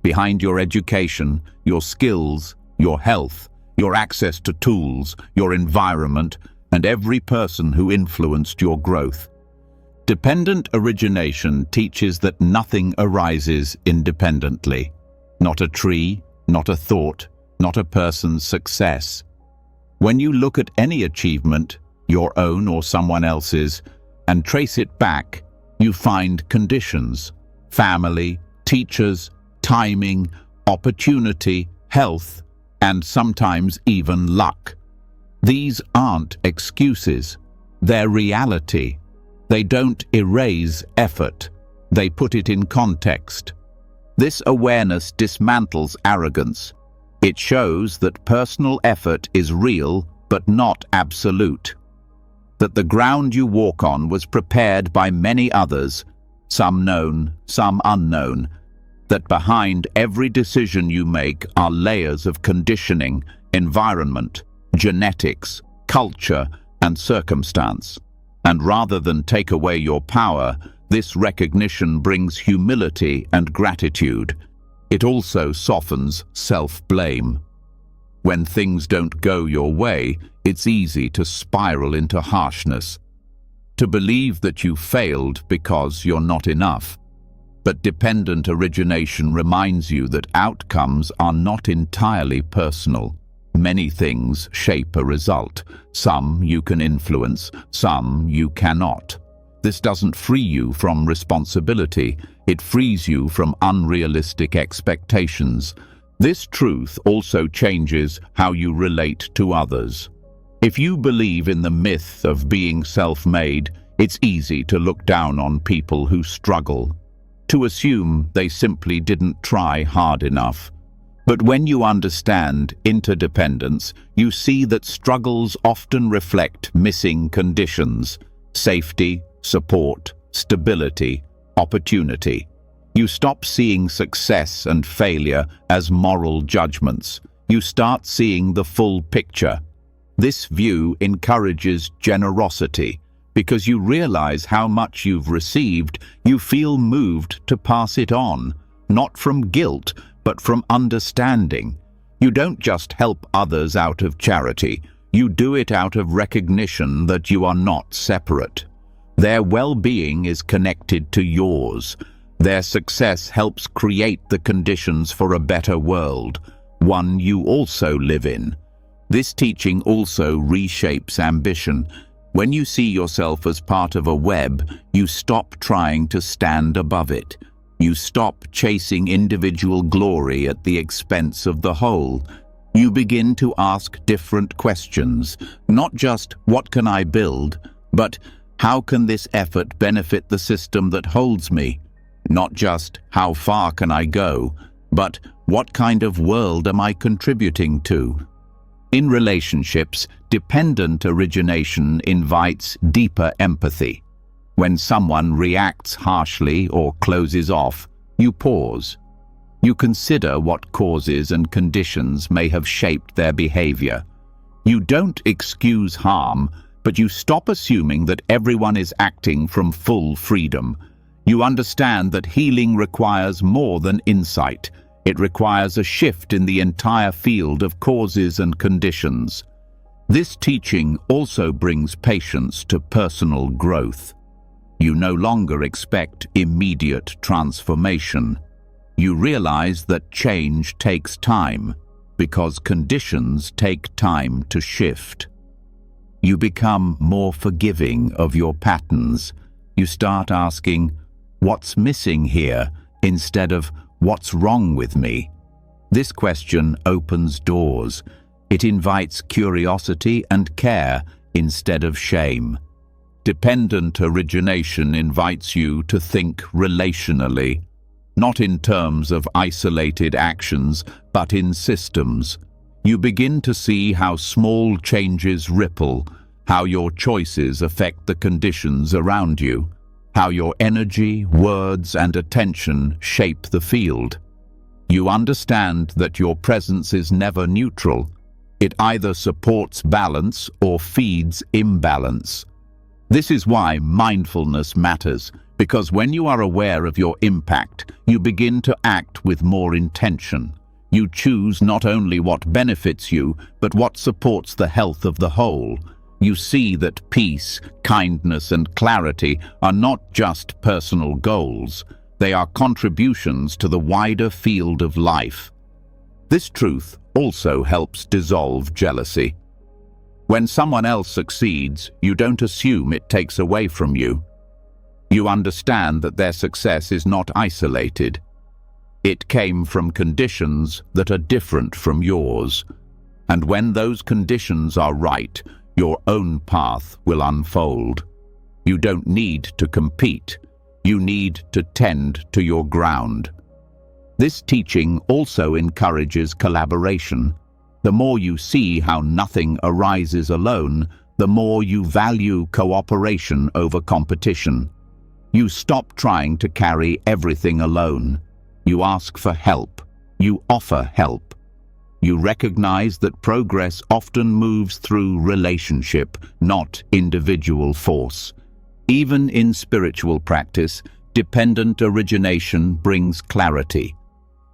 behind your education, your skills, your health, your access to tools, your environment, and every person who influenced your growth. Dependent origination teaches that nothing arises independently. Not a tree, not a thought, not a person's success. When you look at any achievement, your own or someone else's, and trace it back, you find conditions: family, teachers, timing, opportunity, health, and sometimes even luck. These aren't excuses. They're reality. They don't erase effort. They put it in context. This awareness dismantles arrogance. It shows that personal effort is real but not absolute. That the ground you walk on was prepared by many others, some known, some unknown. That behind every decision you make are layers of conditioning, environment, genetics, culture, and circumstance. And rather than take away your power, this recognition brings humility and gratitude. It also softens self-blame. When things don't go your way, it's easy to spiral into harshness, to believe that you failed because you're not enough. But dependent origination reminds you that outcomes are not entirely personal. Many things shape a result. Some you can influence, some you cannot. This doesn't free you from responsibility. It frees you from unrealistic expectations. This truth also changes how you relate to others. If you believe in the myth of being self-made, it's easy to look down on people who struggle, to assume they simply didn't try hard enough. But when you understand interdependence, you see that struggles often reflect missing conditions: safety, support, stability, opportunity. You stop seeing success and failure as moral judgments. You start seeing the full picture. This view encourages generosity. Because you realize how much you've received, you feel moved to pass it on, not from guilt, but from understanding. You don't just help others out of charity. You do it out of recognition that you are not separate. Their well-being is connected to yours. Their success helps create the conditions for a better world. one you also live in. This teaching also reshapes ambition. When you see yourself as part of a web, you stop trying to stand above it. You stop chasing individual glory at the expense of the whole. You begin to ask different questions, not just what can I build, but how can this effort benefit the system that holds me? Not just how far can I go, but what kind of world am I contributing to? In relationships, dependent origination invites deeper empathy. When someone reacts harshly or closes off, you pause. You consider what causes and conditions may have shaped their behavior. You don't excuse harm, but you stop assuming that everyone is acting from full freedom. You understand that healing requires more than insight. It requires a shift in the entire field of causes and conditions. This teaching also brings patience to personal growth. You no longer expect immediate transformation. You realize that change takes time, because conditions take time to shift. You become more forgiving of your patterns. You start asking, "What's missing here?" instead of "What's wrong with me?" This question opens doors. It invites curiosity and care instead of shame. Dependent origination invites you to think relationally, not in terms of isolated actions, but in systems. You begin to see how small changes ripple, how your choices affect the conditions around you, how your energy, words, and attention shape the field. You understand that your presence is never neutral. It either supports balance or feeds imbalance. This is why mindfulness matters, because when you are aware of your impact, you begin to act with more intention. You choose not only what benefits you, but what supports the health of the whole. You see that peace, kindness, and clarity are not just personal goals. They are contributions to the wider field of life. This truth also helps dissolve jealousy. When someone else succeeds, you don't assume it takes away from you. You understand that their success is not isolated. It came from conditions that are different from yours. And when those conditions are right, your own path will unfold. You don't need to compete. You need to tend to your ground. This teaching also encourages collaboration. The more you see how nothing arises alone, the more you value cooperation over competition. You stop trying to carry everything alone. You ask for help. You offer help. You recognize that progress often moves through relationship, not individual force. Even in spiritual practice, dependent origination brings clarity.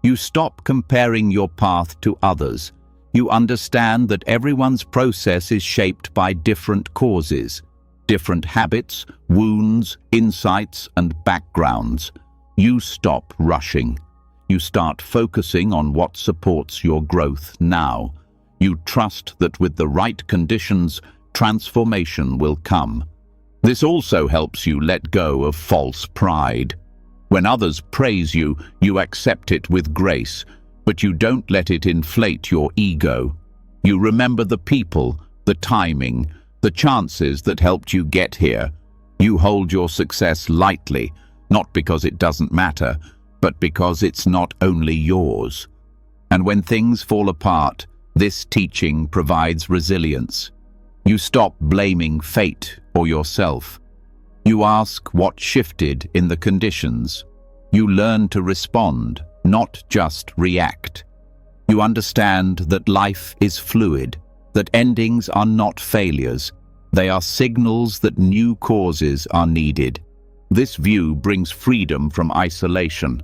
You stop comparing your path to others. You understand that everyone's process is shaped by different causes, different habits, wounds, insights, and backgrounds. You stop rushing. You start focusing on what supports your growth now. You trust that with the right conditions, transformation will come. This also helps you let go of false pride. When others praise you, you accept it with grace, but you don't let it inflate your ego. You remember the people, the timing, the chances that helped you get here. You hold your success lightly, not because it doesn't matter, but because it's not only yours. And when things fall apart, this teaching provides resilience. You stop blaming fate or yourself. You ask what shifted in the conditions. You learn to respond, not just react. You understand that life is fluid, that endings are not failures. They are signals that new causes are needed. This view brings freedom from isolation.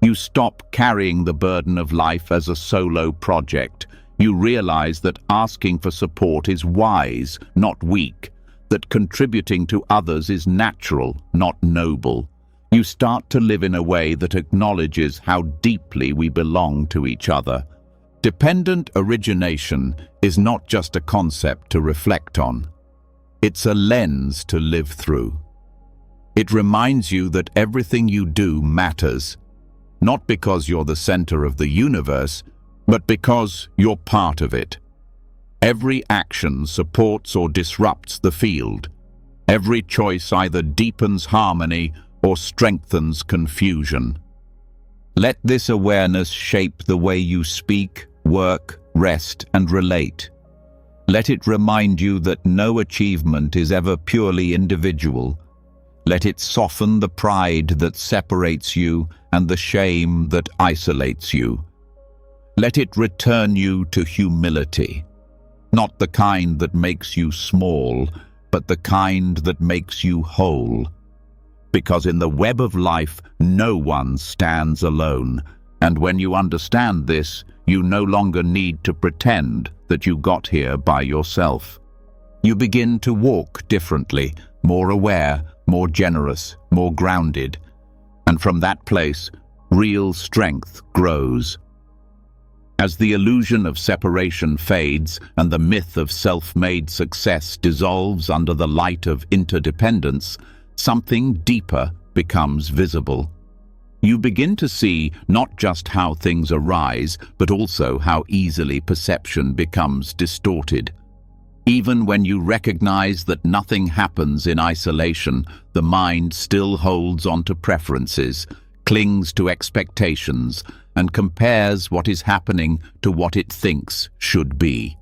You stop carrying the burden of life as a solo project. You realize that asking for support is wise, not weak, that contributing to others is natural, not noble. You start to live in a way that acknowledges how deeply we belong to each other. Dependent origination is not just a concept to reflect on. It's a lens to live through. It reminds you that everything you do matters, not because you're the center of the universe, but because you're part of it. Every action supports or disrupts the field. Every choice either deepens harmony or strengthens confusion. Let this awareness shape the way you speak, work, rest, and relate. Let it remind you that no achievement is ever purely individual. Let it soften the pride that separates you and the shame that isolates you. Let it return you to humility, not the kind that makes you small, but the kind that makes you whole. Because in the web of life, no one stands alone. And when you understand this, you no longer need to pretend that you got here by yourself. You begin to walk differently, more aware, more generous, more grounded. And from that place, real strength grows. As the illusion of separation fades and the myth of self-made success dissolves under the light of interdependence, something deeper becomes visible. You begin to see not just how things arise, but also how easily perception becomes distorted. Even when you recognize that nothing happens in isolation, the mind still holds onto preferences, clings to expectations, and compares what is happening to what it thinks should be.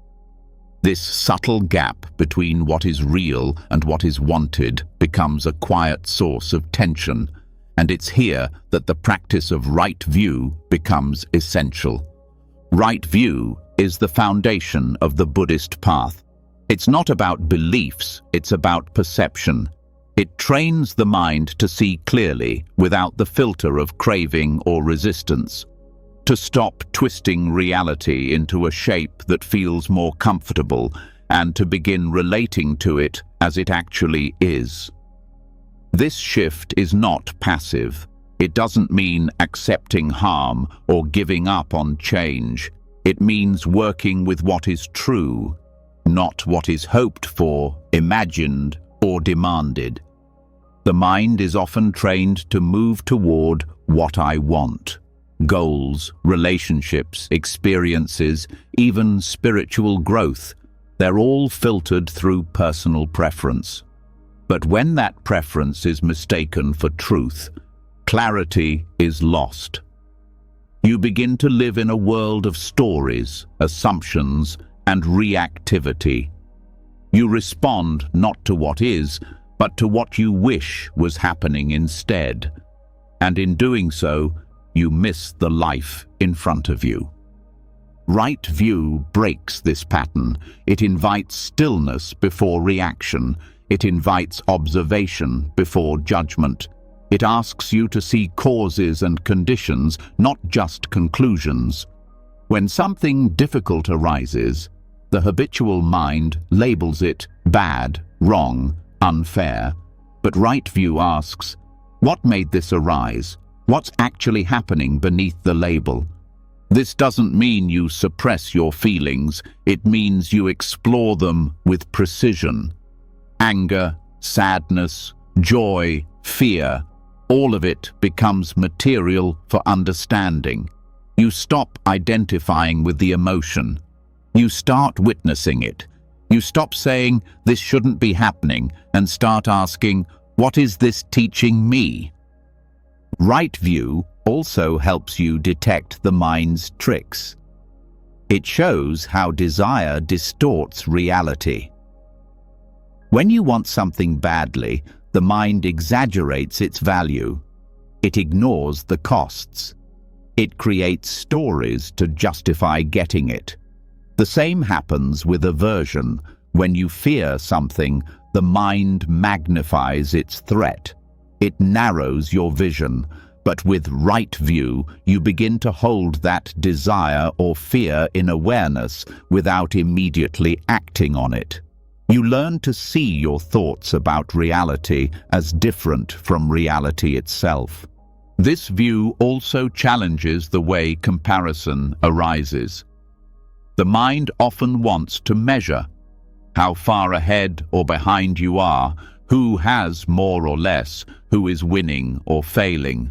This subtle gap between what is real and what is wanted becomes a quiet source of tension, and it's here that the practice of right view becomes essential. Right view is the foundation of the Buddhist path. It's not about beliefs, it's about perception. It trains the mind to see clearly without the filter of craving or resistance, to stop twisting reality into a shape that feels more comfortable and to begin relating to it as it actually is. This shift is not passive. It doesn't mean accepting harm or giving up on change. It means working with what is true, not what is hoped for, imagined, or demanded. The mind is often trained to move toward what I want. Goals, relationships, experiences, even spiritual growth, they're all filtered through personal preference. But when that preference is mistaken for truth, clarity is lost. You begin to live in a world of stories, assumptions, and reactivity. You respond not to what is, but to what you wish was happening instead. And in doing so, you miss the life in front of you. Right view breaks this pattern. It invites stillness before reaction. It invites observation before judgment. It asks you to see causes and conditions, not just conclusions. When something difficult arises, the habitual mind labels it bad, wrong, unfair. But right view asks, what made this arise? What's actually happening beneath the label? This doesn't mean you suppress your feelings. It means you explore them with precision. Anger, sadness, joy, fear, all of it becomes material for understanding. You stop identifying with the emotion. You start witnessing it. You stop saying, this shouldn't be happening, and start asking, what is this teaching me? Right view also helps you detect the mind's tricks. It shows how desire distorts reality. When you want something badly, the mind exaggerates its value. It ignores the costs. It creates stories to justify getting it. The same happens with aversion. When you fear something, the mind magnifies its threat. It narrows your vision, but with right view, you begin to hold that desire or fear in awareness without immediately acting on it. You learn to see your thoughts about reality as different from reality itself. This view also challenges the way comparison arises. The mind often wants to measure how far ahead or behind you are, who has more or less, who is winning or failing.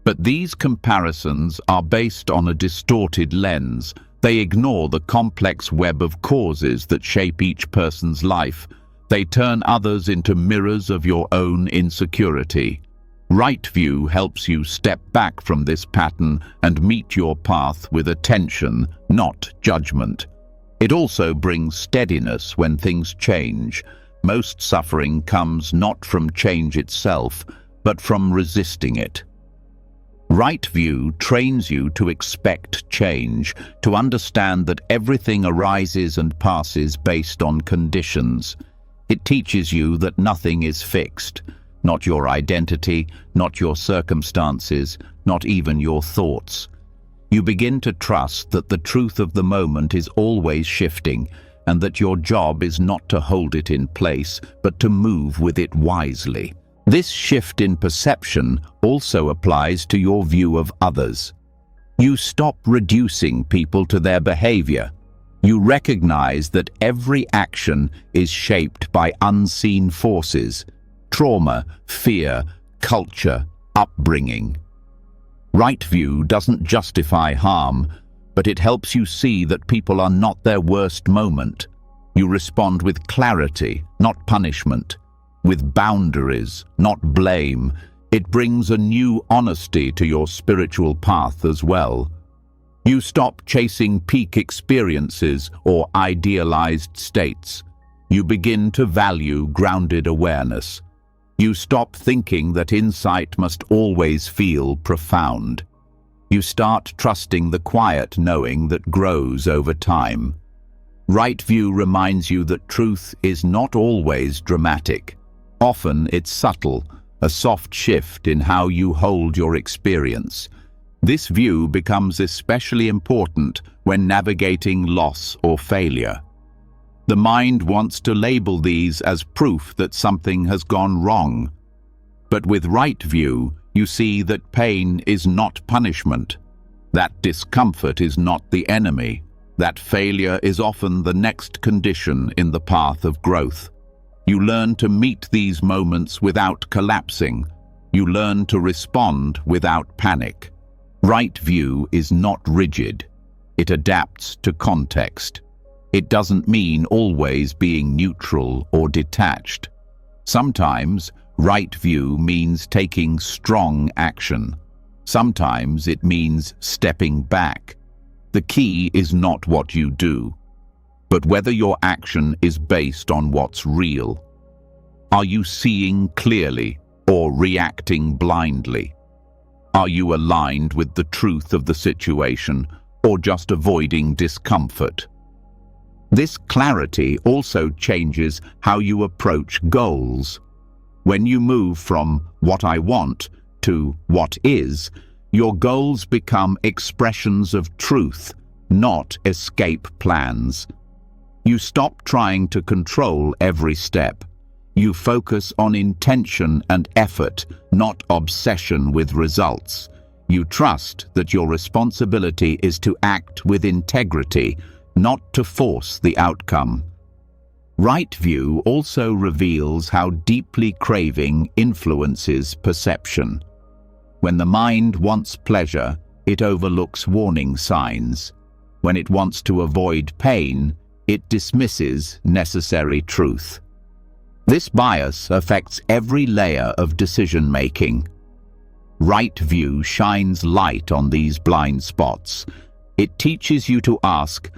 But these comparisons are based on a distorted lens. They ignore the complex web of causes that shape each person's life. They turn others into mirrors of your own insecurity. Right view helps you step back from this pattern and meet your path with attention, not judgment. It also brings steadiness when things change. Most suffering comes not from change itself, but from resisting it. Right view trains you to expect change, to understand that everything arises and passes based on conditions. It teaches you that nothing is fixed. Not your identity, not your circumstances, not even your thoughts. You begin to trust that the truth of the moment is always shifting, and that your job is not to hold it in place, but to move with it wisely. This shift in perception also applies to your view of others. You stop reducing people to their behavior. You recognize that every action is shaped by unseen forces: trauma, fear, culture, upbringing. Right view doesn't justify harm, but it helps you see that people are not their worst moment. You respond with clarity, not punishment, with boundaries, not blame. It brings a new honesty to your spiritual path as well. You stop chasing peak experiences or idealized states. You begin to value grounded awareness. You stop thinking that insight must always feel profound. You start trusting the quiet knowing that grows over time. Right view reminds you that truth is not always dramatic. Often it's subtle, a soft shift in how you hold your experience. This view becomes especially important when navigating loss or failure. The mind wants to label these as proof that something has gone wrong. But with right view, you see that pain is not punishment. That discomfort is not the enemy. That failure is often the next condition in the path of growth. You learn to meet these moments without collapsing. You learn to respond without panic. Right view is not rigid. It adapts to context. It doesn't mean always being neutral or detached. Sometimes, right view means taking strong action. Sometimes it means stepping back. The key is not what you do, but whether your action is based on what's real. Are you seeing clearly or reacting blindly? Are you aligned with the truth of the situation or just avoiding discomfort? This clarity also changes how you approach goals. When you move from what I want to what is, your goals become expressions of truth, not escape plans. You stop trying to control every step. You focus on intention and effort, not obsession with results. You trust that your responsibility is to act with integrity, not to force the outcome. Right view also reveals how deeply craving influences perception. When the mind wants pleasure, it overlooks warning signs. When it wants to avoid pain, it dismisses necessary truth. This bias affects every layer of decision-making. Right view shines light on these blind spots. It teaches you to ask,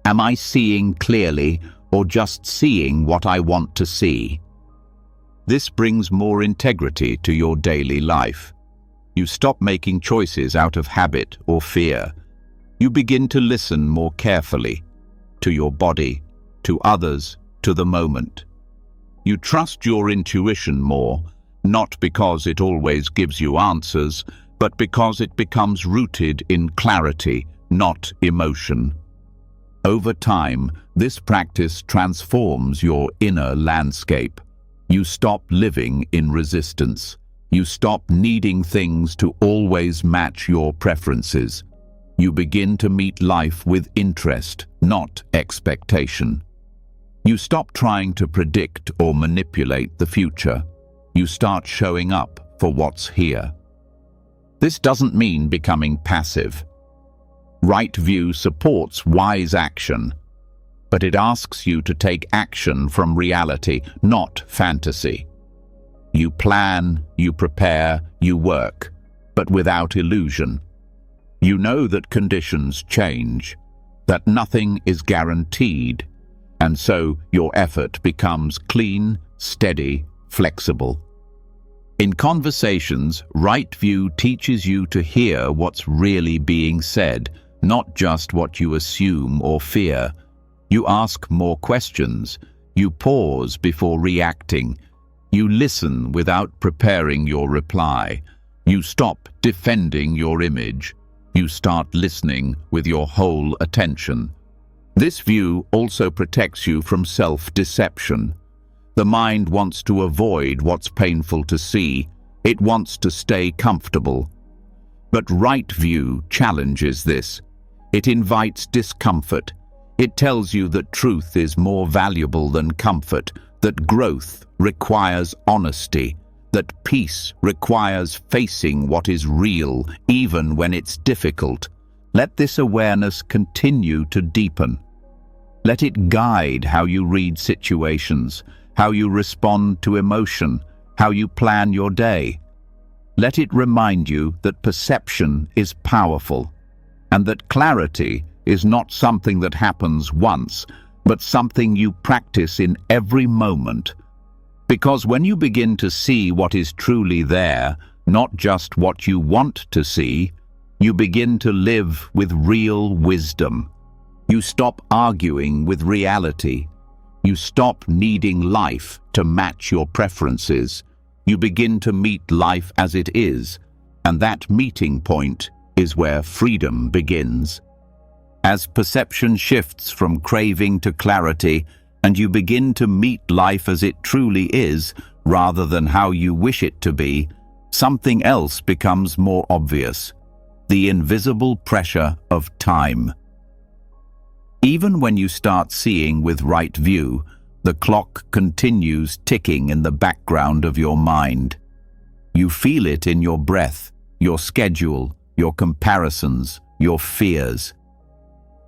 am I seeing clearly or just seeing what I want to see? This brings more integrity to your daily life. You stop making choices out of habit or fear. You begin to listen more carefully to your body, to others, to the moment. You trust your intuition more, not because it always gives you answers, but because it becomes rooted in clarity, not emotion. Over time, this practice transforms your inner landscape. You stop living in resistance. You stop needing things to always match your preferences. you begin to meet life with interest, not expectation. You stop trying to predict or manipulate the future. You start showing up for what's here. This doesn't mean becoming passive. Right view supports wise action, but it asks you to take action from reality, not fantasy. You plan, you prepare, you work, but without illusion. You know that conditions change, that nothing is guaranteed, and so your effort becomes clean, steady, flexible. In conversations, right view teaches you to hear what's really being said, not just what you assume or fear. You ask more questions. You pause before reacting. You listen without preparing your reply. You stop defending your image. You start listening with your whole attention. This view also protects you from self-deception. The mind wants to avoid what's painful to see. It wants to stay comfortable. But right view challenges this. It invites discomfort. It tells you that truth is more valuable than comfort, that growth requires honesty, that peace requires facing what is real, even when it's difficult. Let this awareness continue to deepen. Let it guide how you read situations, how you respond to emotion, how you plan your day. Let it remind you that perception is powerful, and that clarity is not something that happens once, but something you practice in every moment. Because when you begin to see what is truly there, not just what you want to see, you begin to live with real wisdom. You stop arguing with reality. You stop needing life to match your preferences. You begin to meet life as it is, and that meeting point is where freedom begins. As perception shifts from craving to clarity, and you begin to meet life as it truly is, rather than how you wish it to be, something else becomes more obvious: the invisible pressure of time. Even when you start seeing with right view, the clock continues ticking in the background of your mind. You feel it in your breath, your schedule, your comparisons, your fears.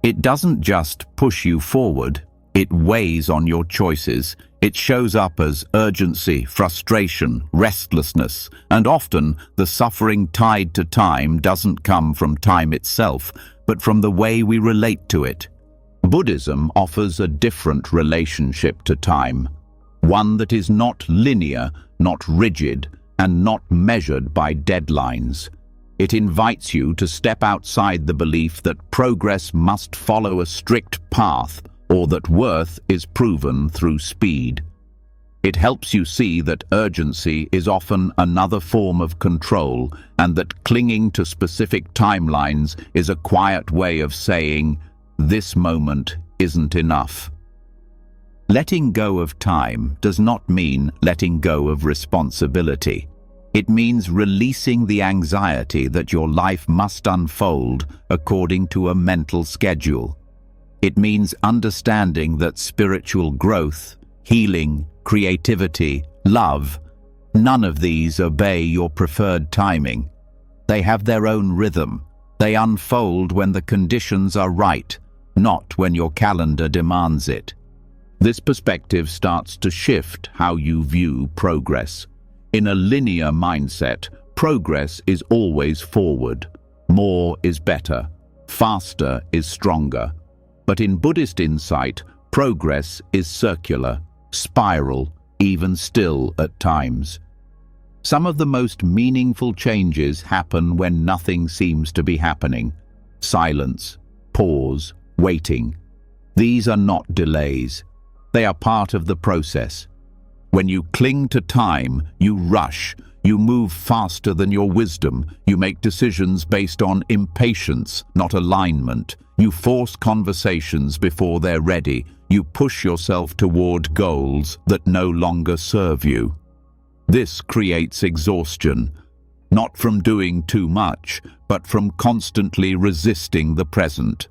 It doesn't just push you forward, it weighs on your choices. It shows up as urgency, frustration, restlessness, and often the suffering tied to time doesn't come from time itself, but from the way we relate to it. Buddhism offers a different relationship to time, one that is not linear, not rigid, and not measured by deadlines. It invites you to step outside the belief that progress must follow a strict path or that worth is proven through speed. It helps you see that urgency is often another form of control, and that clinging to specific timelines is a quiet way of saying, "This moment isn't enough." Letting go of time does not mean letting go of responsibility. It means releasing the anxiety that your life must unfold according to a mental schedule. It means understanding that spiritual growth, healing, creativity, love, none of these obey your preferred timing. They have their own rhythm. They unfold when the conditions are right, not when your calendar demands it. This perspective starts to shift how you view progress. In a linear mindset, progress is always forward. More is better. Faster is stronger. But in Buddhist insight, progress is circular, spiral, even still at times. Some of the most meaningful changes happen when nothing seems to be happening. Silence, pause, waiting. These are not delays. They are part of the process. When you cling to time, you rush. You move faster than your wisdom. You make decisions based on impatience, not alignment. You force conversations before they're ready. You push yourself toward goals that no longer serve you. This creates exhaustion. not from doing too much, but from constantly resisting the present.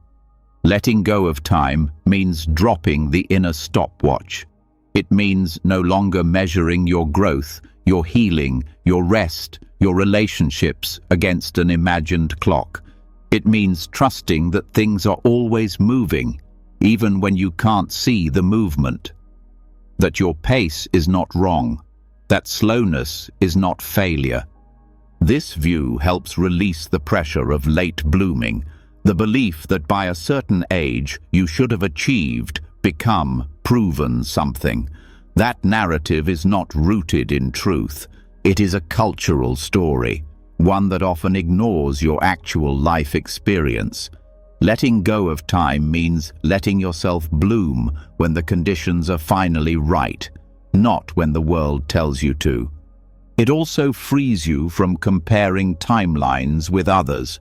Letting go of time means dropping the inner stopwatch. It means no longer measuring your growth, your healing, your rest, your relationships against an imagined clock. It means trusting that things are always moving, even when you can't see the movement. That your pace is not wrong, that slowness is not failure. This view helps release the pressure of late blooming, the belief that by a certain age you should have achieved, become, proven something. That narrative is not rooted in truth. It is a cultural story, one that often ignores your actual life experience. Letting go of time means letting yourself bloom when the conditions are finally right, not when the world tells you to. It also frees you from comparing timelines with others.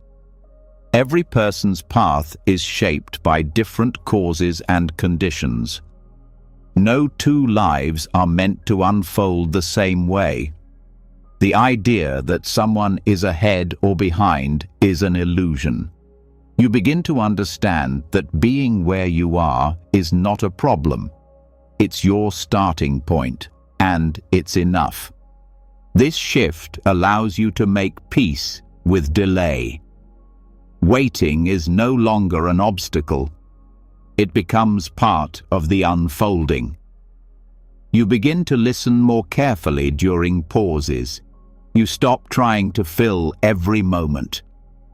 Every person's path is shaped by different causes and conditions. No two lives are meant to unfold the same way. The idea that someone is ahead or behind is an illusion. You begin to understand that being where you are is not a problem. It's your starting point, and it's enough. This shift allows you to make peace with delay. Waiting is no longer an obstacle. It becomes part of the unfolding. You begin to listen more carefully during pauses. You stop trying to fill every moment.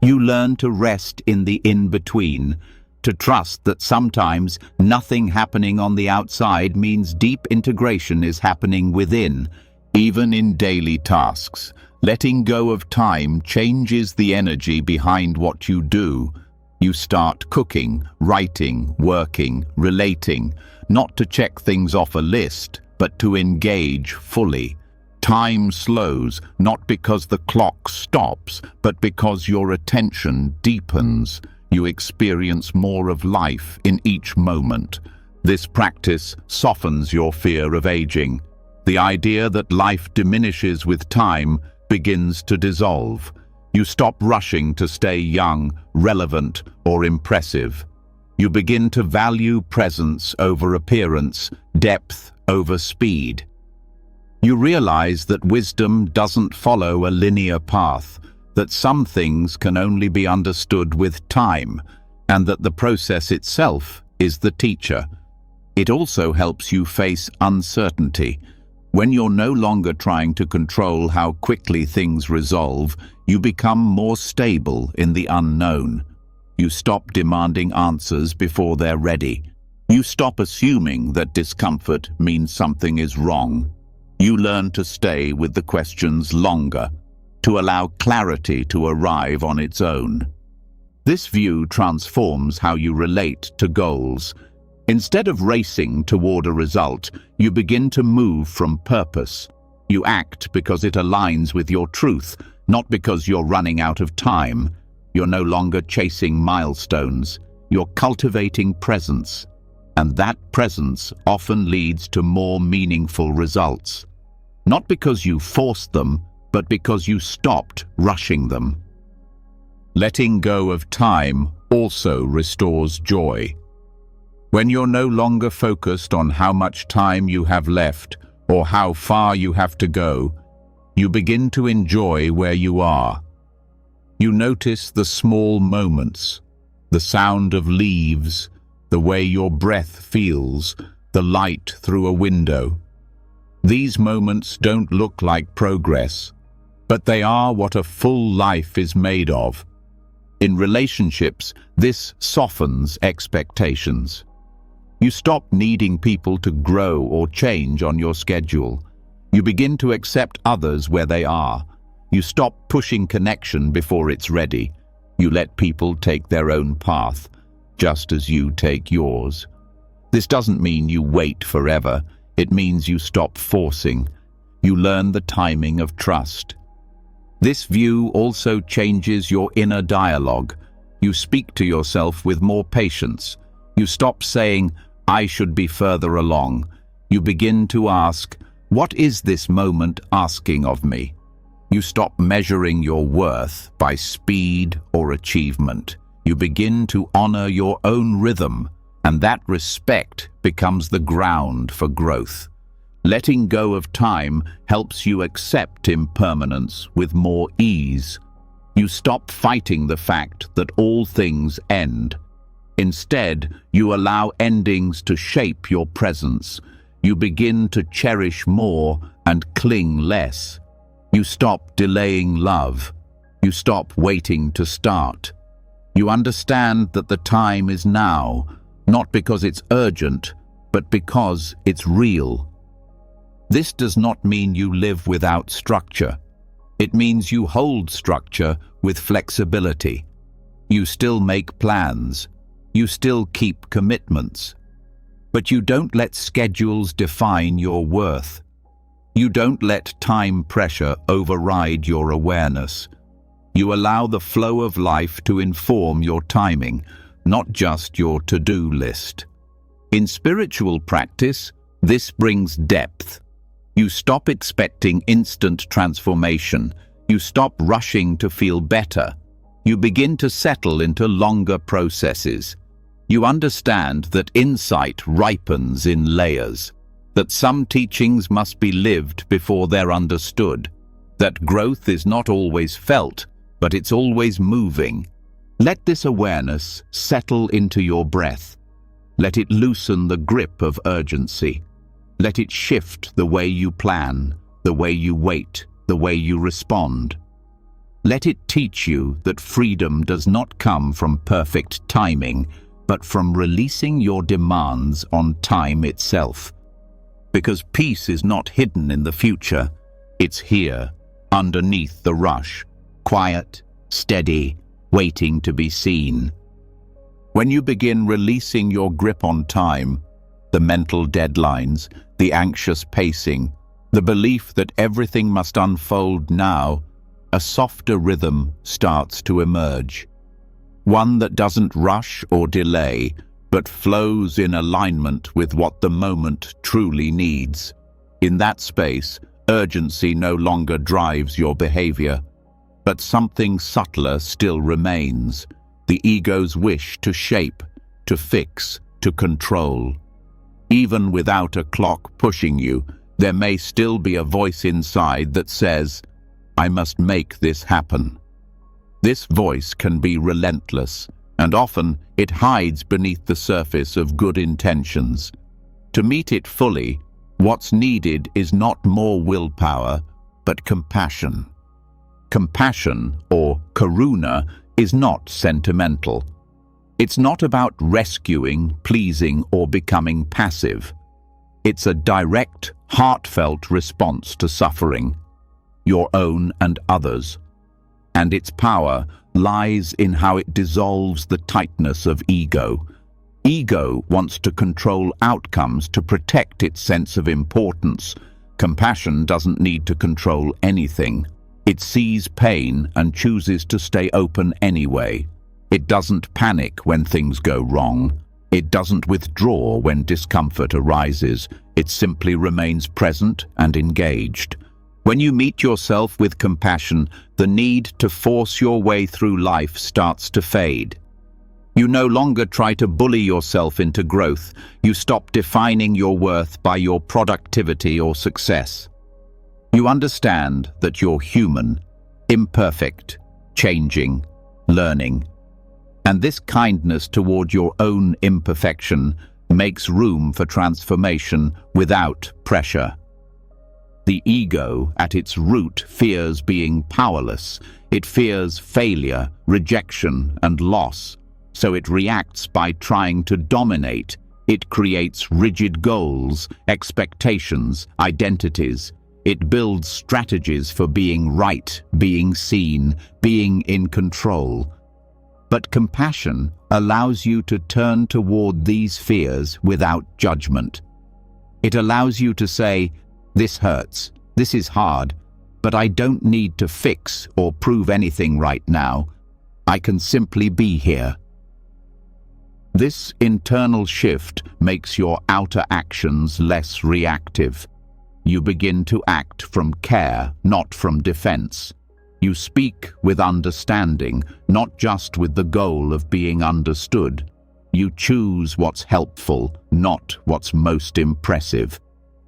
You learn to rest in the in-between, to trust that sometimes nothing happening on the outside means deep integration is happening within, even in daily tasks. Letting go of time changes the energy behind what you do. You start cooking, writing, working, relating, not to check things off a list, but to engage fully. Time slows, not because the clock stops, but because your attention deepens. You experience more of life in each moment. This practice softens your fear of aging. The idea that life diminishes with time begins to dissolve. You stop rushing to stay young, relevant, or impressive. You begin to value presence over appearance, depth over speed. You realize that wisdom doesn't follow a linear path, that some things can only be understood with time, and that the process itself is the teacher. It also helps you face uncertainty. When you're no longer trying to control how quickly things resolve, you become more stable in the unknown. You stop demanding answers before they're ready. You stop assuming that discomfort means something is wrong. You learn to stay with the questions longer, to allow clarity to arrive on its own. This view transforms how you relate to goals. Instead of racing toward a result, you begin to move from purpose. You act because it aligns with your truth, not because you're running out of time. You're no longer chasing milestones. You're cultivating presence. And that presence often leads to more meaningful results. Not because you forced them, but because you stopped rushing them. Letting go of time also restores joy. When you're no longer focused on how much time you have left or how far you have to go, you begin to enjoy where you are. You notice the small moments, the sound of leaves, the way your breath feels, the light through a window. These moments don't look like progress, but they are what a full life is made of. In relationships, this softens expectations. You stop needing people to grow or change on your schedule. You begin to accept others where they are. You stop pushing connection before it's ready. You let people take their own path, just as you take yours. This doesn't mean you wait forever. It means you stop forcing. You learn the timing of trust. This view also changes your inner dialogue. You speak to yourself with more patience. You stop saying, "I should be further along." You begin to ask, "What is this moment asking of me?" You stop measuring your worth by speed or achievement. You begin to honor your own rhythm, and that respect becomes the ground for growth. Letting go of time helps you accept impermanence with more ease. You stop fighting the fact that all things end. Instead, you allow endings to shape your presence. You begin to cherish more and cling less. You stop delaying love. You stop waiting to start. You understand that the time is now, not because it's urgent, but because it's real. This does not mean you live without structure. It means you hold structure with flexibility. You still make plans. You still keep commitments. But you don't let schedules define your worth. You don't let time pressure override your awareness. You allow the flow of life to inform your timing, not just your to-do list. In spiritual practice, this brings depth. You stop expecting instant transformation. You stop rushing to feel better. You begin to settle into longer processes. You understand that insight ripens in layers, that some teachings must be lived before they're understood, that growth is not always felt, but it's always moving. Let this awareness settle into your breath. Let it loosen the grip of urgency. Let it shift the way you plan, the way you wait, the way you respond. Let it teach you that freedom does not come from perfect timing, but from releasing your demands on time itself. Because peace is not hidden in the future, it's here, underneath the rush, quiet, steady, waiting to be seen. When you begin releasing your grip on time, the mental deadlines, the anxious pacing, the belief that everything must unfold now, a softer rhythm starts to emerge. One that doesn't rush or delay, but flows in alignment with what the moment truly needs. In that space, urgency no longer drives your behavior, but something subtler still remains: the ego's wish to shape, to fix, to control. Even without a clock pushing you, there may still be a voice inside that says, "I must make this happen." This voice can be relentless, and often it hides beneath the surface of good intentions. To meet it fully, what's needed is not more willpower, but compassion. Compassion, or karuna, is not sentimental. It's not about rescuing, pleasing, or becoming passive. It's a direct, heartfelt response to suffering, your own and others. And its power lies in how it dissolves the tightness of ego. Ego wants to control outcomes to protect its sense of importance. Compassion doesn't need to control anything. It sees pain and chooses to stay open anyway. It doesn't panic when things go wrong. It doesn't withdraw when discomfort arises. It simply remains present and engaged. When you meet yourself with compassion, the need to force your way through life starts to fade. You no longer try to bully yourself into growth. You stop defining your worth by your productivity or success. You understand that you're human, imperfect, changing, learning. And this kindness toward your own imperfection makes room for transformation without pressure. The ego, at its root, fears being powerless. It fears failure, rejection, and loss. So it reacts by trying to dominate. It creates rigid goals, expectations, identities. It builds strategies for being right, being seen, being in control. But compassion allows you to turn toward these fears without judgment. It allows you to say, "This hurts, this is hard, but I don't need to fix or prove anything right now. I can simply be here." This internal shift makes your outer actions less reactive. you begin to act from care, not from defense. You speak with understanding, not just with the goal of being understood. You choose what's helpful, not what's most impressive.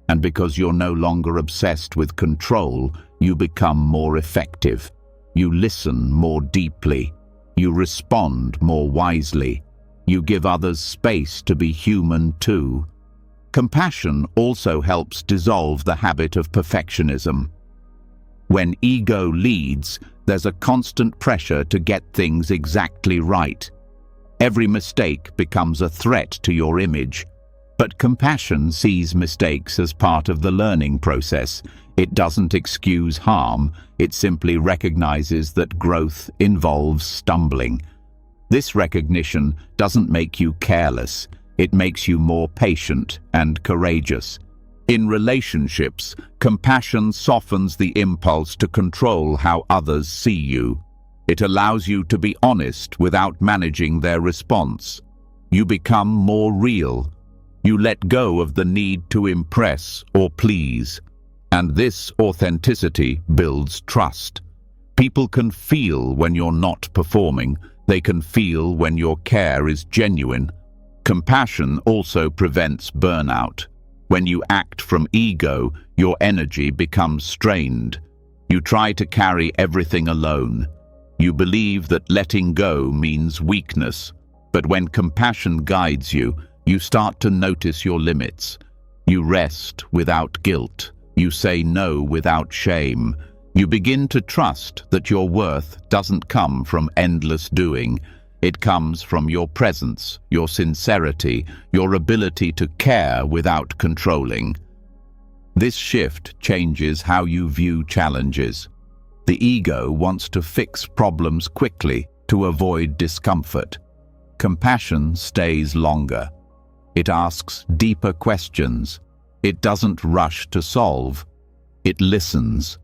And because you're no longer obsessed with control, you become more effective. You listen more deeply. You respond more wisely. You give others space to be human too. Compassion also helps dissolve the habit of perfectionism. When ego leads, there's a constant pressure to get things exactly right. Every mistake becomes a threat to your image. But compassion sees mistakes as part of the learning process. It doesn't excuse harm, it simply recognizes that growth involves stumbling. This recognition doesn't make you careless, it makes you more patient and courageous. In relationships, compassion softens the impulse to control how others see you. It allows you to be honest without managing their response. You become more real. You let go of the need to impress or please. And this authenticity builds trust. People can feel when you're not performing. They can feel when your care is genuine. Compassion also prevents burnout. When you act from ego, your energy becomes strained. You try to carry everything alone. You believe that letting go means weakness. But when compassion guides you, you start to notice your limits. You rest without guilt. You say no without shame. You begin to trust that your worth doesn't come from endless doing. It comes from your presence, your sincerity, your ability to care without controlling. This shift changes how you view challenges. The ego wants to fix problems quickly to avoid discomfort. Compassion stays longer. It asks deeper questions. It doesn't rush to solve. It listens.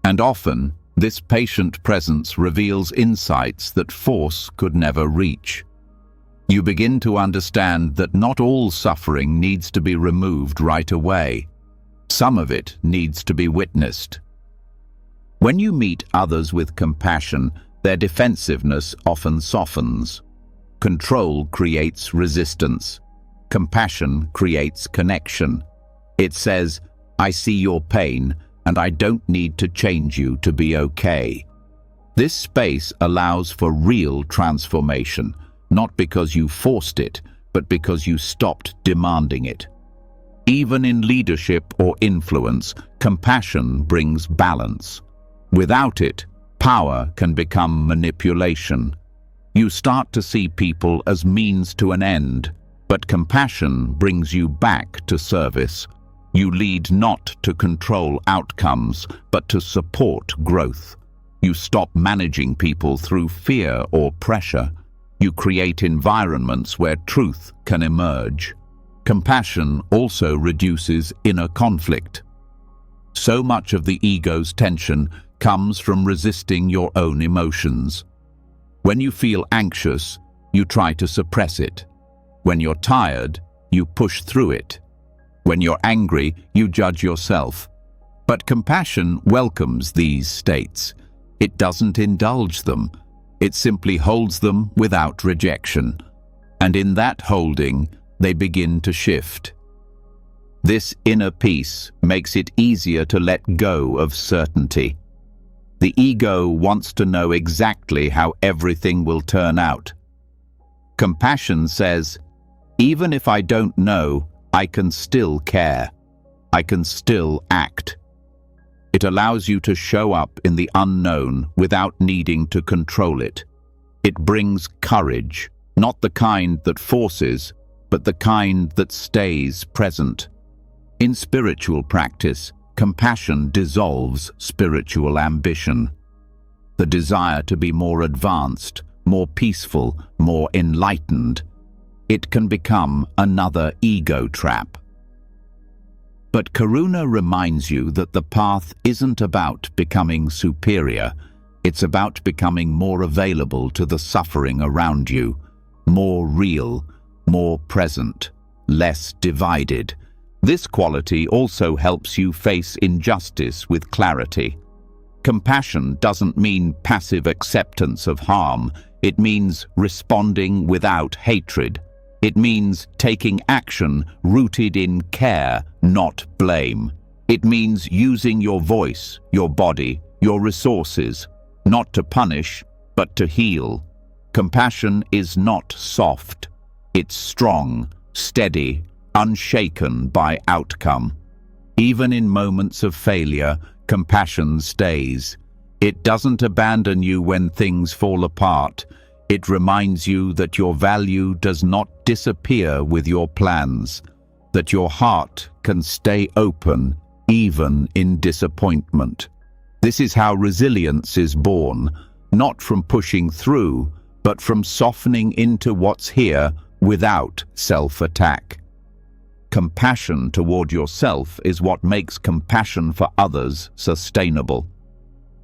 And often, this patient presence reveals insights that force could never reach. You begin to understand that not all suffering needs to be removed right away. Some of it needs to be witnessed. When you meet others with compassion, their defensiveness often softens. Control creates resistance. Compassion creates connection. It says, "I see your pain, and I don't need to change you to be okay." This space allows for real transformation, not because you forced it, but because you stopped demanding it. Even in leadership or influence, compassion brings balance. Without it, power can become manipulation. You start to see people as means to an end, but compassion brings you back to service. You lead not to control outcomes, but to support growth. You stop managing people through fear or pressure. You create environments where truth can emerge. Compassion also reduces inner conflict. So much of the ego's tension comes from resisting your own emotions. When you feel anxious, you try to suppress it. When you're tired, you push through it. When you're angry, you judge yourself. But compassion welcomes these states. It doesn't indulge them. It simply holds them without rejection. And in that holding, they begin to shift. This inner peace makes it easier to let go of certainty. The ego wants to know exactly how everything will turn out. Compassion says, "Even if I don't know, I can still care. I can still act." It allows you to show up in the unknown without needing to control it. It brings courage, not the kind that forces, but the kind that stays present. In spiritual practice, compassion dissolves spiritual ambition. The desire to be more advanced, more peaceful, more enlightened. It can become another ego trap. But Karuna reminds you that the path isn't about becoming superior. It's about becoming more available to the suffering around you, more real, more present, less divided. This quality also helps you face injustice with clarity. Compassion doesn't mean passive acceptance of harm. It means responding without hatred. It means taking action rooted in care, not blame. It means using your voice, your body, your resources, not to punish, but to heal. Compassion is not soft. It's strong, steady, unshaken by outcome. Even in moments of failure, compassion stays. It doesn't abandon you when things fall apart. It reminds you that your value does not disappear with your plans, that your heart can stay open even in disappointment. This is how resilience is born, not from pushing through, but from softening into what's here without self-attack. Compassion toward yourself is what makes compassion for others sustainable.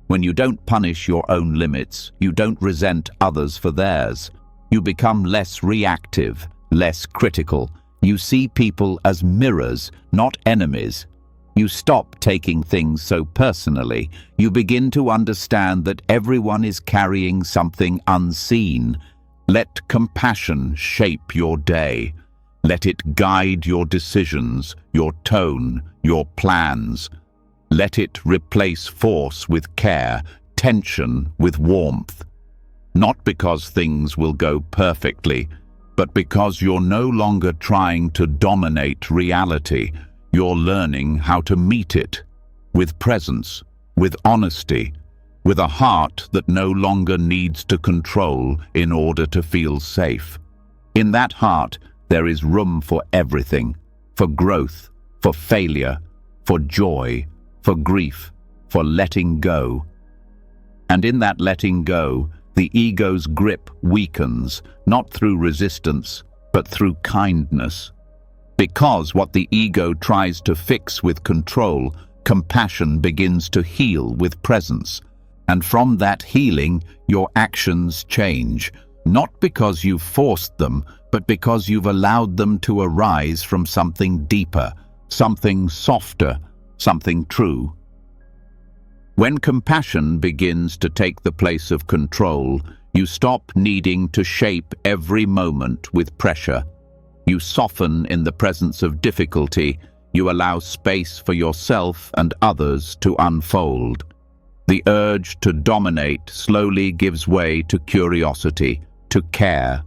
When you don't punish your own limits, you don't resent others for theirs. You become less reactive, less critical. You see people as mirrors, not enemies. You stop taking things so personally. You begin to understand that everyone is carrying something unseen. Let compassion shape your day. Let it guide your decisions, your tone, your plans. Let it replace force with care, tension with warmth. Not because things will go perfectly, but because you're no longer trying to dominate reality. You're learning how to meet it with presence, with honesty, with a heart that no longer needs to control in order to feel safe. In that heart, there is room for everything, for growth, for failure, for joy, for grief, for letting go. And in that letting go, the ego's grip weakens, not through resistance, but through kindness. Because what the ego tries to fix with control, compassion begins to heal with presence. And from that healing, your actions change, not because you've forced them, but because you've allowed them to arise from something deeper, something softer, something true. When compassion begins to take the place of control, you stop needing to shape every moment with pressure. You soften in the presence of difficulty. You allow space for yourself and others to unfold. The urge to dominate slowly gives way to curiosity, to care.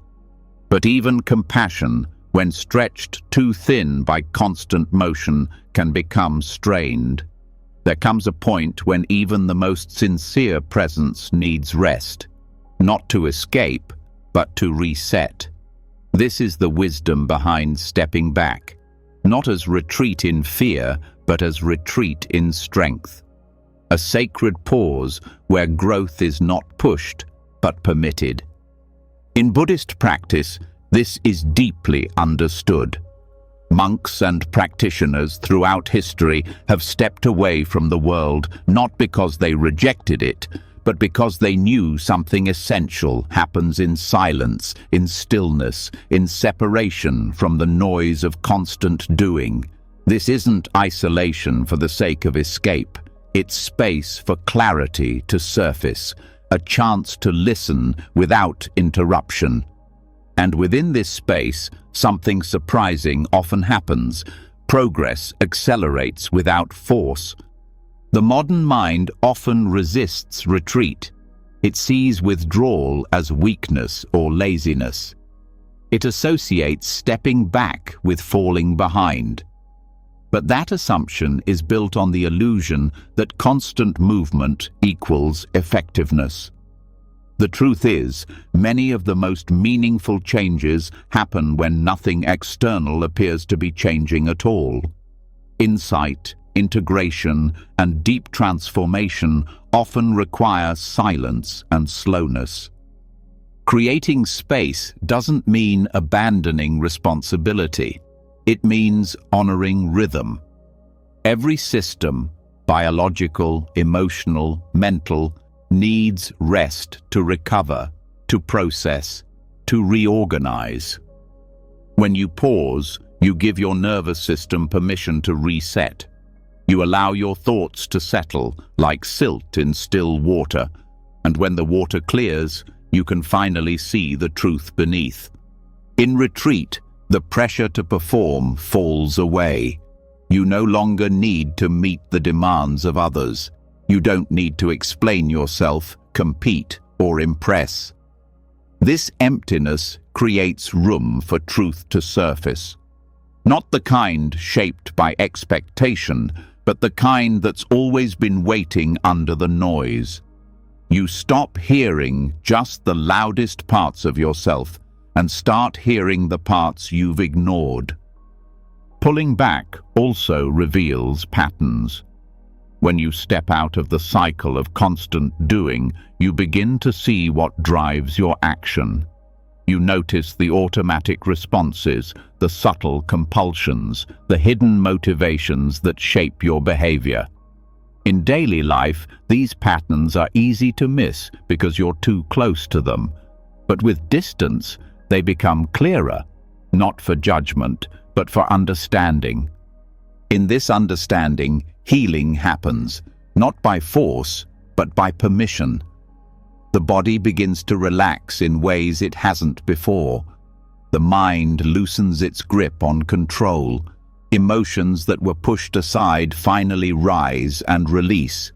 But even compassion, when stretched too thin by constant motion, can become strained. There comes a point when even the most sincere presence needs rest, not to escape, but to reset. This is the wisdom behind stepping back, not as retreat in fear, but as retreat in strength. A sacred pause where growth is not pushed, but permitted. In Buddhist practice, this is deeply understood. Monks and practitioners throughout history have stepped away from the world not because they rejected it, but because they knew something essential happens in silence, in stillness, in separation from the noise of constant doing. This isn't isolation for the sake of escape. It's space for clarity to surface, a chance to listen without interruption. And within this space, something surprising often happens. Progress accelerates without force. The modern mind often resists retreat. It sees withdrawal as weakness or laziness. It associates stepping back with falling behind. But that assumption is built on the illusion that constant movement equals effectiveness. The truth is, many of the most meaningful changes happen when nothing external appears to be changing at all. Insight, integration, and deep transformation often require silence and slowness. Creating space doesn't mean abandoning responsibility. It means honoring rhythm. Every system, biological, emotional, mental, needs rest to recover, to process, to reorganize. When you pause, You give your nervous system permission to reset. You allow your thoughts to settle like silt in still water, and when the water clears, you can finally see the truth beneath. In retreat, the pressure to perform falls away. You no longer need to meet the demands of others. You don't need to explain yourself, compete, or impress. This emptiness creates room for truth to surface. Not the kind shaped by expectation, but the kind that's always been waiting under the noise. You stop hearing just the loudest parts of yourself and start hearing the parts you've ignored. Pulling back also reveals patterns. When you step out of the cycle of constant doing, you begin to see what drives your action. You notice the automatic responses, the subtle compulsions, the hidden motivations that shape your behavior. In daily life, these patterns are easy to miss because you're too close to them. But with distance, they become clearer, not for judgment, but for understanding. In this understanding, healing happens, not by force, but by permission. The body begins to relax in ways it hasn't before. The mind loosens its grip on control. Emotions that were pushed aside finally rise and release.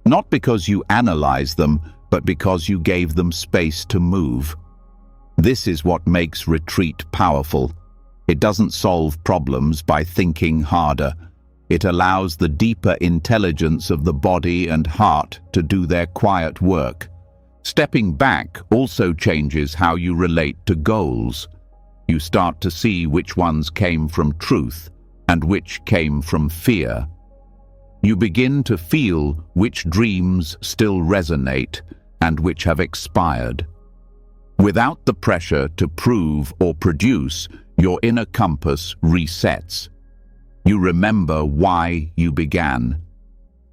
Not because you analyze them, but because you gave them space to move. This is what makes retreat powerful. It doesn't solve problems by thinking harder. It allows the deeper intelligence of the body and heart to do their quiet work. Stepping back also changes how you relate to goals. You start to see which ones came from truth and which came from fear. You begin to feel which dreams still resonate and which have expired. Without the pressure to prove or produce, your inner compass resets. You remember why you began.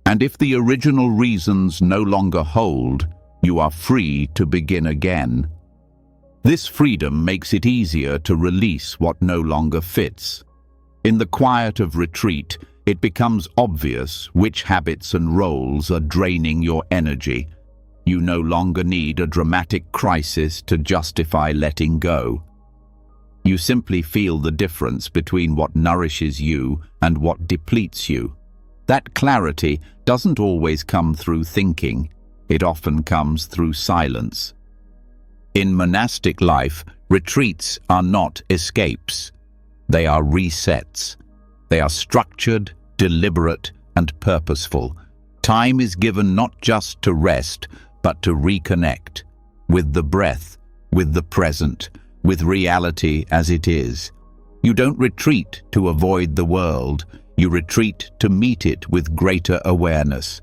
And if the original reasons no longer hold, you are free to begin again. This freedom makes it easier to release what no longer fits. In the quiet of retreat, it becomes obvious which habits and roles are draining your energy. You no longer need a dramatic crisis to justify letting go. You simply feel the difference between what nourishes you and what depletes you. That clarity doesn't always come through thinking. It often comes through silence. In monastic life, retreats are not escapes. They are resets. They are structured, deliberate, and purposeful. Time is given not just to rest, but to reconnect with the breath, with the present, with reality as it is. You don't retreat to avoid the world. You retreat to meet it with greater awareness.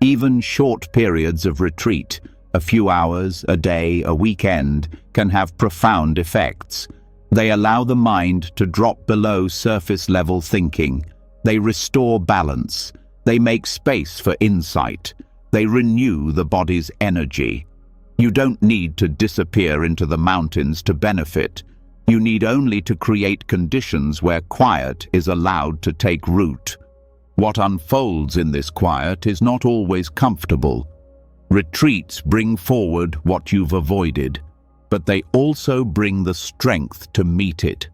Even short periods of retreat, a few hours, a day, a weekend, can have profound effects. They allow the mind to drop below surface-level thinking. They restore balance. They make space for insight. They renew the body's energy. You don't need to disappear into the mountains to benefit. You need only to create conditions where quiet is allowed to take root. What unfolds in this quiet is not always comfortable. Retreats bring forward what you've avoided, but they also bring the strength to meet it.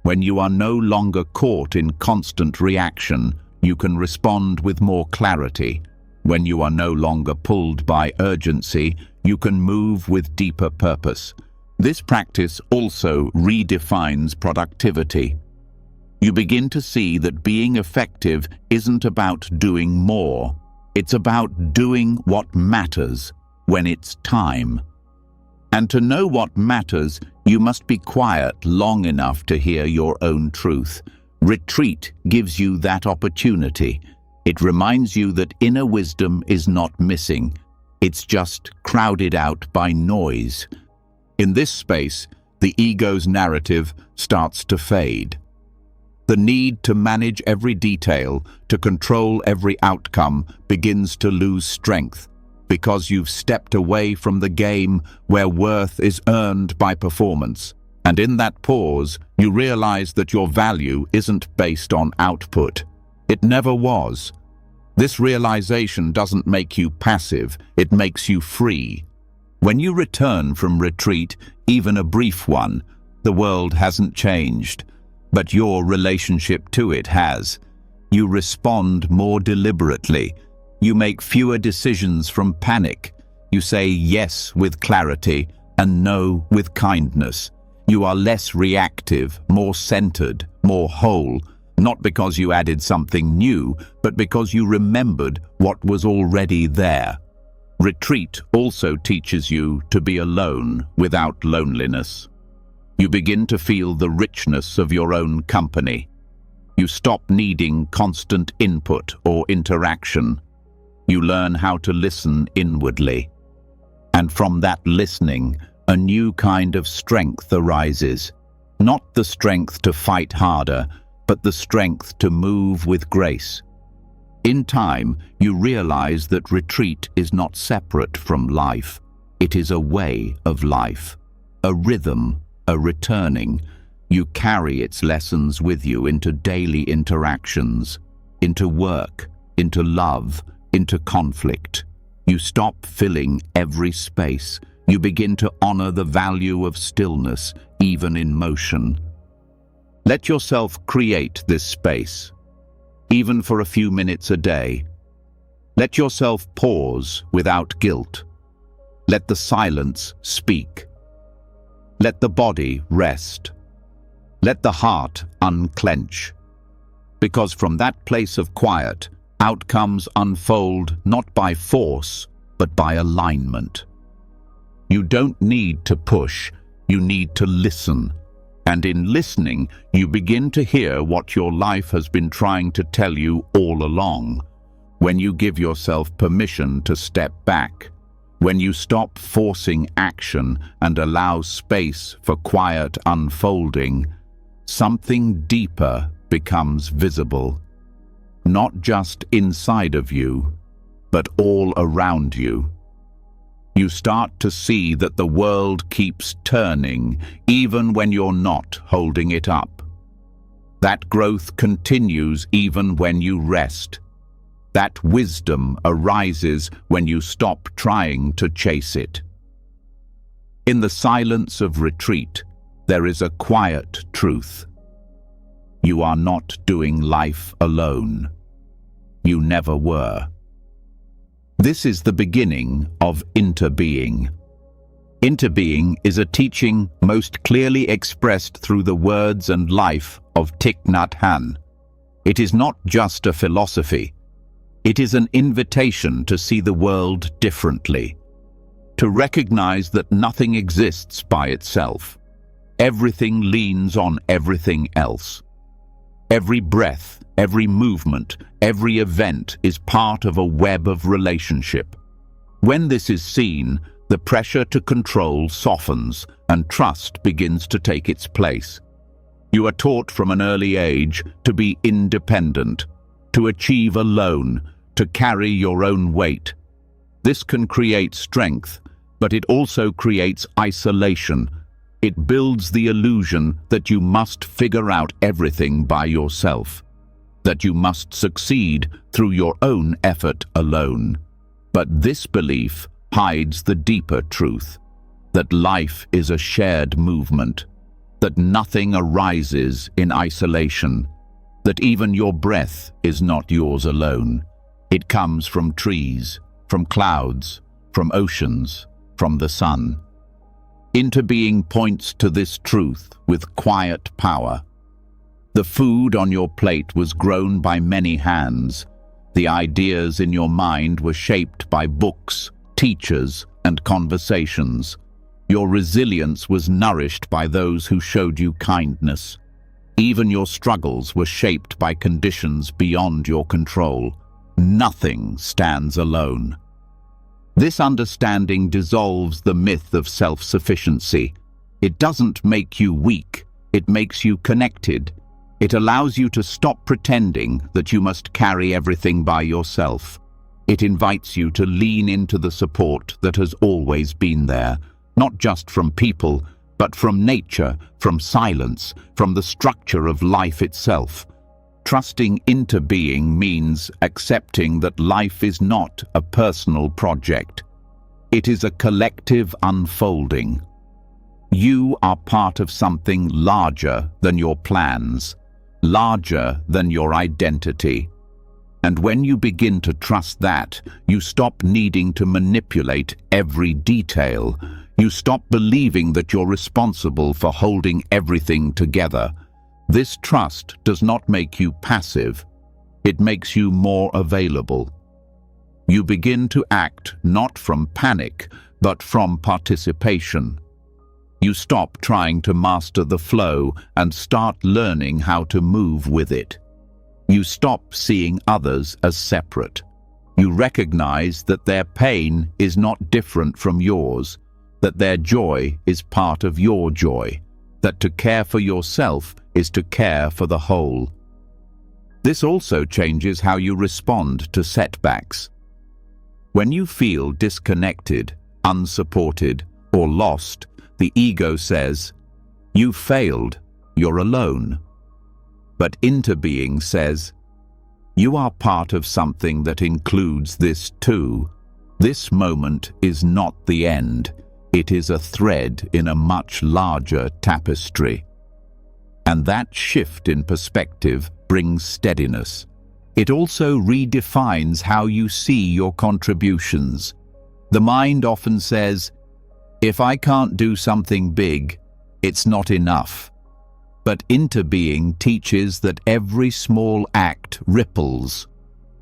When you are no longer caught in constant reaction, you can respond with more clarity. When you are no longer pulled by urgency, you can move with deeper purpose. This practice also redefines productivity. You begin to see that being effective isn't about doing more. It's about doing what matters when it's time. And to know what matters, you must be quiet long enough to hear your own truth. Retreat gives you that opportunity. It reminds you that inner wisdom is not missing. It's just crowded out by noise. In this space, the ego's narrative starts to fade. The need to manage every detail, to control every outcome, begins to lose strength, because you've stepped away from the game where worth is earned by performance. And in that pause, you realize that your value isn't based on output. It never was. This realization doesn't make you passive, it makes you free. When you return from retreat, even a brief one, the world hasn't changed, but your relationship to it has. You respond more deliberately. You make fewer decisions from panic. You say yes with clarity and no with kindness. You are less reactive, more centered, more whole, not because you added something new, but because you remembered what was already there. Retreat also teaches you to be alone without loneliness. You begin to feel the richness of your own company. You stop needing constant input or interaction. You learn how to listen inwardly. And from that listening, a new kind of strength arises. Not the strength to fight harder, but the strength to move with grace. In time, you realize that retreat is not separate from life. It is a way of life, a rhythm, a returning. You carry its lessons with you into daily interactions, into work, into love, into conflict. You stop filling every space. You begin to honor the value of stillness, even in motion. Let yourself create this space, even for a few minutes a day. Let yourself pause without guilt. Let the silence speak. Let the body rest. Let the heart unclench. Because from that place of quiet, outcomes unfold not by force, but by alignment. You don't need to push, you need to listen. And in listening, you begin to hear what your life has been trying to tell you all along. When you give yourself permission to step back, when you stop forcing action and allow space for quiet unfolding, something deeper becomes visible. Not just inside of you, but all around you. You start to see that the world keeps turning, even when you're not holding it up. That growth continues even when you rest. That wisdom arises when you stop trying to chase it. In the silence of retreat, there is a quiet truth. You are not doing life alone. You never were. This is the beginning of interbeing. Interbeing is a teaching most clearly expressed through the words and life of Thich Nhat Hanh. It is not just a philosophy. It is an invitation to see the world differently, to recognize that nothing exists by itself. Everything leans on everything else. Every breath, every movement, every event is part of a web of relationship. When this is seen, the pressure to control softens and trust begins to take its place. You are taught from an early age to be independent, to achieve alone, to carry your own weight. This can create strength, but it also creates isolation. It builds the illusion that you must figure out everything by yourself, that you must succeed through your own effort alone. But this belief hides the deeper truth, that life is a shared movement, that nothing arises in isolation, that even your breath is not yours alone. It comes from trees, from clouds, from oceans, from the sun. Interbeing points to this truth with quiet power. The food on your plate was grown by many hands. The ideas in your mind were shaped by books, teachers, and conversations. Your resilience was nourished by those who showed you kindness. Even your struggles were shaped by conditions beyond your control. Nothing stands alone. This understanding dissolves the myth of self-sufficiency. It doesn't make you weak, it makes you connected. It allows you to stop pretending that you must carry everything by yourself. It invites you to lean into the support that has always been there, not just from people, but from nature, from silence, from the structure of life itself. Trusting into being means accepting that life is not a personal project. It is a collective unfolding. You are part of something larger than your plans, larger than your identity. And when you begin to trust that, you stop needing to manipulate every detail. You stop believing that you're responsible for holding everything together. This trust does not make you passive. It makes you more available. You begin to act not from panic, but from participation. You stop trying to master the flow and start learning how to move with it. You stop seeing others as separate. You recognize that their pain is not different from yours, that their joy is part of your joy, that to care for yourself is to care for the whole. This also changes how you respond to setbacks. When you feel disconnected, unsupported, or lost, the ego says, "You failed, you're alone." But interbeing says, "You are part of something that includes this too. This moment is not the end. It is a thread in a much larger tapestry." And that shift in perspective brings steadiness. It also redefines how you see your contributions. The mind often says, "If I can't do something big, it's not enough." But interbeing teaches that every small act ripples.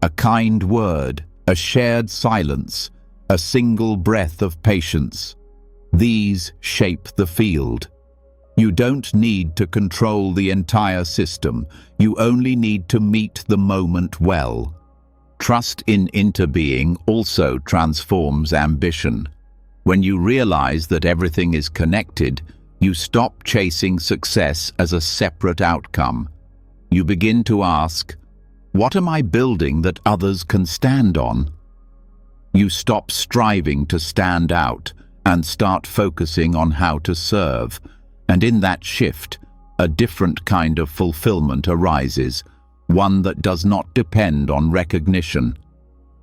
A kind word, a shared silence, a single breath of patience. These shape the field. You don't need to control the entire system. You only need to meet the moment well. Trust in interbeing also transforms ambition. When you realize that everything is connected, you stop chasing success as a separate outcome. You begin to ask, what am I building that others can stand on? You stop striving to stand out and start focusing on how to serve. And in that shift, a different kind of fulfillment arises, one that does not depend on recognition.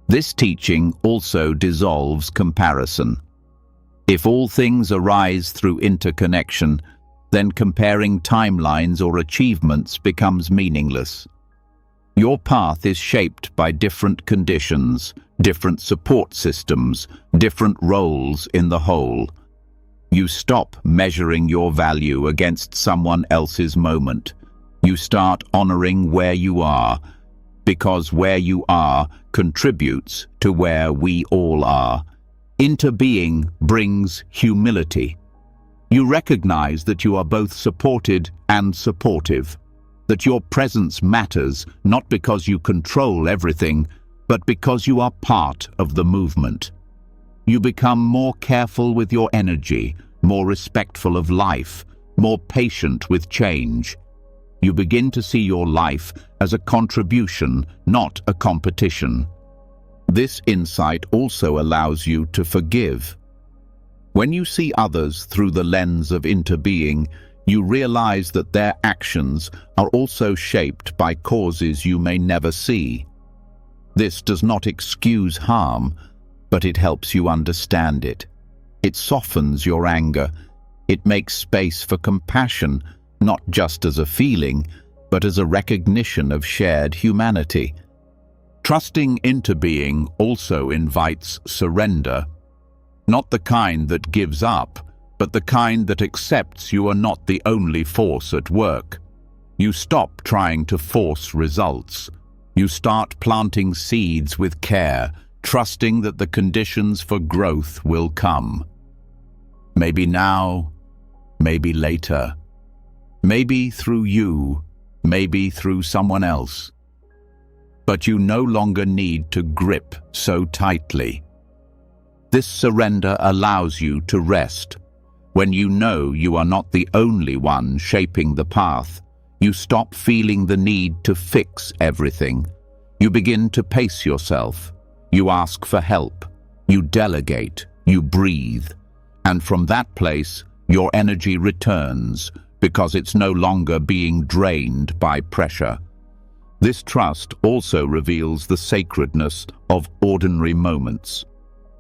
This teaching also dissolves comparison. If all things arise through interconnection, then comparing timelines or achievements becomes meaningless. Your path is shaped by different conditions, different support systems, different roles in the whole. You stop measuring your value against someone else's moment. You start honoring where you are, because where you are contributes to where we all are. Interbeing brings humility. You recognize that you are both supported and supportive, that your presence matters not because you control everything, but because you are part of the movement. You become more careful with your energy, more respectful of life, more patient with change. You begin to see your life as a contribution, not a competition. This insight also allows you to forgive. When you see others through the lens of interbeing, you realize that their actions are also shaped by causes you may never see. This does not excuse harm, but it helps you understand it. It softens your anger. It makes space for compassion, not just as a feeling, but as a recognition of shared humanity. Trusting interbeing also invites surrender, not the kind that gives up, but the kind that accepts you are not the only force at work. You stop trying to force results. You start planting seeds with care, trusting that the conditions for growth will come. Maybe now, maybe later. Maybe through you, maybe through someone else. But you no longer need to grip so tightly. This surrender allows you to rest. When you know you are not the only one shaping the path, you stop feeling the need to fix everything. You begin to pace yourself. You ask for help. You delegate. You breathe. And from that place, your energy returns because it's no longer being drained by pressure. This trust also reveals the sacredness of ordinary moments.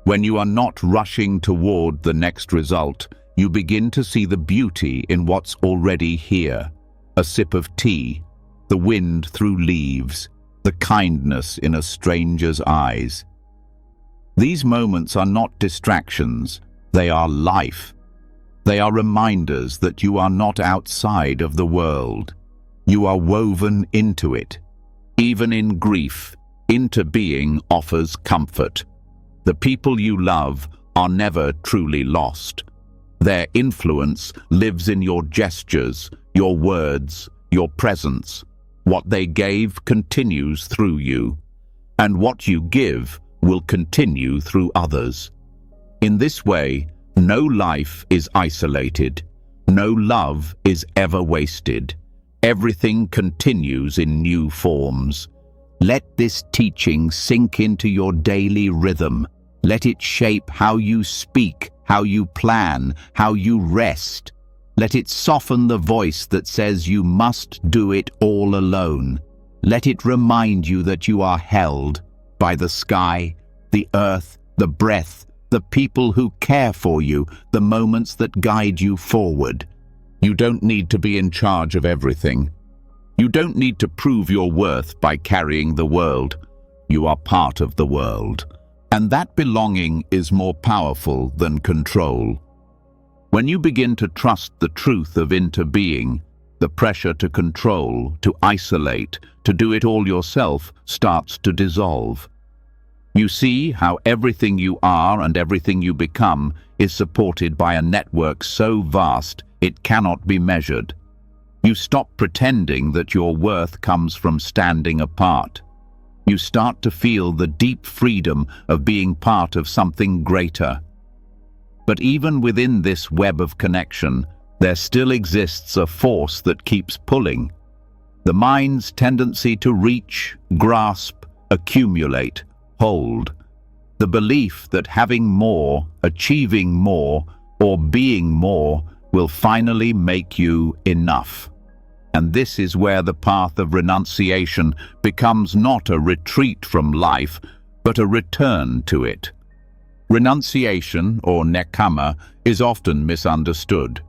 When you are not rushing toward the next result, you begin to see the beauty in what's already here. A sip of tea, the wind through leaves, the kindness in a stranger's eyes. These moments are not distractions, they are life. They are reminders that you are not outside of the world. You are woven into it. Even in grief, interbeing offers comfort. The people you love are never truly lost. Their influence lives in your gestures, your words, your presence. What they gave continues through you, and what you give will continue through others. In this way, no life is isolated. No love is ever wasted. Everything continues in new forms. Let this teaching sink into your daily rhythm. Let it shape how you speak, how you plan, how you rest. Let it soften the voice that says you must do it all alone. Let it remind you that you are held by the sky, the earth, the breath, the people who care for you, the moments that guide you forward. You don't need to be in charge of everything. You don't need to prove your worth by carrying the world. You are part of the world. And that belonging is more powerful than control. When you begin to trust the truth of interbeing, the pressure to control, to isolate, to do it all yourself starts to dissolve. You see how everything you are and everything you become is supported by a network so vast it cannot be measured. You stop pretending that your worth comes from standing apart. You start to feel the deep freedom of being part of something greater. But even within this web of connection, there still exists a force that keeps pulling. The mind's tendency to reach, grasp, accumulate, hold. The belief that having more, achieving more, or being more will finally make you enough. And this is where the path of renunciation becomes not a retreat from life, but a return to it. Renunciation, or nekama, is often misunderstood.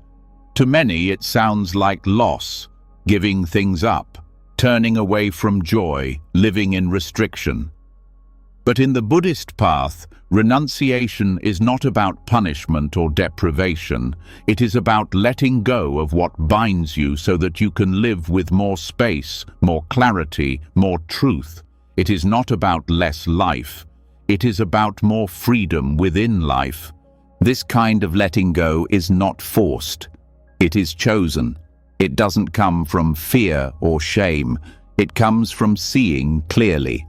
To many it sounds like loss, giving things up, turning away from joy, living in restriction. But in the Buddhist path, renunciation is not about punishment or deprivation. It is about letting go of what binds you so that you can live with more space, more clarity, more truth. It is not about less life. It is about more freedom within life. This kind of letting go is not forced. It is chosen. It doesn't come from fear or shame. It comes from seeing clearly.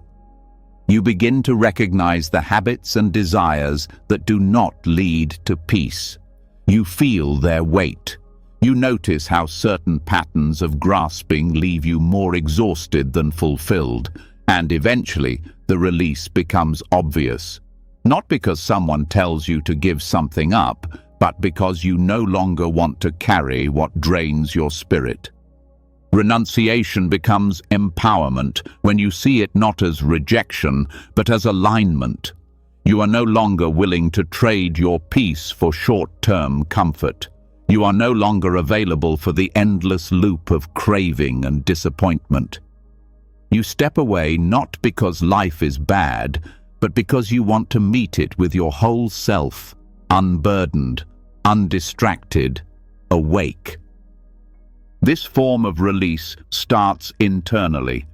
You begin to recognize the habits and desires that do not lead to peace. You feel their weight. You notice how certain patterns of grasping leave you more exhausted than fulfilled, and eventually the release becomes obvious. Not because someone tells you to give something up, but because you no longer want to carry what drains your spirit. Renunciation becomes empowerment when you see it not as rejection, but as alignment. You are no longer willing to trade your peace for short-term comfort. You are no longer available for the endless loop of craving and disappointment. You step away not because life is bad, but because you want to meet it with your whole self, unburdened, undistracted, awake. This form of release starts internally.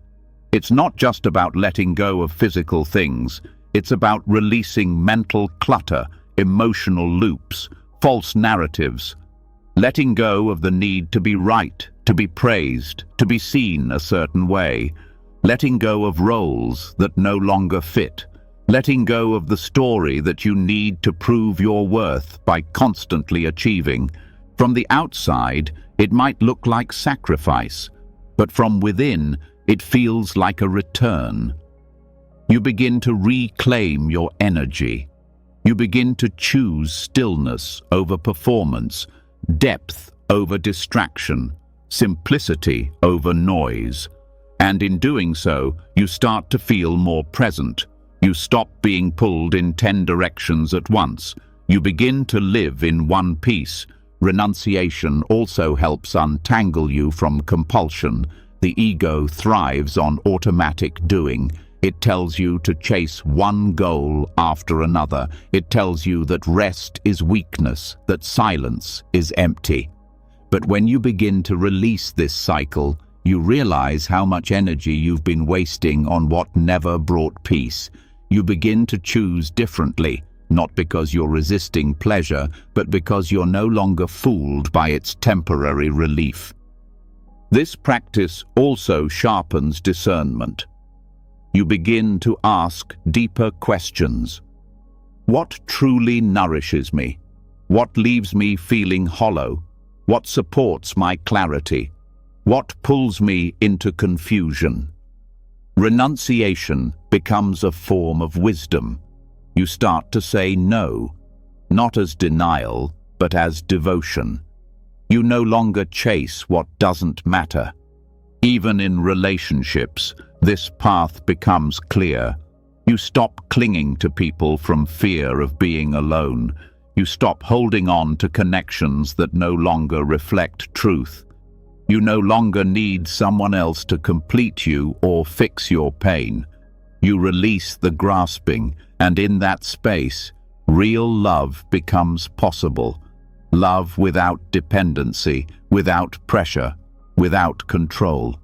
It's not just about letting go of physical things. It's about releasing mental clutter, emotional loops, false narratives. Letting go of the need to be right, to be praised, to be seen a certain way. Letting go of roles that no longer fit. Letting go of the story that you need to prove your worth by constantly achieving. From the outside, it might look like sacrifice, but from within, it feels like a return. You begin to reclaim your energy. You begin to choose stillness over performance, depth over distraction, simplicity over noise. And in doing so, you start to feel more present. You stop being pulled in 10 directions at once. You begin to live in one piece. Renunciation also helps untangle you from compulsion. The ego thrives on automatic doing. It tells you to chase one goal after another. It tells you that rest is weakness, that silence is empty. But when you begin to release this cycle, you realize how much energy you've been wasting on what never brought peace. You begin to choose differently, not because you're resisting pleasure, but because you're no longer fooled by its temporary relief. This practice also sharpens discernment. You begin to ask deeper questions. What truly nourishes me? What leaves me feeling hollow? What supports my clarity? What pulls me into confusion? Renunciation becomes a form of wisdom. You start to say no, not as denial, but as devotion. You no longer chase what doesn't matter. Even in relationships, this path becomes clear. You stop clinging to people from fear of being alone. You stop holding on to connections that no longer reflect truth. You no longer need someone else to complete you or fix your pain. You release the grasping, and in that space, real love becomes possible. Love without dependency, without pressure, without control.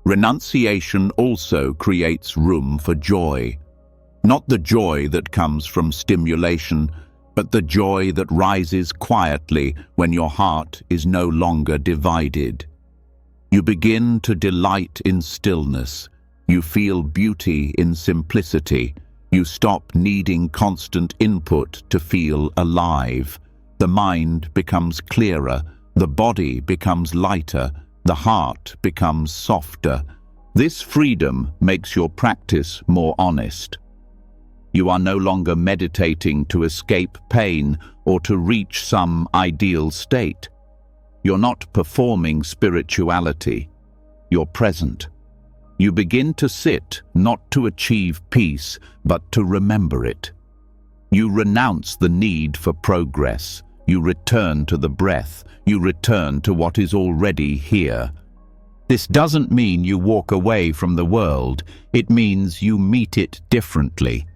Renunciation also creates room for joy. Not the joy that comes from stimulation, but the joy that rises quietly when your heart is no longer divided. You begin to delight in stillness. You feel beauty in simplicity. You stop needing constant input to feel alive. The mind becomes clearer, the body becomes lighter, the heart becomes softer. This freedom makes your practice more honest. You are no longer meditating to escape pain or to reach some ideal state. You're not performing spirituality. You're present. You begin to sit not to achieve peace, but to remember it. You renounce the need for progress. You return to the breath. You return to what is already here. This doesn't mean you walk away from the world. It means you meet it differently.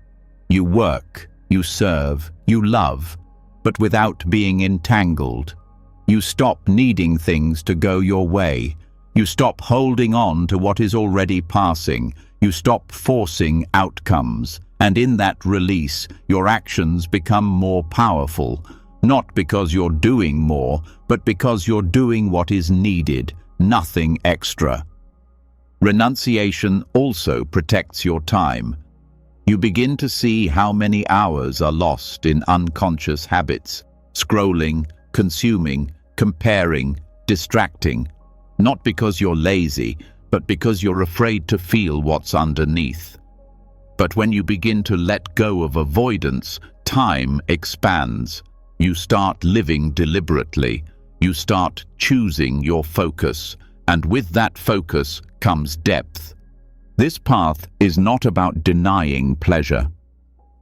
You work, you serve, you love, but without being entangled. You stop needing things to go your way. You stop holding on to what is already passing. You stop forcing outcomes. And in that release, your actions become more powerful. Not because you're doing more, but because you're doing what is needed, nothing extra. Renunciation also protects your time. You begin to see how many hours are lost in unconscious habits, scrolling, consuming, comparing, distracting. Not because you're lazy, but because you're afraid to feel what's underneath. But when you begin to let go of avoidance, time expands. You start living deliberately. You start choosing your focus. And with that focus comes depth. This path is not about denying pleasure.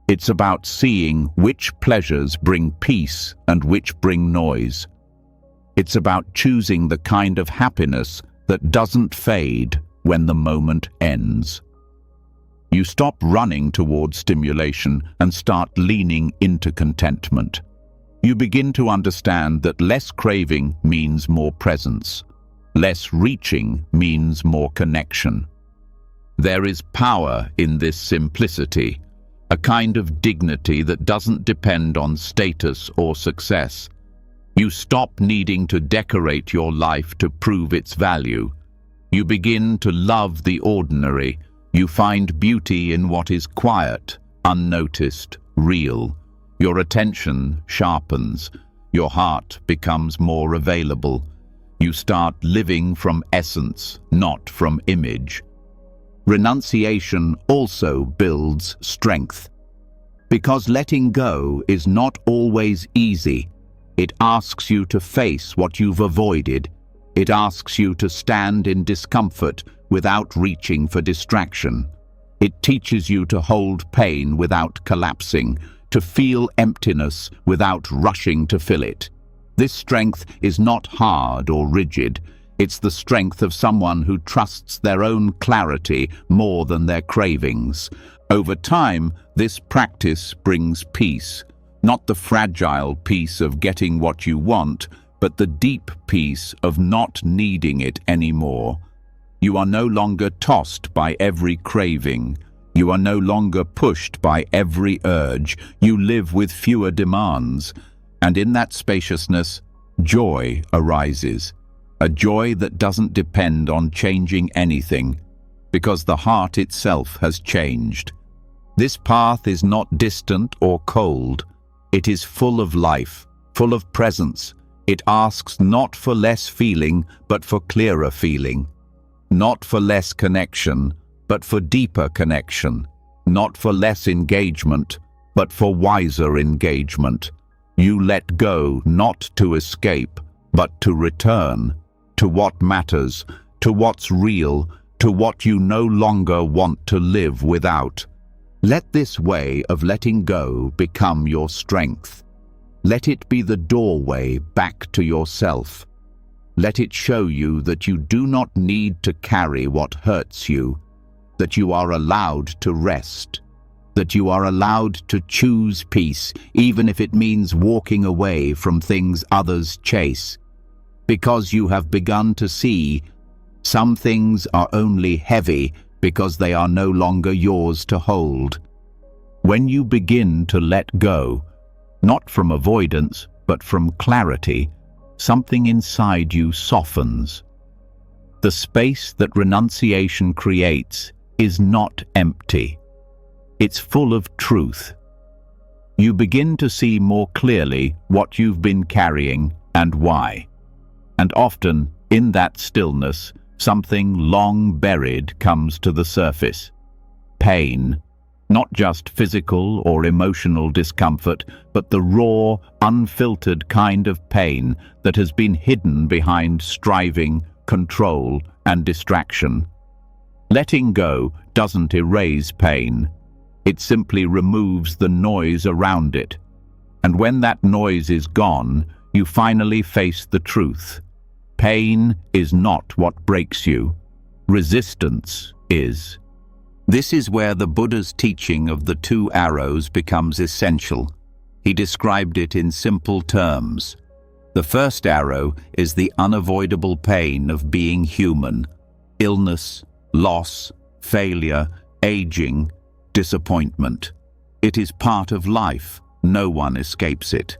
It's about seeing which pleasures bring peace and which bring noise. It's about choosing the kind of happiness that doesn't fade when the moment ends. You stop running towards stimulation and start leaning into contentment. You begin to understand that less craving means more presence. Less reaching means more connection. There is power in this simplicity, a kind of dignity that doesn't depend on status or success. You stop needing to decorate your life to prove its value. You begin to love the ordinary. You find beauty in what is quiet, unnoticed, real. Your attention sharpens. Your heart becomes more available. You start living from essence, not from image. Renunciation also builds strength. Because letting go is not always easy. It asks you to face what you've avoided. It asks you to stand in discomfort without reaching for distraction. It teaches you to hold pain without collapsing, to feel emptiness without rushing to fill it. This strength is not hard or rigid. It's the strength of someone who trusts their own clarity more than their cravings. Over time, this practice brings peace, not the fragile peace of getting what you want, but the deep peace of not needing it anymore. You are no longer tossed by every craving. You are no longer pushed by every urge. You live with fewer demands. And in that spaciousness, joy arises. A joy that doesn't depend on changing anything, because the heart itself has changed. This path is not distant or cold. It is full of life, full of presence. It asks not for less feeling, but for clearer feeling. Not for less connection, but for deeper connection. Not for less engagement, but for wiser engagement. You let go not to escape, but to return. To what matters, to what's real, to what you no longer want to live without. Let this way of letting go become your strength. Let it be the doorway back to yourself. Let it show you that you do not need to carry what hurts you, that you are allowed to rest, that you are allowed to choose peace, even if it means walking away from things others chase. Because you have begun to see some things are only heavy because they are no longer yours to hold. When you begin to let go, not from avoidance, but from clarity, something inside you softens. The space that renunciation creates is not empty. It's full of truth. You begin to see more clearly what you've been carrying and why. And often, in that stillness, something long buried comes to the surface. Pain, not just physical or emotional discomfort, but the raw, unfiltered kind of pain that has been hidden behind striving, control, and distraction. Letting go doesn't erase pain. It simply removes the noise around it. And when that noise is gone, you finally face the truth. Pain is not what breaks you. Resistance is. This is where the Buddha's teaching of the two arrows becomes essential. He described it in simple terms. The first arrow is the unavoidable pain of being human. Illness, loss, failure, aging, disappointment. It is part of life. No one escapes it.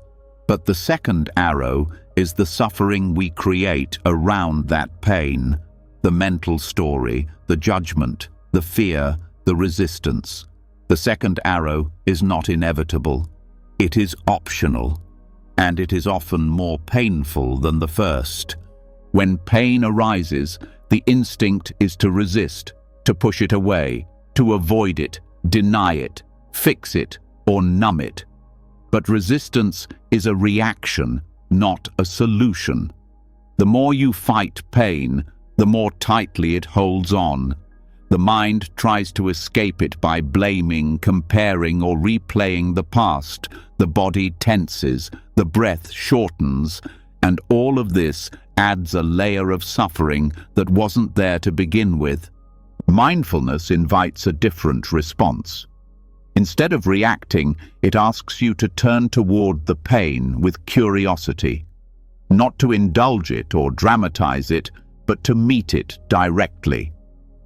But the second arrow is the suffering we create around that pain. The mental story, the judgment, the fear, the resistance. The second arrow is not inevitable. It is optional, and it is often more painful than the first. When pain arises, the instinct is to resist, to push it away, to avoid it, deny it, fix it, or numb it. But resistance is a reaction, not a solution. The more you fight pain, the more tightly it holds on. The mind tries to escape it by blaming, comparing, or replaying the past. The body tenses, the breath shortens, and all of this adds a layer of suffering that wasn't there to begin with. Mindfulness invites a different response. Instead of reacting, it asks you to turn toward the pain with curiosity. Not to indulge it or dramatize it, but to meet it directly.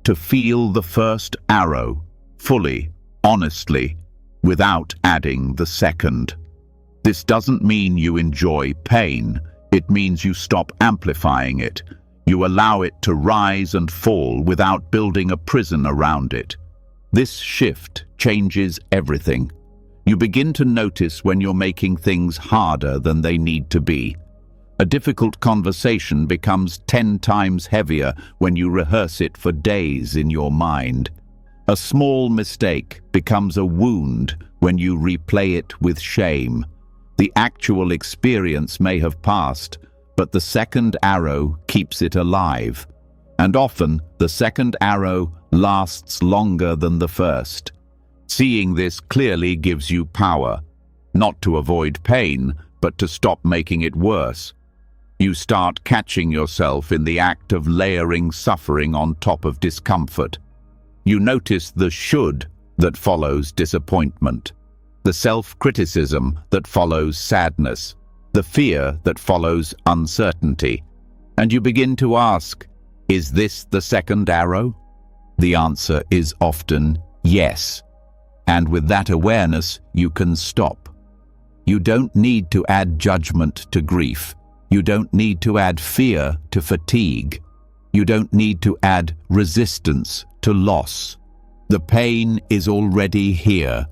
To feel the first arrow, fully, honestly, without adding the second. This doesn't mean you enjoy pain. It means you stop amplifying it. You allow it to rise and fall without building a prison around it. This shift changes everything. You begin to notice when you're making things harder than they need to be. A difficult conversation becomes 10 times heavier when you rehearse it for days in your mind. A small mistake becomes a wound when you replay it with shame. The actual experience may have passed, but the second arrow keeps it alive. And often, the second arrow lasts longer than the first. Seeing this clearly gives you power, not to avoid pain, but to stop making it worse. You start catching yourself in the act of layering suffering on top of discomfort. You notice the should that follows disappointment, the self-criticism that follows sadness, the fear that follows uncertainty. And you begin to ask, is this the second arrow? The answer is often yes. And with that awareness, you can stop. You don't need to add judgment to grief. You don't need to add fear to fatigue. You don't need to add resistance to loss. The pain is already here.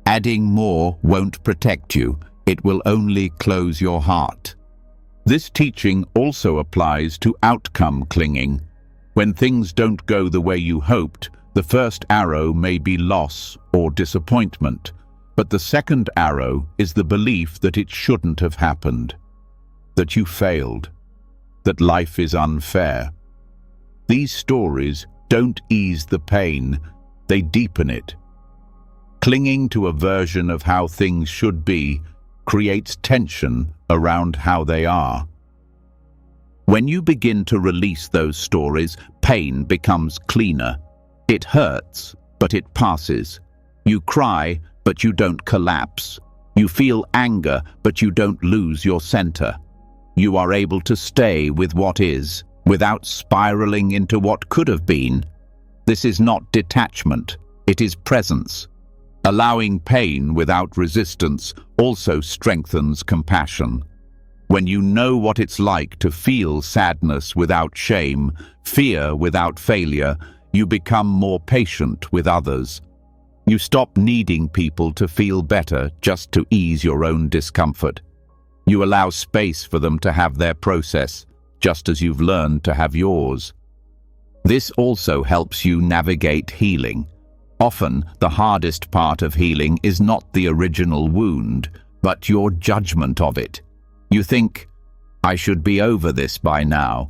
Adding more won't protect you. It will only close your heart. This teaching also applies to outcome clinging. When things don't go the way you hoped, the first arrow may be loss or disappointment, but the second arrow is the belief that it shouldn't have happened, that you failed, that life is unfair. These stories don't ease the pain, they deepen it. Clinging to a version of how things should be creates tension around how they are. When you begin to release those stories, pain becomes cleaner. It hurts, but it passes. You cry, but you don't collapse. You feel anger, but you don't lose your center. You are able to stay with what is, without spiraling into what could have been. This is not detachment, it is presence. Allowing pain without resistance also strengthens compassion. When you know what it's like to feel sadness without shame, fear without failure, you become more patient with others. You stop needing people to feel better just to ease your own discomfort. You allow space for them to have their process, just as you've learned to have yours. This also helps you navigate healing. Often, the hardest part of healing is not the original wound, but your judgment of it. You think, I should be over this by now.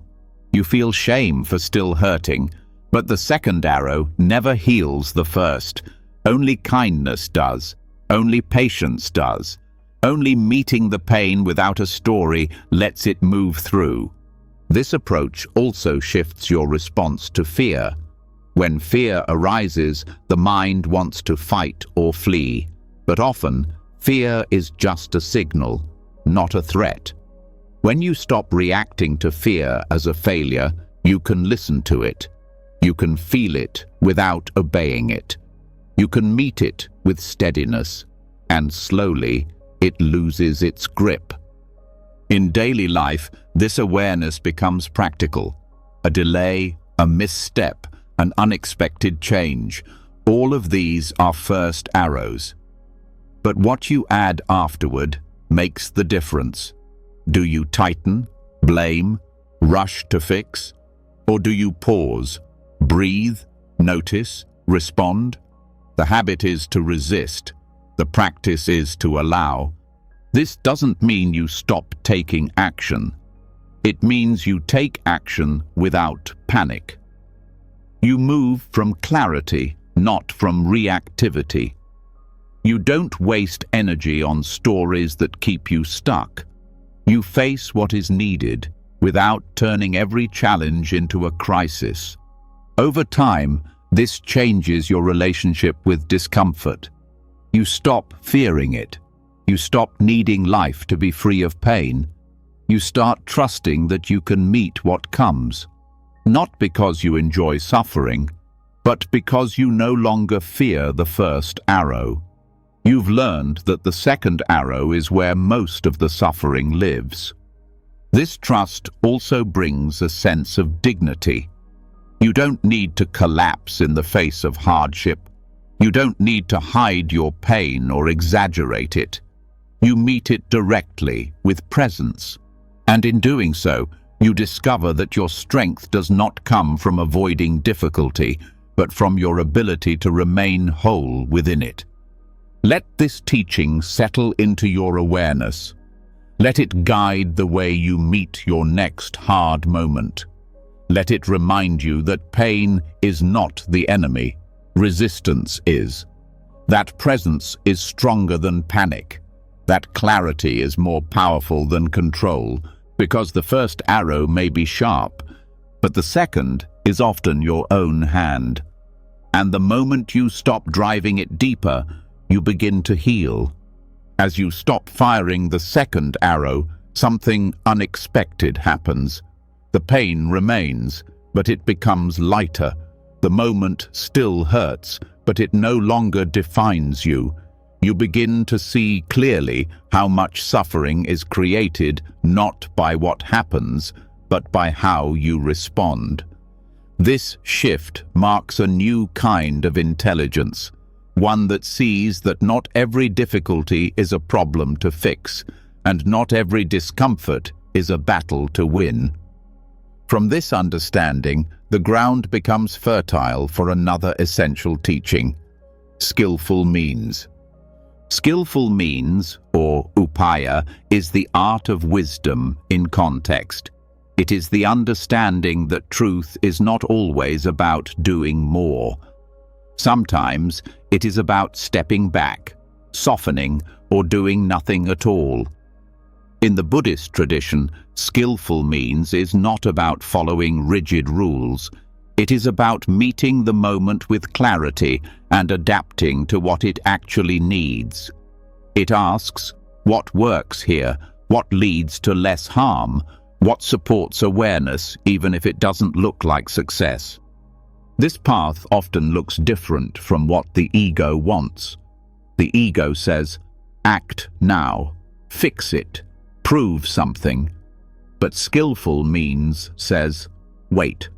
You feel shame for still hurting, but the second arrow never heals the first. Only kindness does. Only patience does. Only meeting the pain without a story lets it move through. This approach also shifts your response to fear. When fear arises, the mind wants to fight or flee, but often fear is just a signal, not a threat. When you stop reacting to fear as a failure, you can listen to it. You can feel it without obeying it. You can meet it with steadiness, and slowly it loses its grip. In daily life, this awareness becomes practical. A delay, a misstep, an unexpected change. All of these are first arrows. But what you add afterward makes the difference. Do you tighten, blame, rush to fix? Or do you pause, breathe, notice, respond? The habit is to resist. The practice is to allow. This doesn't mean you stop taking action. It means you take action without panic. You move from clarity, not from reactivity. You don't waste energy on stories that keep you stuck. You face what is needed without turning every challenge into a crisis. Over time, this changes your relationship with discomfort. You stop fearing it. You stop needing life to be free of pain. You start trusting that you can meet what comes. Not because you enjoy suffering, but because you no longer fear the first arrow. You've learned that the second arrow is where most of the suffering lives. This trust also brings a sense of dignity. You don't need to collapse in the face of hardship. You don't need to hide your pain or exaggerate it. You meet it directly with presence. And in doing so, you discover that your strength does not come from avoiding difficulty, but from your ability to remain whole within it. Let this teaching settle into your awareness. Let it guide the way you meet your next hard moment. Let it remind you that pain is not the enemy, resistance is. That presence is stronger than panic. That clarity is more powerful than control, because the first arrow may be sharp, but the second is often your own hand. And the moment you stop driving it deeper, you begin to heal. As you stop firing the second arrow, something unexpected happens. The pain remains, but it becomes lighter. The moment still hurts, but it no longer defines you. You begin to see clearly how much suffering is created not by what happens, but by how you respond. This shift marks a new kind of intelligence, one that sees that not every difficulty is a problem to fix, and not every discomfort is a battle to win. From this understanding, the ground becomes fertile for another essential teaching: skillful means. Skillful means, or upaya, is the art of wisdom in context. It is the understanding that truth is not always about doing more. Sometimes it is about stepping back, softening, or doing nothing at all. In the Buddhist tradition, skillful means is not about following rigid rules. It is about meeting the moment with clarity and adapting to what it actually needs. It asks, what works here? What leads to less harm? What supports awareness, even if it doesn't look like success? This path often looks different from what the ego wants. The ego says, act now, fix it, prove something. But skillful means says, wait,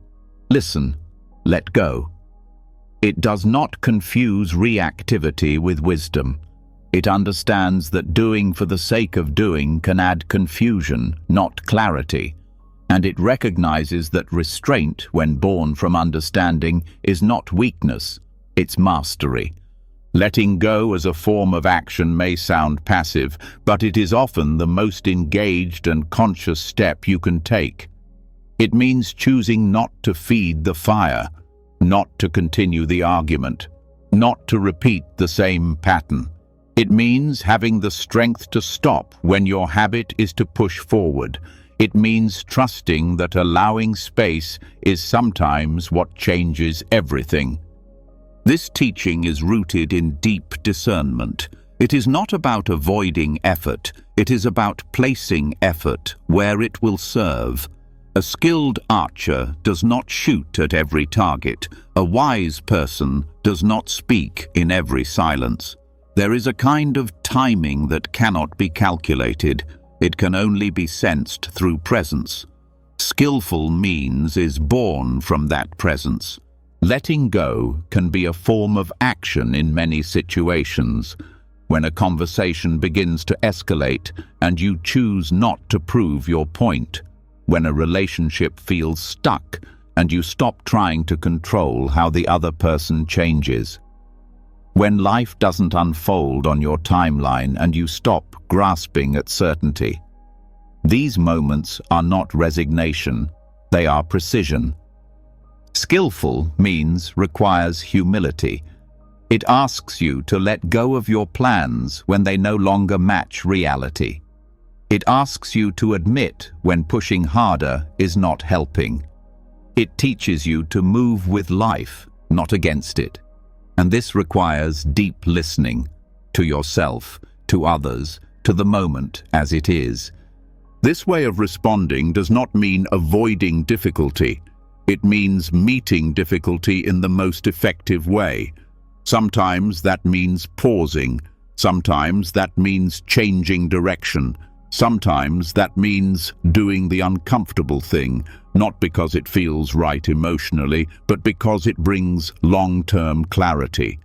listen, let go. It does not confuse reactivity with wisdom. It understands that doing for the sake of doing can add confusion, not clarity. And it recognizes that restraint, when born from understanding, is not weakness, it's mastery. Letting go as a form of action may sound passive, but it is often the most engaged and conscious step you can take. It means choosing not to feed the fire, not to continue the argument, not to repeat the same pattern. It means having the strength to stop when your habit is to push forward. It means trusting that allowing space is sometimes what changes everything. This teaching is rooted in deep discernment. It is not about avoiding effort. It is about placing effort where it will serve. A skilled archer does not shoot at every target. A wise person does not speak in every silence. There is a kind of timing that cannot be calculated. It can only be sensed through presence. Skillful means is born from that presence. Letting go can be a form of action in many situations. When a conversation begins to escalate and you choose not to prove your point. When a relationship feels stuck and you stop trying to control how the other person changes. When life doesn't unfold on your timeline and you stop grasping at certainty. These moments are not resignation, they are precision. Skillful means requires humility. It asks you to let go of your plans when they no longer match reality. It asks you to admit when pushing harder is not helping. It teaches you to move with life, not against it. And this requires deep listening to yourself, to others, to the moment as it is. This way of responding does not mean avoiding difficulty. It means meeting difficulty in the most effective way. Sometimes that means pausing. Sometimes that means changing direction. Sometimes that means doing the uncomfortable thing, not because it feels right emotionally, but because it brings long-term clarity.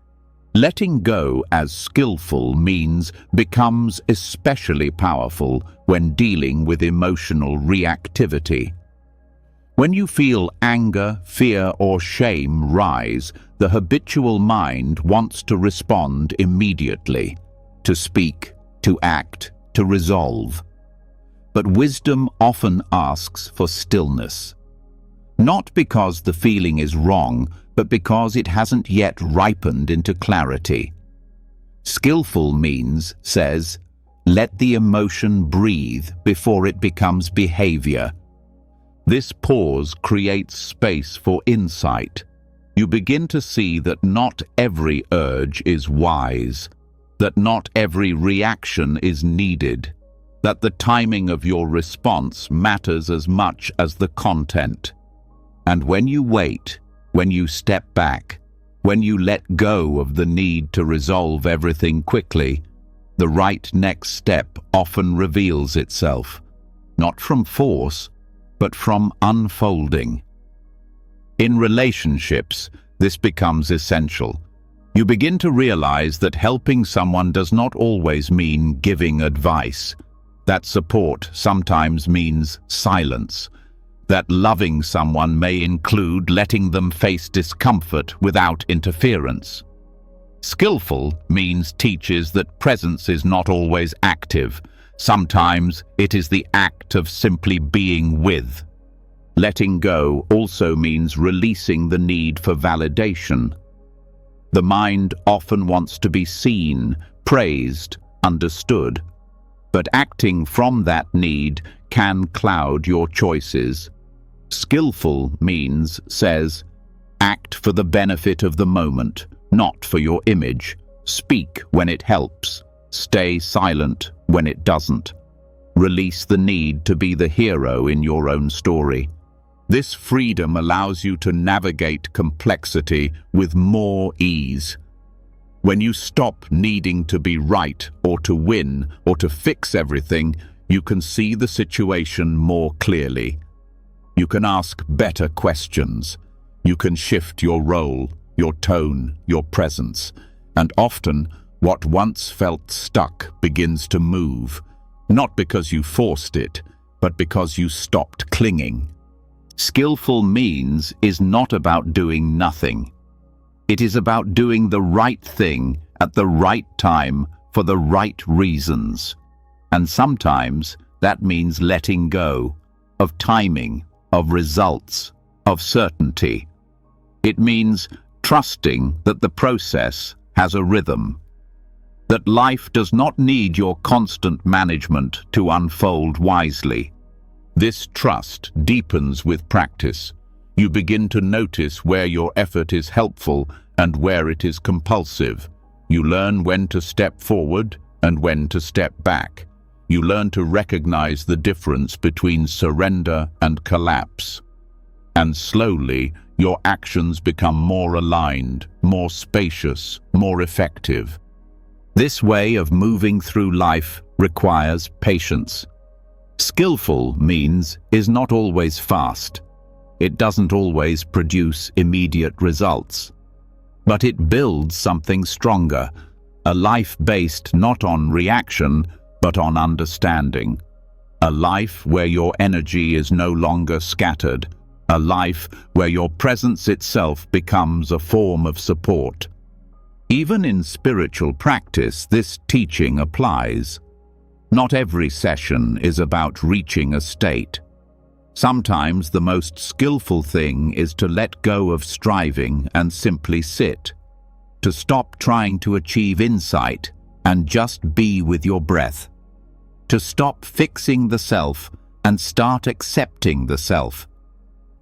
Letting go as skillful means becomes especially powerful when dealing with emotional reactivity. When you feel anger, fear, or shame rise, The habitual mind wants to respond immediately, to speak, to act, to resolve. But wisdom often asks for stillness. Not because the feeling is wrong, but because it hasn't yet ripened into clarity. Skillful means says, let the emotion breathe before it becomes behavior. This pause creates space for insight. You begin to see that not every urge is wise, that not every reaction is needed, that the timing of your response matters as much as the content. And when you wait, when you step back, when you let go of the need to resolve everything quickly, the right next step often reveals itself, not from force, but from unfolding. In relationships, this becomes essential. You begin to realize that helping someone does not always mean giving advice, that support sometimes means silence, that loving someone may include letting them face discomfort without interference. Skillful means teaches that presence is not always active. Sometimes it is the act of simply being with. Letting go also means releasing the need for validation. The mind often wants to be seen, praised, understood. But acting from that need can cloud your choices. Skillful means says, act for the benefit of the moment, not for your image. Speak when it helps. Stay silent when it doesn't. Release the need to be the hero in your own story. This freedom allows you to navigate complexity with more ease. When you stop needing to be right or to win or to fix everything, you can see the situation more clearly. You can ask better questions. You can shift your role, your tone, your presence. And often, what once felt stuck begins to move, not because you forced it, but because you stopped clinging. Skillful means is not about doing nothing. It is about doing the right thing at the right time for the right reasons. And sometimes that means letting go of timing, of results, of certainty. It means trusting that the process has a rhythm, that life does not need your constant management to unfold wisely. This trust deepens with practice. You begin to notice where your effort is helpful and where it is compulsive. You learn when to step forward and when to step back. You learn to recognize the difference between surrender and collapse. And slowly, your actions become more aligned, more spacious, more effective. This way of moving through life requires patience. Skillful means is not always fast. It doesn't always produce immediate results. But it builds something stronger, a life based not on reaction, but on understanding. A life where your energy is no longer scattered. A life where your presence itself becomes a form of support. Even in spiritual practice, this teaching applies. Not every session is about reaching a state. Sometimes the most skillful thing is to let go of striving and simply sit. To stop trying to achieve insight and just be with your breath. To stop fixing the self and start accepting the self.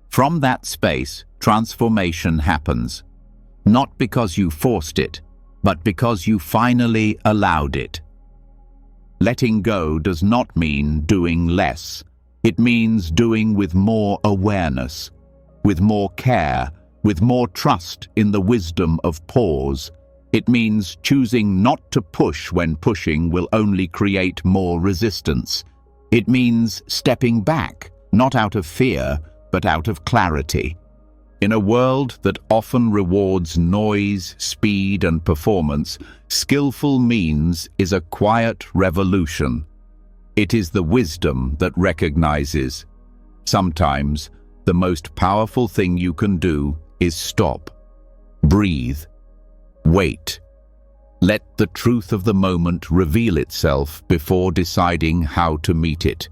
From that space, transformation happens. Not because you forced it, but because you finally allowed it. Letting go does not mean doing less. It means doing with more awareness, with more care, with more trust in the wisdom of pause. It means choosing not to push when pushing will only create more resistance. It means stepping back, not out of fear, but out of clarity. In a world that often rewards noise, speed, and performance, skillful means is a quiet revolution. It is the wisdom that recognizes. Sometimes, the most powerful thing you can do is stop. Breathe. Wait. Let the truth of the moment reveal itself before deciding how to meet it.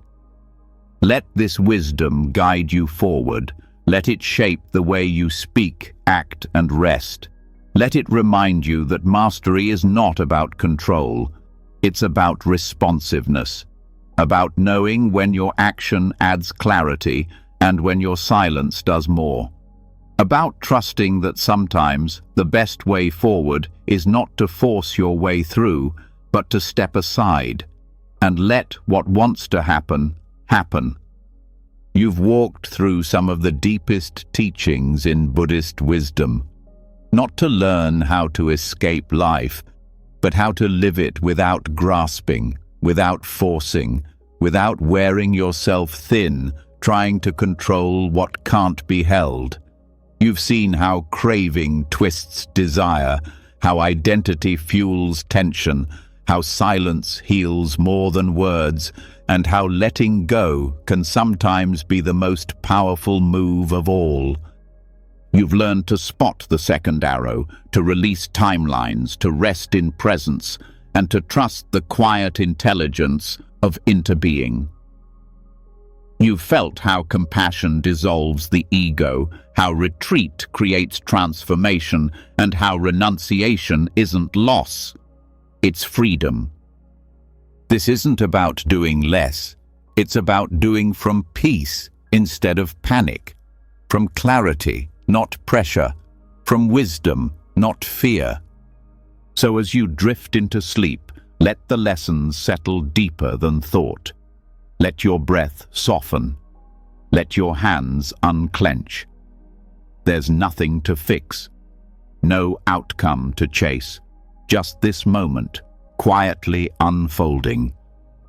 Let this wisdom guide you forward. Let it shape the way you speak, act, and rest. Let it remind you that mastery is not about control. It's about responsiveness, about knowing when your action adds clarity and when your silence does more. About trusting that sometimes the best way forward is not to force your way through, but to step aside and let what wants to happen, happen. You've walked through some of the deepest teachings in Buddhist wisdom, not to learn how to escape life, but how to live it without grasping, without forcing, without wearing yourself thin, trying to control what can't be held. You've seen how craving twists desire, how identity fuels tension, how silence heals more than words, and how letting go can sometimes be the most powerful move of all. You've learned to spot the second arrow, to release timelines, to rest in presence, and to trust the quiet intelligence of interbeing. You've felt how compassion dissolves the ego, how retreat creates transformation, and how renunciation isn't loss, it's freedom. This isn't about doing less, it's about doing from peace instead of panic, from clarity, not pressure, from wisdom, not fear. So as you drift into sleep, let the lessons settle deeper than thought. Let your breath soften. Let your hands unclench. There's nothing to fix, no outcome to chase, just this moment, quietly unfolding,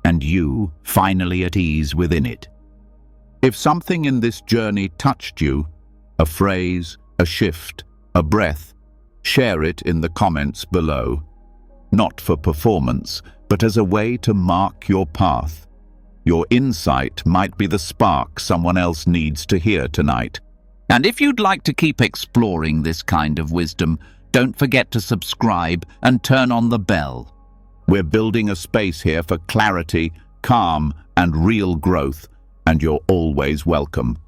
and you finally at ease within it. If something in this journey touched you, a phrase, a shift, a breath, share it in the comments below. Not for performance, but as a way to mark your path. Your insight might be the spark someone else needs to hear tonight. And if you'd like to keep exploring this kind of wisdom, don't forget to subscribe and turn on the bell. We're building a space here for clarity, calm, and real growth, and you're always welcome.